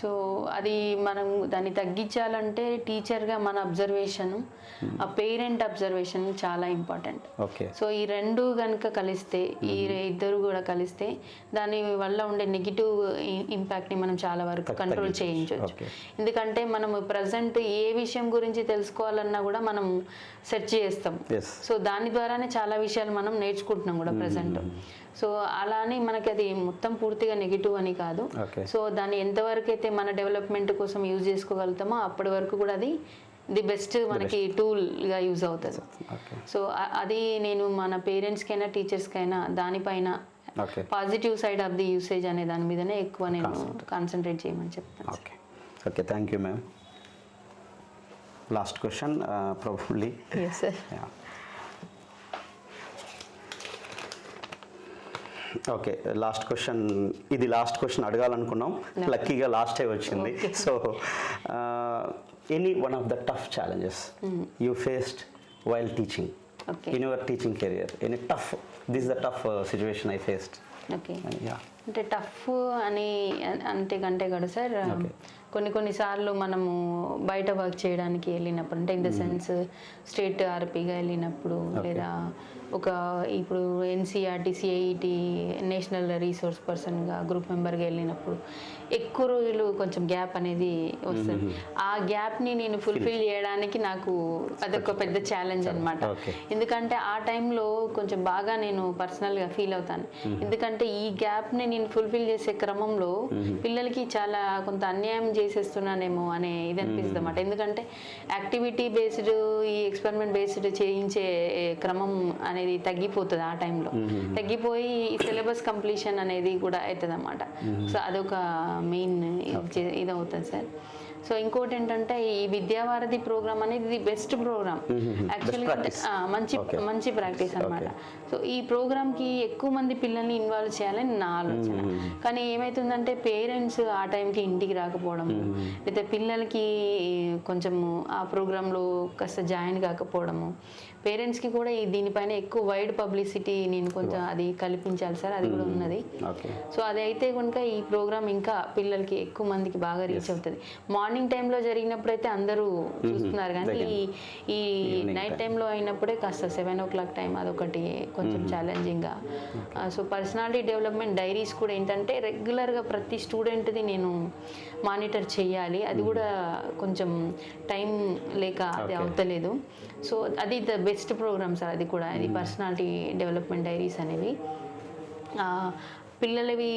సో అది మనం దాన్ని తగ్గించాలంటే టీచర్గా మన అబ్జర్వేషన్, ఆ పేరెంట్ అబ్జర్వేషన్ చాలా ఇంపార్టెంట్. ఓకే. సో ఈ రెండు కనుక కలిస్తే, ఈ ఇద్దరు కూడా కలిస్తే దాని వల్ల ఉండే నెగిటివ్ ఇంపాక్ట్ని మనం చాలా వరకు కంట్రోల్ చేయించవచ్చు. Okay. ఎందుకంటే మనం ప్రజెంట్ ఏ విషయం గురించి తెలుసుకోవాలన్నా కూడా మనం సెర్చ్ చేస్తాం. Yes. సో దాని ద్వారానే చాలా విషయాలు మనం నేర్చుకుంటున్నాం కూడా ప్రజెంట్. సో అలా అని మనకి అది మొత్తం పూర్తిగా నెగిటివ్ అని కాదు. Okay. సో దాన్ని ఎంతవరకు అయితే మన డెవలప్మెంట్ కోసం యూజ్ చేసుకోగలుగుతామో అప్పటి వరకు కూడా అది ది బెస్ట్ మనకి టూల్గా యూజ్ అవుతుంది. Okay. సో అది నేను మన పేరెంట్స్కైనా టీచర్స్కైనా దానిపైన okay. Positive side of the usage అనే దాని మీదనే ఎక్కువ నేను కాన్సన్ట్రేట్ చేయమని చెప్తాను. Okay. Okay, thank you ma'am. Last question probably. Yes sir. Okay, last question. ఇది లాస్ట్ క్వశ్చన్ అడగాలనుకున్నాం, లక్కీగా లాస్టే వచ్చింది. So any one of the tough challenges you faced while teaching Okay. In your teaching career, any tough, this is the tough situation I faced. Okay. Yeah. అంటే tough అని అంటే కంటే కూడా సార్, Okay. కొన్నిసార్లు మనము బయట వర్క్ చేయడానికి వెళ్ళినప్పుడు, అంటే ఇన్ ద సెన్స్ స్టేట్ ఆర్పీగా వెళ్ళినప్పుడు, లేదా ఒక ఇప్పుడు ఎన్సీఆర్టీ సిఐఈటీ నేషనల్ రీసోర్స్ పర్సన్గా గ్రూప్ మెంబర్గా వెళ్ళినప్పుడు ఎక్కువ రోజులు కొంచెం గ్యాప్ అనేది వస్తుంది. ఆ గ్యాప్ని నేను ఫుల్ఫిల్ చేయడానికి నాకు అదొక పెద్ద ఛాలెంజ్ అనమాట. ఎందుకంటే ఆ టైంలో కొంచెం బాగా నేను పర్సనల్గా ఫీల్ అవుతాను. ఎందుకంటే ఈ గ్యాప్ని నేను ఫుల్ఫిల్ చేసే క్రమంలో పిల్లలకి చాలా కొంత అన్యాయం చేసేస్తున్నానేమో అనే ఇది అనిపిస్తుంది అన్నమాట. ఎందుకంటే యాక్టివిటీ బేస్డ్, ఈ ఎక్స్పెరిమెంట్ బేస్డ్ చేయించే క్రమం అనేది తగ్గిపోతుంది. ఆ టైంలో తగ్గిపోయి సిలబస్ కంప్లీషన్ అనేది కూడా అవుతుంది అన్నమాట. సో అదొక మెయిన్ ఇది అవుతుంది సార్. సో ఇంకోటి ఏంటంటే ఈ విద్యావారధి ప్రోగ్రామ్ అనేది ది బెస్ట్ ప్రోగ్రామ్ యాక్చువల్గా. మంచి ప్రాక్టీస్ అనమాట. సో ఈ ప్రోగ్రామ్కి ఎక్కువ మంది పిల్లల్ని ఇన్వాల్వ్ చేయాలని నా ఆలోచన. కానీ ఏమవుతుందంటే పేరెంట్స్ ఆ టైంకి ఇంటికి రాకపోవడము, లేదా పిల్లలకి కొంచెము ఆ ప్రోగ్రాంలో కాస్త జాయిన్ కాకపోవడము, పేరెంట్స్కి కూడా దీనిపైన ఎక్కువ వైడ్ పబ్లిసిటీ నేను కొంచెం అది కల్పించాలి సార్, అది కూడా ఉన్నది. సో అది అయితే కనుక ఈ ప్రోగ్రామ్ ఇంకా పిల్లలకి ఎక్కువ మందికి బాగా రీచ్ అవుతుంది. మార్నింగ్ టైంలో జరిగినప్పుడు అయితే అందరూ చూస్తున్నారు, కానీ ఈ నైట్ టైంలో అయినప్పుడే కాస్త 7 o'clock టైం అదొకటి కొంచెం ఛాలెంజింగ్గా. సో పర్సనాలిటీ డెవలప్మెంట్ డైరీస్ కూడా ఏంటంటే రెగ్యులర్గా ప్రతి స్టూడెంట్ది నేను మానిటర్ చేయాలి. అది కూడా కొంచెం టైం లేక అది అవుతలేదు. సో అది ద బెస్ట్ ప్రోగ్రామ్ సార్. అది కూడా అది పర్సనాలిటీ డెవలప్మెంట్ డైరీస్ అనేవి పిల్లలవి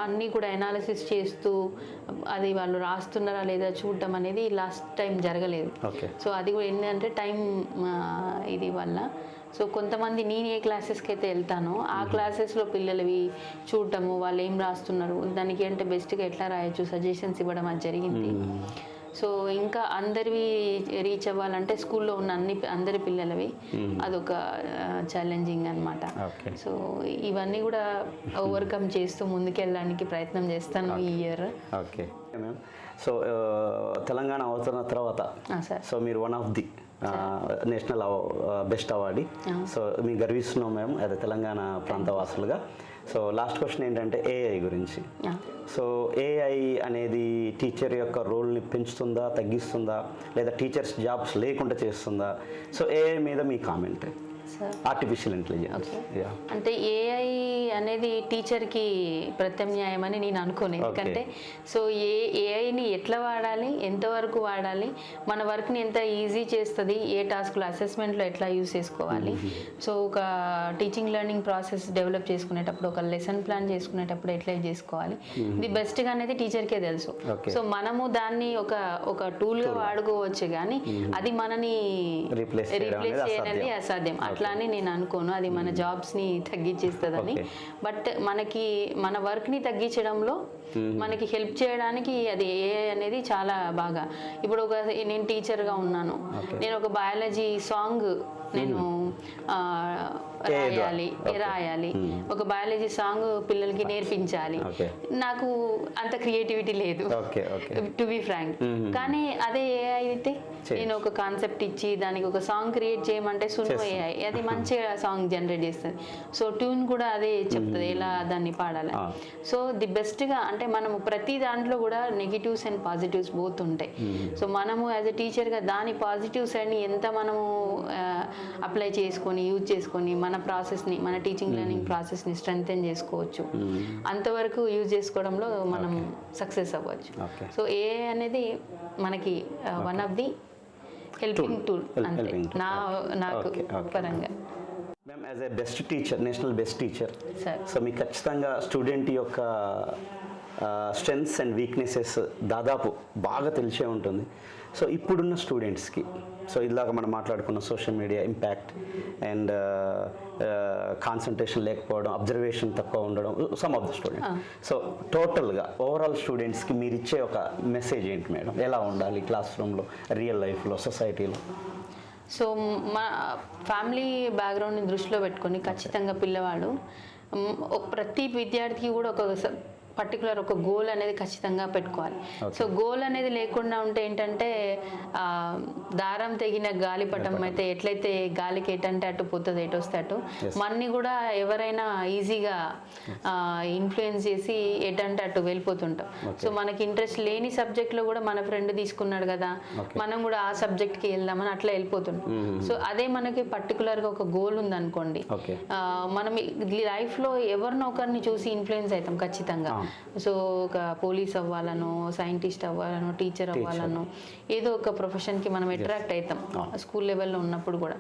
అన్నీ కూడా అనాలిసిస్ చేస్తూ అది వాళ్ళు రాస్తున్నారా లేదా చూడటం అనేది లాస్ట్ టైం జరగలేదు. సో అది కూడా ఏంటంటే టైం ఇది వల్ల. సో కొంతమంది నేను ఏ క్లాసెస్కి అయితే వెళ్తానో ఆ క్లాసెస్లో పిల్లలవి చూడటము, వాళ్ళు ఏం రాస్తున్నారు, దానికి అంటే బెస్ట్గా ఎట్లా రాయొచ్చు సజెషన్స్ ఇవ్వడం అది జరిగింది. సో ఇంకా అందరివి రీచ్ అవ్వాలంటే స్కూల్లో ఉన్న అందరి పిల్లలవి అదొక ఛాలెంజింగ్ అనమాట. సో ఇవన్నీ కూడా ఓవర్కమ్ చేస్తూ ముందుకెళ్ళడానికి ప్రయత్నం చేస్తాను ఈ year. Okay ma'am. So Telangana అవతరణ తర్వాత సో మీరు one of the national best awardee. So మేము గర్విస్తున్నాం మేము అదే తెలంగాణ ప్రాంతవాసులుగా. సో లాస్ట్ క్వశ్చన్ ఏంటంటే ఏఐ గురించి. సో ఏఐ అనేది టీచర్ యొక్క రోల్ని పెంచుతుందా, తగ్గిస్తుందా, లేదా టీచర్స్ జాబ్స్ లేకుండా చేస్తుందా? సో ఏఐ మీద మీ కామెంట్. ఆర్టిఫిషియల్ ఇంటెలిజెన్స్ అంటే ఏఐ అనేది టీచర్కి ప్రత్యామ్నాయం అని నేను అనుకోను. ఎందుకంటే సో ఏఐని ఎట్లా వాడాలి, ఎంతవరకు వాడాలి, మన వర్క్ని ఎంత ఈజీ చేస్తుంది, ఏ టాస్క్లో అసెస్మెంట్లో ఎట్లా యూజ్ చేసుకోవాలి. సో ఒక టీచింగ్ లెర్నింగ్ ప్రాసెస్ డెవలప్ చేసుకునేటప్పుడు, ఒక లెసన్ ప్లాన్ చేసుకునేటప్పుడు ఎట్లా చేసుకోవాలి, ఇది బెస్ట్గా అనేది టీచర్కే తెలుసు. సో మనము దాన్ని ఒక టూల్గా వాడుకోవచ్చు, కానీ అది మనని రీప్లేస్ చేయడానికి అసాధ్యం. అట్లా అని నేను అనుకోను. అది మన జాబ్స్ని తగ్గించేస్తుందని. బట్ మనకి మన వర్క్ని తగ్గించడంలో మనకి హెల్ప్ చేయడానికి అది ఏఐ అనేది చాలా బాగా. ఇప్పుడు నేను టీచర్గా ఉన్నాను, నేను ఒక బయాలజీ సాంగ్ నేను రాయాలి ఒక బయాలజీ సాంగ్ పిల్లలకి నేర్పించాలి. నాకు అంత క్రియేటివిటీ లేదు టు బి ఫ్రాంక్. కానీ అదే ఏఐ అయితే నేను ఒక కాన్సెప్ట్ ఇచ్చి దానికి ఒక సాంగ్ క్రియేట్ చేయమంటే సును ఏఐ అది మంచిగా సాంగ్ జనరేట్ చేస్తుంది. సో ట్యూన్ కూడా అదే చెప్తుంది ఎలా దాన్ని పాడాలి. సో ది బెస్ట్గా అంటే మనము ప్రతి దాంట్లో కూడా నెగిటివ్స్ అండ్ పాజిటివ్స్ బోత్ ఉంటాయి. సో మనము యాజ్ ఎ టీచర్గా దాని పాజిటివ్ సైడ్ని ఎంత మనము అప్లై చేసుకొని యూజ్ చేసుకొని మన ప్రాసెస్ని మన టీచింగ్ లెర్నింగ్ ప్రాసెస్ని స్ట్రెంగ్తెన్ చేసుకోవచ్చు. అంతవరకు యూజ్ చేసుకోవడంలో మనం సక్సెస్ అవ్వచ్చు. సో ఏఐ అనేది మనకి one of the helping tool అంతే నాకు పరంగా. Ma'am, as a best teacher, national best teacher, sir, so మీకు ఖచ్చితంగా స్టూడెంట్ యొక్క స్ట్రెంగ్స్ అండ్ వీక్నెసెస్ దాదాపు బాగా తెలిసే ఉంటుంది. సో ఇప్పుడున్న స్టూడెంట్స్కి, సో ఇలాగ మనం మాట్లాడుకున్న social media impact and concentration లేకపోవడం, అబ్జర్వేషన్ తక్కువ ఉండడం, some of the student. So టోటల్గా ఓవరాల్ స్టూడెంట్స్కి మీరు ఇచ్చే ఒక మెసేజ్ ఏంటి మేడం? ఎలా ఉండాలి క్లాస్ రూమ్లో, రియల్ లైఫ్లో, సొసైటీలో? సో మా ఫ్యామిలీ బ్యాక్గ్రౌండ్ని దృష్టిలో పెట్టుకొని ఖచ్చితంగా పిల్లవాడు ప్రతి విద్యార్థికి కూడా ఒక పర్టికులర్ ఒక గోల్ అనేది ఖచ్చితంగా పెట్టుకోవాలి. సో గోల్ అనేది లేకుండా ఉంటే ఏంటంటే దారం తెగిన గాలిపటం అయితే ఎట్లయితే గాలికి ఎటంటే అటు పోతుంది, ఎటు వస్తే అటు, మన్ని కూడా ఎవరైనా ఈజీగా ఇన్ఫ్లుయెన్స్ చేసి ఎటంటే అటు వెళ్ళిపోతుంటాం. సో మనకి ఇంట్రెస్ట్ లేని సబ్జెక్ట్లో కూడా మన ఫ్రెండ్ తీసుకున్నాడు కదా మనం కూడా ఆ సబ్జెక్ట్కి వెళ్దామని అట్లా వెళ్ళిపోతుంటాం. సో అదే మనకి పర్టికులర్గా ఒక గోల్ ఉందనుకోండి, మనం లైఫ్లో ఎవరినో ఒకరిని చూసి ఇన్ఫ్లుయెన్స్ అవుతాం ఖచ్చితంగా. సో ఒక పోలీస్ అవ్వాలనో, సైంటిస్ట్ అవ్వాలనో, టీచర్ అవ్వాలనో, ఏదో ఒక ప్రొఫెషన్కి మనం అట్రాక్ట్ అవుతాం స్కూల్ లెవెల్లో ఉన్నప్పుడు కూడా.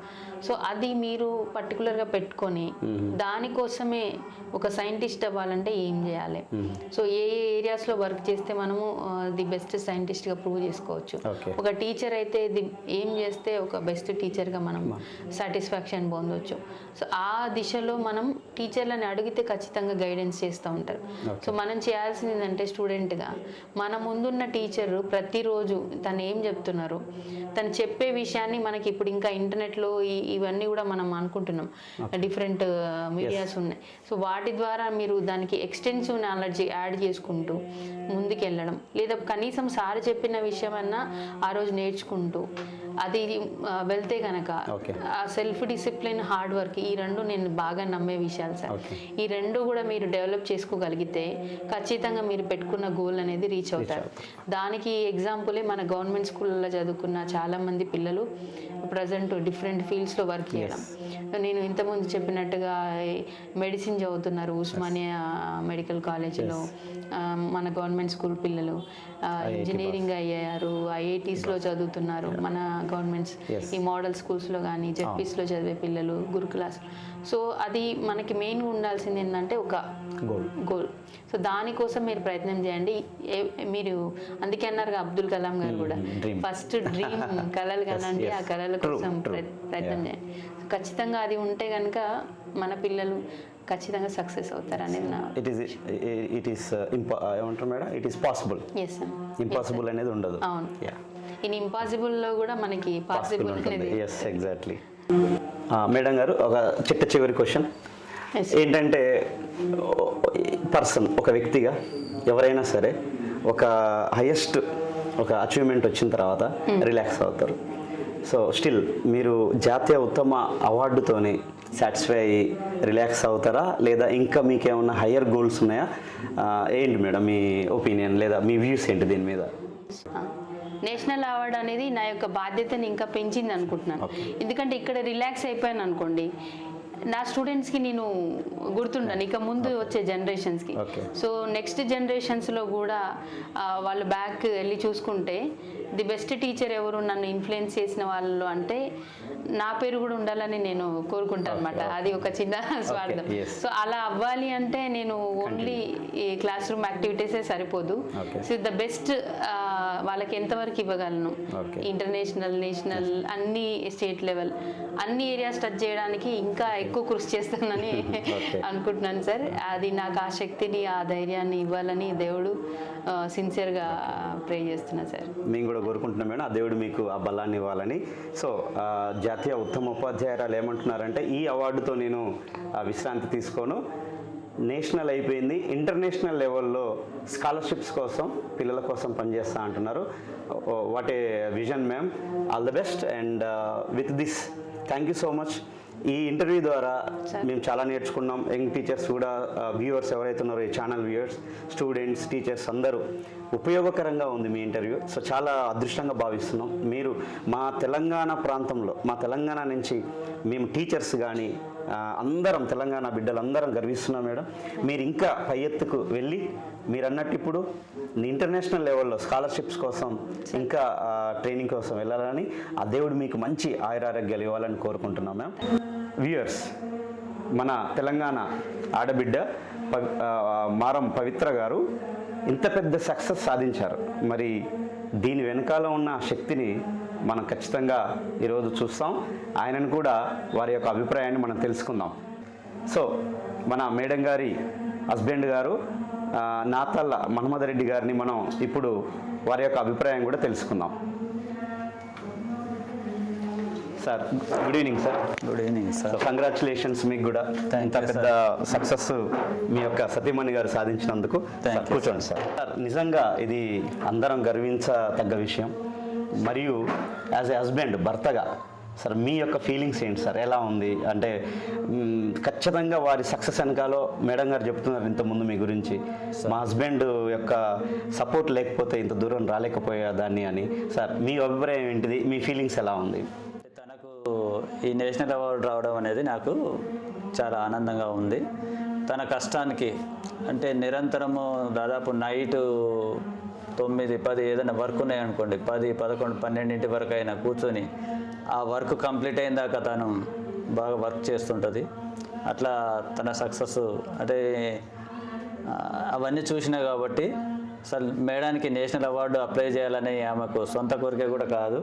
సో అది మీరు పర్టికులర్గా పెట్టుకొని దానికోసమే ఒక సైంటిస్ట్ అవ్వాలంటే ఏం చేయాలి, సో ఏ ఏరియాస్లో వర్క్ చేస్తే మనము ది బెస్ట్ సైంటిస్ట్గా ప్రూవ్ చేసుకోవచ్చు. ఒక టీచర్ అయితే ఏం చేస్తే ఒక బెస్ట్ టీచర్గా మనం సాటిస్ఫాక్షన్ పొందవచ్చు. సో ఆ దిశలో మనం టీచర్లని అడిగితే ఖచ్చితంగా గైడెన్స్ చేస్తూ ఉంటారు. సో మనం చేయాల్సింది ఏంటంటే స్టూడెంట్గా మన ముందున్న టీచరు ప్రతిరోజు తను ఏం చెప్తున్నారు, తను చెప్పే విషయాన్ని మనకి ఇప్పుడు ఇంకా ఇంటర్నెట్లో ఇవన్నీ కూడా మనం అనుకుంటున్నాం, డిఫరెంట్ మీడియాస్ ఉన్నాయి. సో వాటి ద్వారా మీరు దానికి ఎక్స్టెన్సివ్ నాలెడ్జ్ యాడ్ చేసుకుంటూ ముందుకు వెళ్ళడం, లేదా కనీసం సార్ చెప్పిన విషయం అన్నా ఆ రోజు నేర్చుకుంటూ అది వెళ్తే కనుక ఆ సెల్ఫ్ డిసిప్లిన్, హార్డ్ వర్క్, ఈ రెండు నేను బాగా నమ్మే విషయాలు సార్. ఈ రెండు కూడా మీరు డెవలప్ చేసుకోగలిగితే ఖచ్చితంగా మీరు పెట్టుకున్న గోల్ అనేది రీచ్ అవుతారు. దానికి ఎగ్జాంపులే మన గవర్నమెంట్ స్కూళ్ళలో చదువుకున్న చాలామంది పిల్లలు ప్రజెంట్ డిఫరెంట్ ఫీల్డ్స్లో వర్క్ చేయడం. నేను ఇంతకుముందు చెప్పినట్టుగా మెడిసిన్ చదువుతున్నారు ఉస్మానియా మెడికల్ కాలేజీలో మన గవర్నమెంట్ స్కూల్ పిల్లలు, ఇంజనీరింగ్ అయ్యారు, ఐఐటీస్లో చదువుతున్నారు మన గవర్నమెంట్స్, ఈ మోడల్ స్కూల్స్లో కానీ జెడ్పీస్లో చదివే పిల్లలు, గురుకులాస్. సో అది మనకి మెయిన్గా ఉండాల్సింది ఏంటంటే ఒక గోల్. సో దానికోసం మీరు ప్రయత్నం చేయండి. మీరు అందుకే అన్నారు అబ్దుల్ కలాం గారు కూడా, ఫస్ట్ డ్రీమ్ కళలు కనండి, ఆ కళల కోసం ప్రయత్నం చేయండి. ఖచ్చితంగా అది ఉంటే కనుక మన పిల్లలు ఖచ్చితంగా సక్సెస్ అవుతారు అనేది నా. ఏమంటారు madam, it is possible. Yes sir, impossible అనేది ఉండదు. అవును, ఇన్ ఇంపాసిబుల్లో కూడా మనకి పాసిబుల్ అనేది. Yes, exactly. మేడం గారు, ఒక చివరి క్వశ్చన్ ఏంటంటే, పర్సన్, ఒక వ్యక్తిగా ఎవరైనా సరే ఒక హైయెస్ట్ ఒక అచీవ్మెంట్ వచ్చిన తర్వాత రిలాక్స్ అవుతారు. సో స్టిల్ మీరు జాతీయ ఉత్తమ అవార్డుతోని సాటిస్ఫై అయ్యి రిలాక్స్ అవుతారా, లేదా ఇంకా మీకేమన్నా హయ్యర్ గోల్స్ ఉన్నాయా? ఏంటి మేడం మీ ఒపీనియన్, లేదా మీ వ్యూస్ ఏంటి దీని మీద? నేషనల్ అవార్డు అనేది నా యొక్క బాధ్యతని ఇంకా పెంచింది అనుకుంటున్నాను. ఎందుకంటే ఇక్కడ రిలాక్స్ అయిపోయాను అనుకోండి, నా స్టూడెంట్స్కి నేను గుర్తుండను ఇక ముందు వచ్చే జనరేషన్స్కి. సో నెక్స్ట్ జనరేషన్స్లో కూడా వాళ్ళు బ్యాక్ వెళ్ళి చూసుకుంటే ది బెస్ట్ టీచర్ ఎవరు నన్ను ఇన్ఫ్లుయెన్స్ చేసిన వాళ్ళు అంటే నా పేరు కూడా ఉండాలని నేను కోరుకుంటాను అనమాట. అది ఒక చిన్న స్వార్థం. సో అలా అవ్వాలి అంటే నేను ఓన్లీ ఈ క్లాస్ రూమ్ యాక్టివిటీసే సరిపోదు. సో ద బెస్ట్ వాళ్ళకి ఎంతవరకు ఇవ్వగలను, ఇంటర్నేషనల్, నేషనల్, అన్ని స్టేట్ లెవెల్, అన్ని ఏరియాస్ టచ్ చేయడానికి ఇంకా ఎక్కువ కృషి చేస్తానని అనుకుంటున్నాను సార్. అది నాకు ఆ శక్తిని ఆ ధైర్యాన్ని ఇవ్వాలని దేవుడు సిన్సియర్గా ప్రే చేస్తున్నా సార్. మేము కూడా కోరుకుంటున్నాం మేడం, ఆ దేవుడు మీకు ఆ బలాన్ని ఇవ్వాలని. సో జాతీయ ఉత్తమ ఉపాధ్యాయురాలు ఏమంటున్నారంటే, ఈ అవార్డుతో నేను విశ్రాంతి తీసుకోను, నేషనల్ అయిపోయింది, ఇంటర్నేషనల్ లెవెల్లో స్కాలర్షిప్స్ కోసం పిల్లల కోసం పనిచేస్తా అంటున్నారు. What a vision ma'am, all the best. And with this thank you so much. ఈ ఇంటర్వ్యూ ద్వారా మేము చాలా నేర్చుకున్నాం. యంగ్ టీచర్స్ కూడా, వ్యూవర్స్ ఎవరైతే ఉన్నారో, ఈ ఛానల్ వ్యూవర్స్, స్టూడెంట్స్, టీచర్స్ అందరూ ఉపయోగకరంగా ఉంది మీ ఇంటర్వ్యూ. సో చాలా అదృష్టంగా భావిస్తున్నాం. మీరు మా తెలంగాణ ప్రాంతంలో, మా తెలంగాణ నుంచి మేము టీచర్స్ కానీ అందరం తెలంగాణ బిడ్డలందరం గర్విస్తున్నాం మేడం. మీరు ఇంకా పై ఎత్తుకు వెళ్ళి మీరు అన్నట్టు ఇప్పుడు ఇంటర్నేషనల్ లెవెల్లో స్కాలర్షిప్స్ కోసం ఇంకా ట్రైనింగ్ కోసం వెళ్ళాలని ఆ దేవుడు మీకు మంచి ఆయురారోగ్యాలు ఇవ్వాలని కోరుకుంటున్నాం మ్యామ్. వ్యూయర్స్, మన తెలంగాణ ఆడబిడ్డ మారం పవిత్ర గారు ఇంత పెద్ద సక్సెస్ సాధించారు. మరి దీని వెనకాల ఉన్న శక్తిని మనం ఖచ్చితంగా ఈరోజు చూస్తాం. ఆయనను కూడా వారి యొక్క అభిప్రాయాన్ని మనం తెలుసుకుందాం. సో మన మేడం గారి హస్బెండ్ గారు నాతల్ల మహమ్మద్ రెడ్డి గారిని మనం ఇప్పుడు వారి యొక్క అభిప్రాయం కూడా తెలుసుకుందాం. Sir good evening sir. Good evening sir. Congratulations మీకు కూడా ఇంత పెద్ద సక్సెస్ మీ యొక్క సతీమణి గారు సాధించినందుకు. కూర్చోండి సార్. సార్ నిజంగా ఇది అందరం గర్వించదగ్గ విషయం. మరియు యాజ్ ఏ హస్బెండ్, భర్తగా సార్ మీ యొక్క ఫీలింగ్స్ ఏంటి సార్? ఎలా ఉంది అంటే ఖచ్చితంగా వారి సక్సెస్ వెనకాలో మేడం గారు చెప్తున్నారు ఇంతకుముందు మీ గురించి, మా హస్బెండ్ యొక్క సపోర్ట్ లేకపోతే ఇంత దూరం రాలేకపోయేదాన్ని అని. సార్ మీ అభిప్రాయం ఏంటిది? మీ ఫీలింగ్స్ ఎలా ఉంది? తనకు ఈ నేషనల్ అవార్డు రావడం అనేది నాకు చాలా ఆనందంగా ఉంది. తన కష్టానికి అంటే నిరంతరము దాదాపు నైటు 9, 10 ఏదైనా వర్క్ ఉన్నాయనుకోండి, 10, 11, 12 వరకు అయినా కూర్చొని ఆ వర్క్ కంప్లీట్ అయిన దాకా తను బాగా వర్క్ చేస్తుంటుంది. అట్లా తన సక్సెస్ అంటే అవన్నీ చూసినా కాబట్టి అసలు మేడానికి నేషనల్ అవార్డు అప్లై చేయాలని ఆమెకు సొంత కోరిక కూడా కాదు.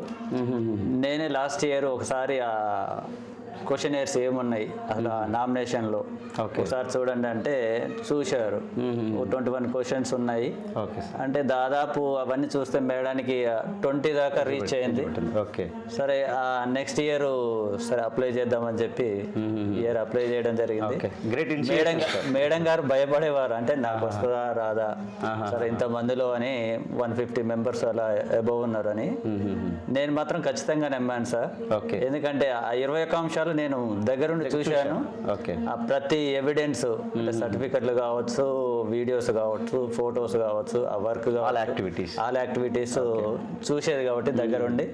నేనే లాస్ట్ ఇయర్ ఒకసారి ఆ క్వశ్చనర్స్ ఏమున్నాయి అసలు నామినేషన్లో ఒకసారి చూడండి అంటే చూశారు. 21 క్వశ్చన్స్ ఉన్నాయి. అంటే దాదాపు అవన్నీ చూస్తే మేడానికి 20 దాకా రీచ్ అయింది. సరే నెక్స్ట్ ఇయర్ సరే అప్లై చేద్దామని చెప్పి ఇయర్ అప్లై చేయడం జరిగింది. మేడం గారు భయపడేవారు, అంటే నాకు వస్తుందా రాదా, సరే ఇంతమందిలో అని 150 మెంబర్స్ అలా అబౌవ్ ఉన్నారని. నేను మాత్రం ఖచ్చితంగా నమ్మాను సార్. ఎందుకంటే ఆ 21 అంశాలు నేను దగ్గరుండి చూశాను. ఆ ప్రతి ఎవిడెన్స్ అంటే సర్టిఫికెట్లు కావచ్చు, వీడియోస్ కావచ్చు, ఫొటోస్ కావచ్చు, ఆ వర్క్ ఆల్ యాక్టివిటీస్ చూసేది కాబట్టి దగ్గరుండి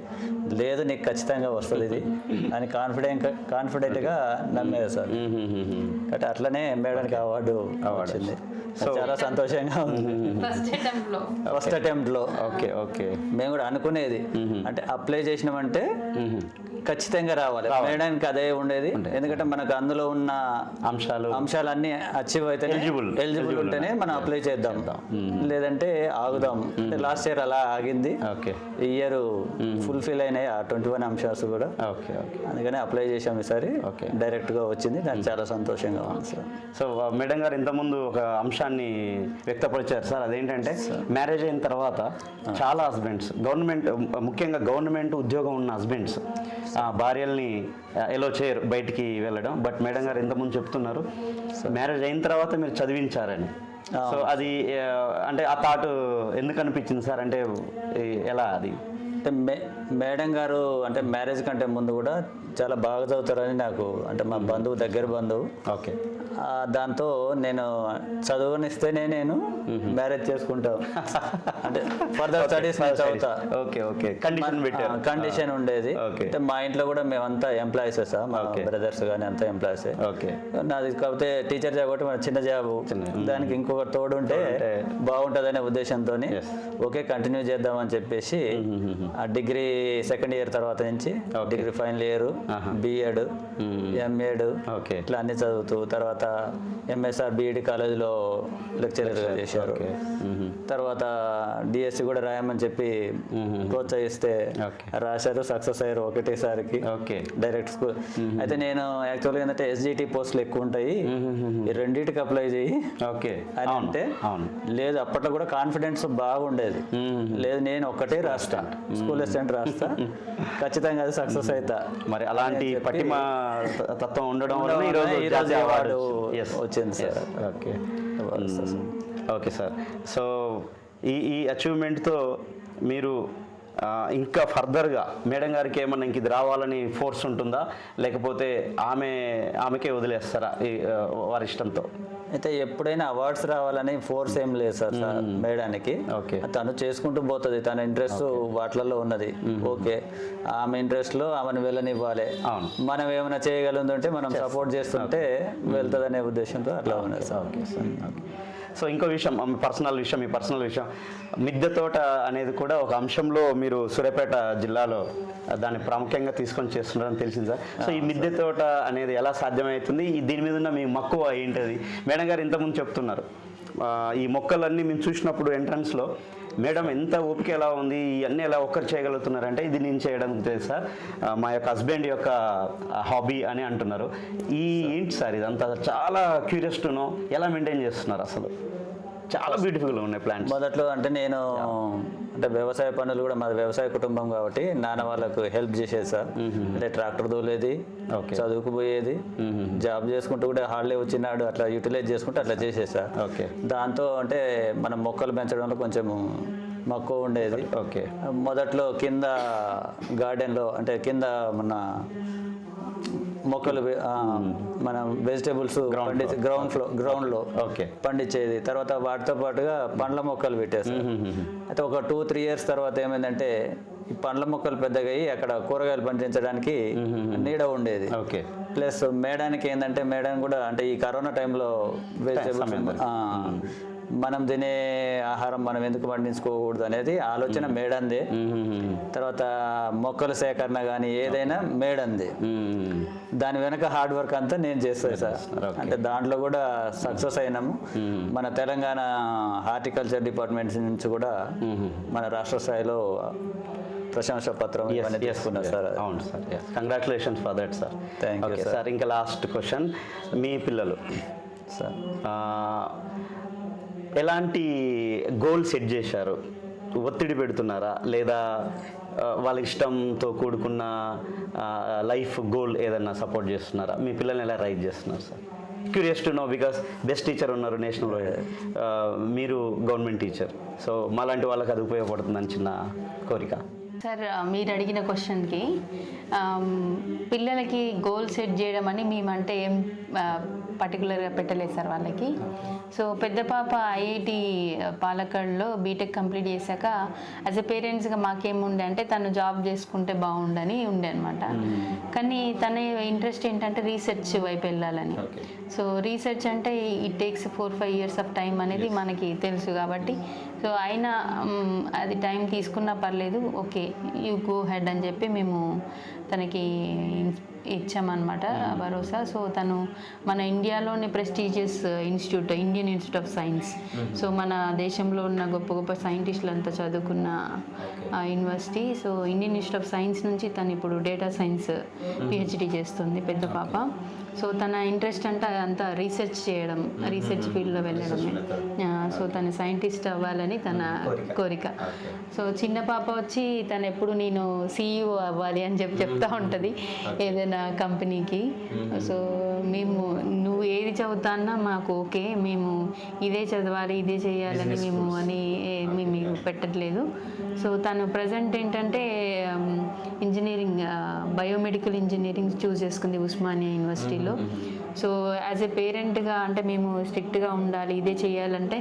లేదు నీకు ఖచ్చితంగా వస్తుంది ఇది అని కాన్ఫిడెంట్గా నమ్మేది సార్. కాబట్టి అట్లనే మేడానికి అవార్డు వచ్చింది. చాలా సంతోషంగా ఉంది. ఫస్ట్ అటెంప్ట్ లో మేము కూడా అనుకునేది అంటే అప్లై చేసినామంటే ఖచ్చితంగా రావాలి మేడానికి, అదే ఉండేది. ఎందుకంటే మనకు అందులో ఉన్న అంశాలన్నీ అచీవ్ అయితే ఎలిజిబుల్ ఉంటేనే మనం అప్లై చేద్దాం, లేదంటే ఆగుదాం. అంటే లాస్ట్ ఇయర్ అలా ఆగింది. ఈ ఇయర్ ఫుల్ఫిల్ అయినాయి ఆ 21 అంశాలు కూడా. అందుకని అప్లై చేసాం ఈసారి, డైరెక్ట్ గా వచ్చింది. నాకు చాలా సంతోషంగా ఉంది సార్. సో మేడం గారు ఇంతకుముందు ఒక అంశాన్ని వ్యక్తపరిచారు సార్, అదేంటంటే మ్యారేజ్ అయిన తర్వాత చాలా హస్బెండ్స్, ముఖ్యంగా గవర్నమెంట్ ఉద్యోగం ఉన్న హస్బెండ్స్ భార్యల్ని ఎలో చేయరు బయటికి వెళ్ళడం. బట్ మేడం గారు ఇంతకుముందు చెప్తున్నారు మ్యారేజ్ అయిన తర్వాత మీరు చదివించారని. సో అది అంటే ఆ థాట్ ఎందుకు అనిపించింది సార్? అంటే ఎలా అది? అంటే మేడం గారు అంటే మ్యారేజ్ కంటే ముందు కూడా చాలా బాగా చదువుతారని నాకు అంటే మా బంధువు, దగ్గర బంధువు. దాంతో నేను చదువునిస్తేనే నేను మ్యారేజ్ చేసుకుంటాను అంటే ఫర్దర్ స్టడీస్ నేను చదువుతా. కండిషన్ ఉండేది. అంటే మా ఇంట్లో కూడా మేమంతా ఎంప్లాయీస్ సార్, మా బ్రదర్స్ కానీ అంతా ఎంప్లాయీస్. నాది కాకపోతే టీచర్ జాబ్ ఒకటి మన చిన్న జాబ్, దానికి ఇంకొక తోడు ఉంటే బాగుంటుందనే ఉద్దేశంతో ఓకే కంటిన్యూ చేద్దామని చెప్పేసి డిగ్రీ సెకండ్ ఇయర్ తర్వాత నుంచి degree final year, BEd, MEd okay. ఇట్లా అన్ని చదువుతూ తర్వాత ఎంఎస్ఆర్ బిఈడి కాలేజీలో లెక్చరర్గా చేశారు. తర్వాత డిఎస్సి కూడా రాయమని చెప్పి ప్రోత్సహిస్తే రాశారు, సక్సెస్ అయ్యారు ఒకటేసారికి ఓకే. Direct school. అయితే నేను యాక్చువల్గా ఏంటంటే ఎస్జిటి పోస్టులు ఎక్కువ ఉంటాయి, ఈ రెండింటికి అప్లై చేయి ఓకే అని అంటే లేదు. అప్పట్లో కూడా కాన్ఫిడెన్స్ బాగుండేది. లేదు నేను ఒక్కటే రాస్తా, స్కూల్ అసిస్టెంట్ రాస్తా, ఖచ్చితంగా అది సక్సెస్ అవుతా. మరి అలాంటి పటిమ తత్వం ఉండడం వల్ల ఈరోజు అవార్డు వచ్చింది sir. Okay okay sir. So ఈ అచీవ్మెంట్తో మీరు ఇంకా ఫర్దర్గా మేడం గారికి ఏమన్నా ఇంక ఇది రావాలని ఫోర్స్ ఉంటుందా, లేకపోతే ఆమెకే వదిలేస్తారా వారి ఇష్టంతో? అయితే ఎప్పుడైనా అవార్డ్స్ రావాలని ఫోర్స్ ఏం లేదు సార్ మేడానికి. ఓకే. తను చేసుకుంటూ పోతుంది, తన ఇంట్రెస్ట్ వాటిలలో ఉన్నది. ఓకే, ఆమె ఇంట్రెస్ట్లో ఆమెను వెళ్ళనివ్వాలి. మనం ఏమైనా చేయగలుగుతుంటే మనం సపోర్ట్ చేస్తుంటే వెళ్తుందనే ఉద్దేశంతో అట్లా ఉన్నది సార్. Okay sir. సో ఇంకో విషయం, మీ పర్సనల్ విషయం, మిద్దె తోట అనేది కూడా ఒక అంశంలో మీరు సూర్యాపేట జిల్లాలో దాన్ని ప్రాముఖ్యంగా తీసుకొని చేస్తున్నారని తెలిసింది సార్. సో ఈ మిద్దె తోట అనేది ఎలా సాధ్యమవుతుంది, దీని మీద ఉన్న మీ మక్కువ ఏంటది? మేడం గారు ఇంతకుముందు చెప్తున్నారు, ఈ మొక్కలన్నీ మేము చూసినప్పుడు ఎంట్రన్స్లో మేడం ఎంత ఓపిక ఎలా ఉంది, ఇవన్నీ ఎలా ఒక్కరు చేయగలుగుతున్నారంటే ఇది నేను చేయడం తెలుసా, మా యొక్క హస్బెండ్ యొక్క హాబీ అని అంటున్నారు. ఏంటి సార్ ఇదంతా? చాలా క్యూరియస్ టు నో, ఎలా మెయింటైన్ చేస్తున్నారు అసలు? చాలా బ్యూటిఫుల్గా ఉన్నాయి ప్లాంట్స్. మొదట్లో అంటే నేను అంటే వ్యవసాయ పనులు కూడా, మాది వ్యవసాయ కుటుంబం కాబట్టి నాన్న వాళ్ళకు హెల్ప్ చేసేది సార్. అంటే ట్రాక్టర్ తోలేది, చదువుకు పోయేది, జాబ్ చేసుకుంటూ కూడా హాలిడే వచ్చినాడు అట్లా యూటిలైజ్ చేసుకుంటూ అట్లా చేసేసా. ఓకే. దాంతో అంటే మనం మొక్కలు పెంచడంలో కొంచెం మక్కువ ఉండేది. ఓకే. మొదట్లో కింద గార్డెన్లో అంటే కింద మన మొక్కలు మనం వెజిటేబుల్స్ గ్రౌండ్లో పండించేది. తర్వాత వాటితో పాటుగా పండ్ల మొక్కలు పెట్టేసాం. అయితే ఒక 2-3 ఇయర్స్ తర్వాత ఏమైందంటే ఈ పండ్ల మొక్కలు పెద్దగా అయ్యి అక్కడ కూరగాయలు పండించడానికి నీడ ఉండేది. ప్లస్ మేడానికి ఏంటంటే మేడం కూడా అంటే ఈ కరోనా టైంలో వెజిటేబుల్స్ మనం తినే ఆహారం మనం ఎందుకు పండించుకోకూడదు అనేది ఆలోచన మేడందే. తర్వాత మొక్కల సేకరణ కానీ ఏదైనా మేడంది. దాని వెనక హార్డ్ వర్క్ అంతా నేను చేస్తాను సార్. అంటే దాంట్లో కూడా సక్సెస్ అయినాము. మన తెలంగాణ హార్టికల్చర్ డిపార్ట్మెంట్ నుంచి కూడా మన రాష్ట్ర స్థాయిలో ప్రశంస పత్రం తీసుకున్నారు సార్. అవును sir, congratulations for that sir. Thank you sir. ఇంకా లాస్ట్ క్వశ్చన్, మీ పిల్లలు సార్ ఎలాంటి గోల్ సెట్ చేశారు? ఒత్తిడి పెడుతున్నారా, లేదా వాళ్ళ ఇష్టంతో కూడుకున్న లైఫ్ గోల్ ఏదన్నా సపోర్ట్ చేస్తున్నారా? మీ పిల్లల్ని ఎలా రైజ్ చేస్తున్నారు sir? Curious to know, because best teacher ఉన్నారు నేషనల్ వైడ్, మీరు గవర్నమెంట్ టీచర్, సో మాలాంటి వాళ్ళకి అది ఉపయోగపడుతుందని చిన్న కోరిక. సార్ మీరు అడిగిన క్వశ్చన్కి పిల్లలకి గోల్ సెట్ చేయడం అని మేమంటే ఏం పర్టికులర్గా పెట్టలేదు సార్ వాళ్ళకి. సో పెద్ద పాప ఐఐటి పాలక్కడ్లో బీటెక్ కంప్లీట్ చేశాక యాజ్ ఎ పేరెంట్స్గా మాకేముండే అంటే తను జాబ్ చేసుకుంటే బాగుండని ఉండే అనమాట. కానీ తన ఇంట్రెస్ట్ ఏంటంటే రీసెర్చ్ వైపు వెళ్ళాలని. సో రీసెర్చ్ అంటే it takes 4-5 years of time అనేది మనకి తెలుసు కాబట్టి, సో అయినా అది టైం తీసుకున్నా పర్లేదు, ఓకే యూ గో హెడ్ అని చెప్పి మేము తనకి ఇచ్చామన్నమాట భరోసా. సో తను మన ఇండియాలోని prestigious institute, Indian institute of science, so మన దేశంలో ఉన్న గొప్ప గొప్ప సైంటిస్టులు అంతా చదువుకున్న university. So Indian institute of science నుంచి తను ఇప్పుడు డేటా సైన్స్ పిహెచ్డి చేస్తుంది పెద్ద పాప. సో తన ఇంట్రెస్ట్ అంటే అంతా రీసెర్చ్ చేయడం, రీసెర్చ్ ఫీల్డ్లో వెళ్ళడమే. సో తను సైంటిస్ట్ అవ్వాలని తన కోరిక. సో చిన్న పాప వచ్చి తను ఎప్పుడు నేను CEO అవ్వాలి అని చెప్తా ఉంటుంది ఏదైనా కంపెనీకి. సో మేము నువ్వు ఏది చదువుతాన్నా మాకు ఓకే, మేము ఇదే చదవాలి ఇదే చేయాలని మేము పెట్టట్లేదు. సో తను ప్రజెంట్ ఏంటంటే ఇంజనీరింగ్, బయోమెడికల్ ఇంజనీరింగ్ చూస్ చేసుకుంది ఉస్మానియా యూనివర్సిటీలో. సో యాజ్ ఎ పేరెంట్గా అంటే మేము స్ట్రిక్ట్గా ఉండాలి, ఇదే చేయాలంటే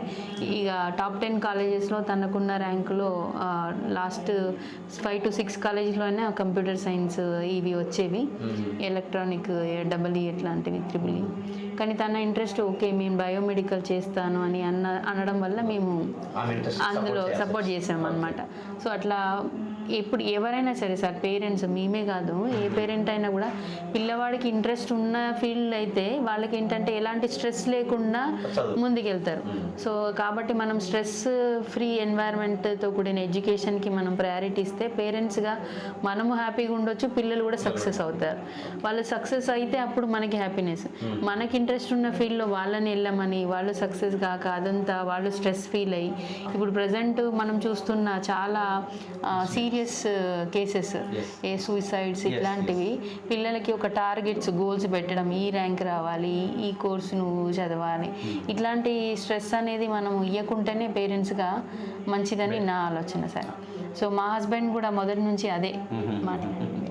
ఇక టాప్ 10 కాలేజెస్లో తనకున్న ర్యాంకులో లాస్ట్ 5 to 6 కాలేజీలోనే కంప్యూటర్ సైన్స్ ఇవి వచ్చేవి, ఎలక్ట్రానిక్ EE అట్లాంటివి EEE. కానీ తన ఇంట్రెస్ట్ ఓకే మేము బయోమెడికల్ చేస్తాను అని అనడం వల్ల మేము అందులో సపోర్ట్ చేసాం అన్నమాట. సో అట్లా ఇప్పుడు ఎవరైనా సరే సార్, పేరెంట్స్ మేమే కాదు, ఏ పేరెంట్ అయినా కూడా పిల్లవాడికి ఇంట్రెస్ట్ ఉన్న ఫీల్డ్ అయితే వాళ్ళకి ఏంటంటే ఎలాంటి స్ట్రెస్ లేకుండా ముందుకెళ్తారు. సో కాబట్టి మనం స్ట్రెస్ ఫ్రీ ఎన్వైరన్మెంట్తో కూడిన ఎడ్యుకేషన్కి మనం ప్రయారిటీ ఇస్తే పేరెంట్స్గా మనము హ్యాపీగా ఉండొచ్చు, పిల్లలు కూడా సక్సెస్ అవుతారు. వాళ్ళు సక్సెస్ అయితే అప్పుడు మనకి హ్యాపీనెస్. మనకి ఇంట్రెస్ట్ ఉన్న ఫీల్డ్లో వాళ్ళని వెళ్ళమని వాళ్ళు సక్సెస్ కాక అదంతా వాళ్ళు స్ట్రెస్ ఫీల్ అయ్యి, ఇప్పుడు ప్రజెంట్ మనం చూస్తున్న చాలా సీరియస్ కేసెస్, ఏ సూసైడ్స్ ఇట్లాంటివి, పిల్లలకి ఒక టార్గెట్స్ గోల్స్ పెట్టడం, ఈ ర్యాంక్ రావాలి, ఈ కోర్సు నువ్వు చదవాలి, ఇట్లాంటి స్ట్రెస్ అనేది మనం ఇవ్వకుంటేనే పేరెంట్స్గా మంచిదని నా ఆలోచన సార్. సో మా హస్బెండ్ కూడా మొదటి నుంచి అదే మాట్లాడింది.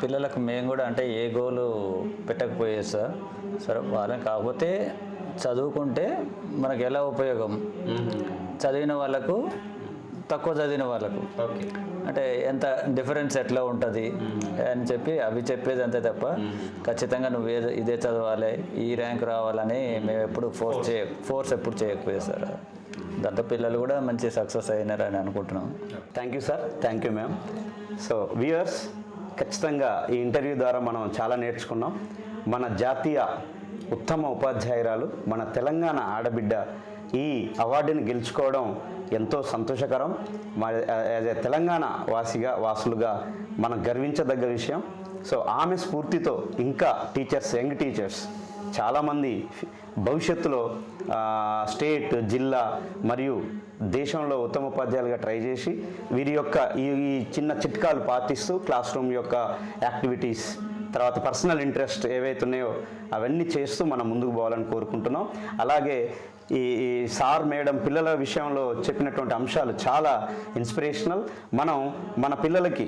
పిల్లలకు మేము కూడా అంటే ఏ గోలు పెట్టకపోయేది సార్. సరే వాళ్ళని కాకపోతే చదువుకుంటే మనకు ఎలా ఉపయోగం, చదివిన వాళ్ళకు తక్కువ చదివిన వాళ్ళకు అంటే ఎంత డిఫరెన్స్ ఎట్లా ఉంటుంది అని చెప్పి అవి చెప్పేది అంతే తప్ప ఖచ్చితంగా నువ్వు ఇదే చదవాలి, ఈ ర్యాంక్ రావాలని మేము ఎప్పుడు ఫోర్స్ ఎప్పుడు చేయకపోయేది సార్. దాంతో పిల్లలు కూడా మంచి సక్సెస్ అయినారని అనుకుంటున్నాం. Thank you sir, thank you ma'am. So viewers, ఖచ్చితంగా ఈ ఇంటర్వ్యూ ద్వారా మనం చాలా నేర్చుకున్నాం. మన జాతీయ ఉత్తమ ఉపాధ్యాయురాలు, మన తెలంగాణ ఆడబిడ్డ ఈ అవార్డుని గెలుచుకోవడం ఎంతో సంతోషకరం. యాజ్ ఏ తెలంగాణ వాసులుగా మనం గర్వించదగ్గ విషయం. సో ఆమె స్ఫూర్తితో ఇంకా టీచర్స్, యంగ్ టీచర్స్ చాలామంది భవిష్యత్తులో స్టేట్, జిల్లా మరియు దేశంలో ఉత్తమ ఉపాధ్యాయులుగా ట్రై చేసి వీరి యొక్క ఈ చిన్న చిట్కాలు పాటిస్తూ క్లాస్ రూమ్ యొక్క యాక్టివిటీస్, తర్వాత పర్సనల్ ఇంట్రెస్ట్ ఏవైతే ఉన్నాయో అవన్నీ చేస్తూ మనం ముందుకు పోవాలని కోరుకుంటున్నాం. అలాగే ఈ సార్ మేడం పిల్లల విషయంలో చెప్పినటువంటి అంశాలు చాలా ఇన్స్పిరేషనల్. మనం మన పిల్లలకి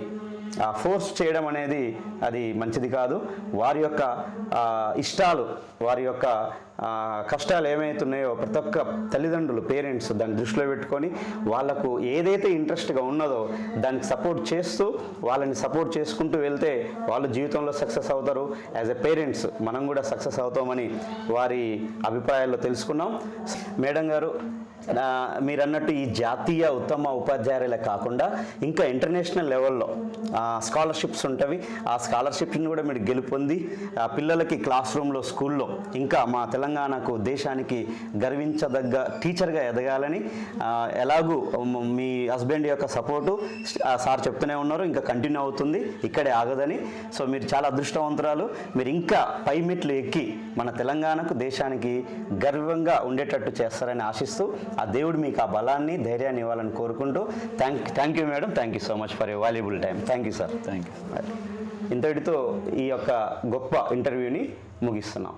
ఫోర్స్ చేయడం అనేది అది మంచిది కాదు. వారి యొక్క ఇష్టాలు, వారి యొక్క కష్టాలు ఏమవుతున్నాయో ప్రతి ఒక్క తల్లిదండ్రులు, పేరెంట్స్ దాన్ని దృష్టిలో పెట్టుకొని వాళ్ళకు ఏదైతే ఇంట్రెస్ట్గా ఉన్నదో దానికి సపోర్ట్ చేస్తూ వాళ్ళని సపోర్ట్ చేసుకుంటూ వెళ్తే వాళ్ళు జీవితంలో సక్సెస్ అవుతారు. యాజ్ ఎ పేరెంట్స్ మనం కూడా సక్సెస్ అవుతామని వారి అభిప్రాయాల్లో తెలుసుకున్నాం. మేడం గారు, మీరు అన్నట్టు ఈ జాతీయ ఉత్తమ ఉపాధ్యాయులే కాకుండా ఇంకా ఇంటర్నేషనల్ లెవెల్లో స్కాలర్షిప్స్ ఉంటవి. ఆ స్కాలర్షిప్ని కూడా మీరు గెలుపొంది పిల్లలకి క్లాస్ రూమ్లో, స్కూల్లో ఇంకా మా తెలంగాణకు, దేశానికి గర్వించదగ్గ టీచర్గా ఎదగాలని, ఎలాగూ మీ హస్బెండ్ యొక్క సపోర్టు సార్ చెప్తూనే ఉన్నారు, ఇంకా కంటిన్యూ అవుతుంది, ఇక్కడే ఆగదని. సో మీరు చాలా అదృష్టవంతురాలు. మీరు ఇంకా పై మెట్లు ఎక్కి మన తెలంగాణకు, దేశానికి గర్వంగా ఉండేటట్టు చేస్తారని ఆశిస్తూ ఆ దేవుడు మీకు ఆ బలాన్ని, ధైర్యాన్ని ఇవ్వాలని కోరుకుంటూ thank you madam. Thank you so much for your valuable time. Thank you sir. Thank you. ఇంతటితో ఈ యొక్క గొప్ప ఇంటర్వ్యూని ముగిస్తున్నాం.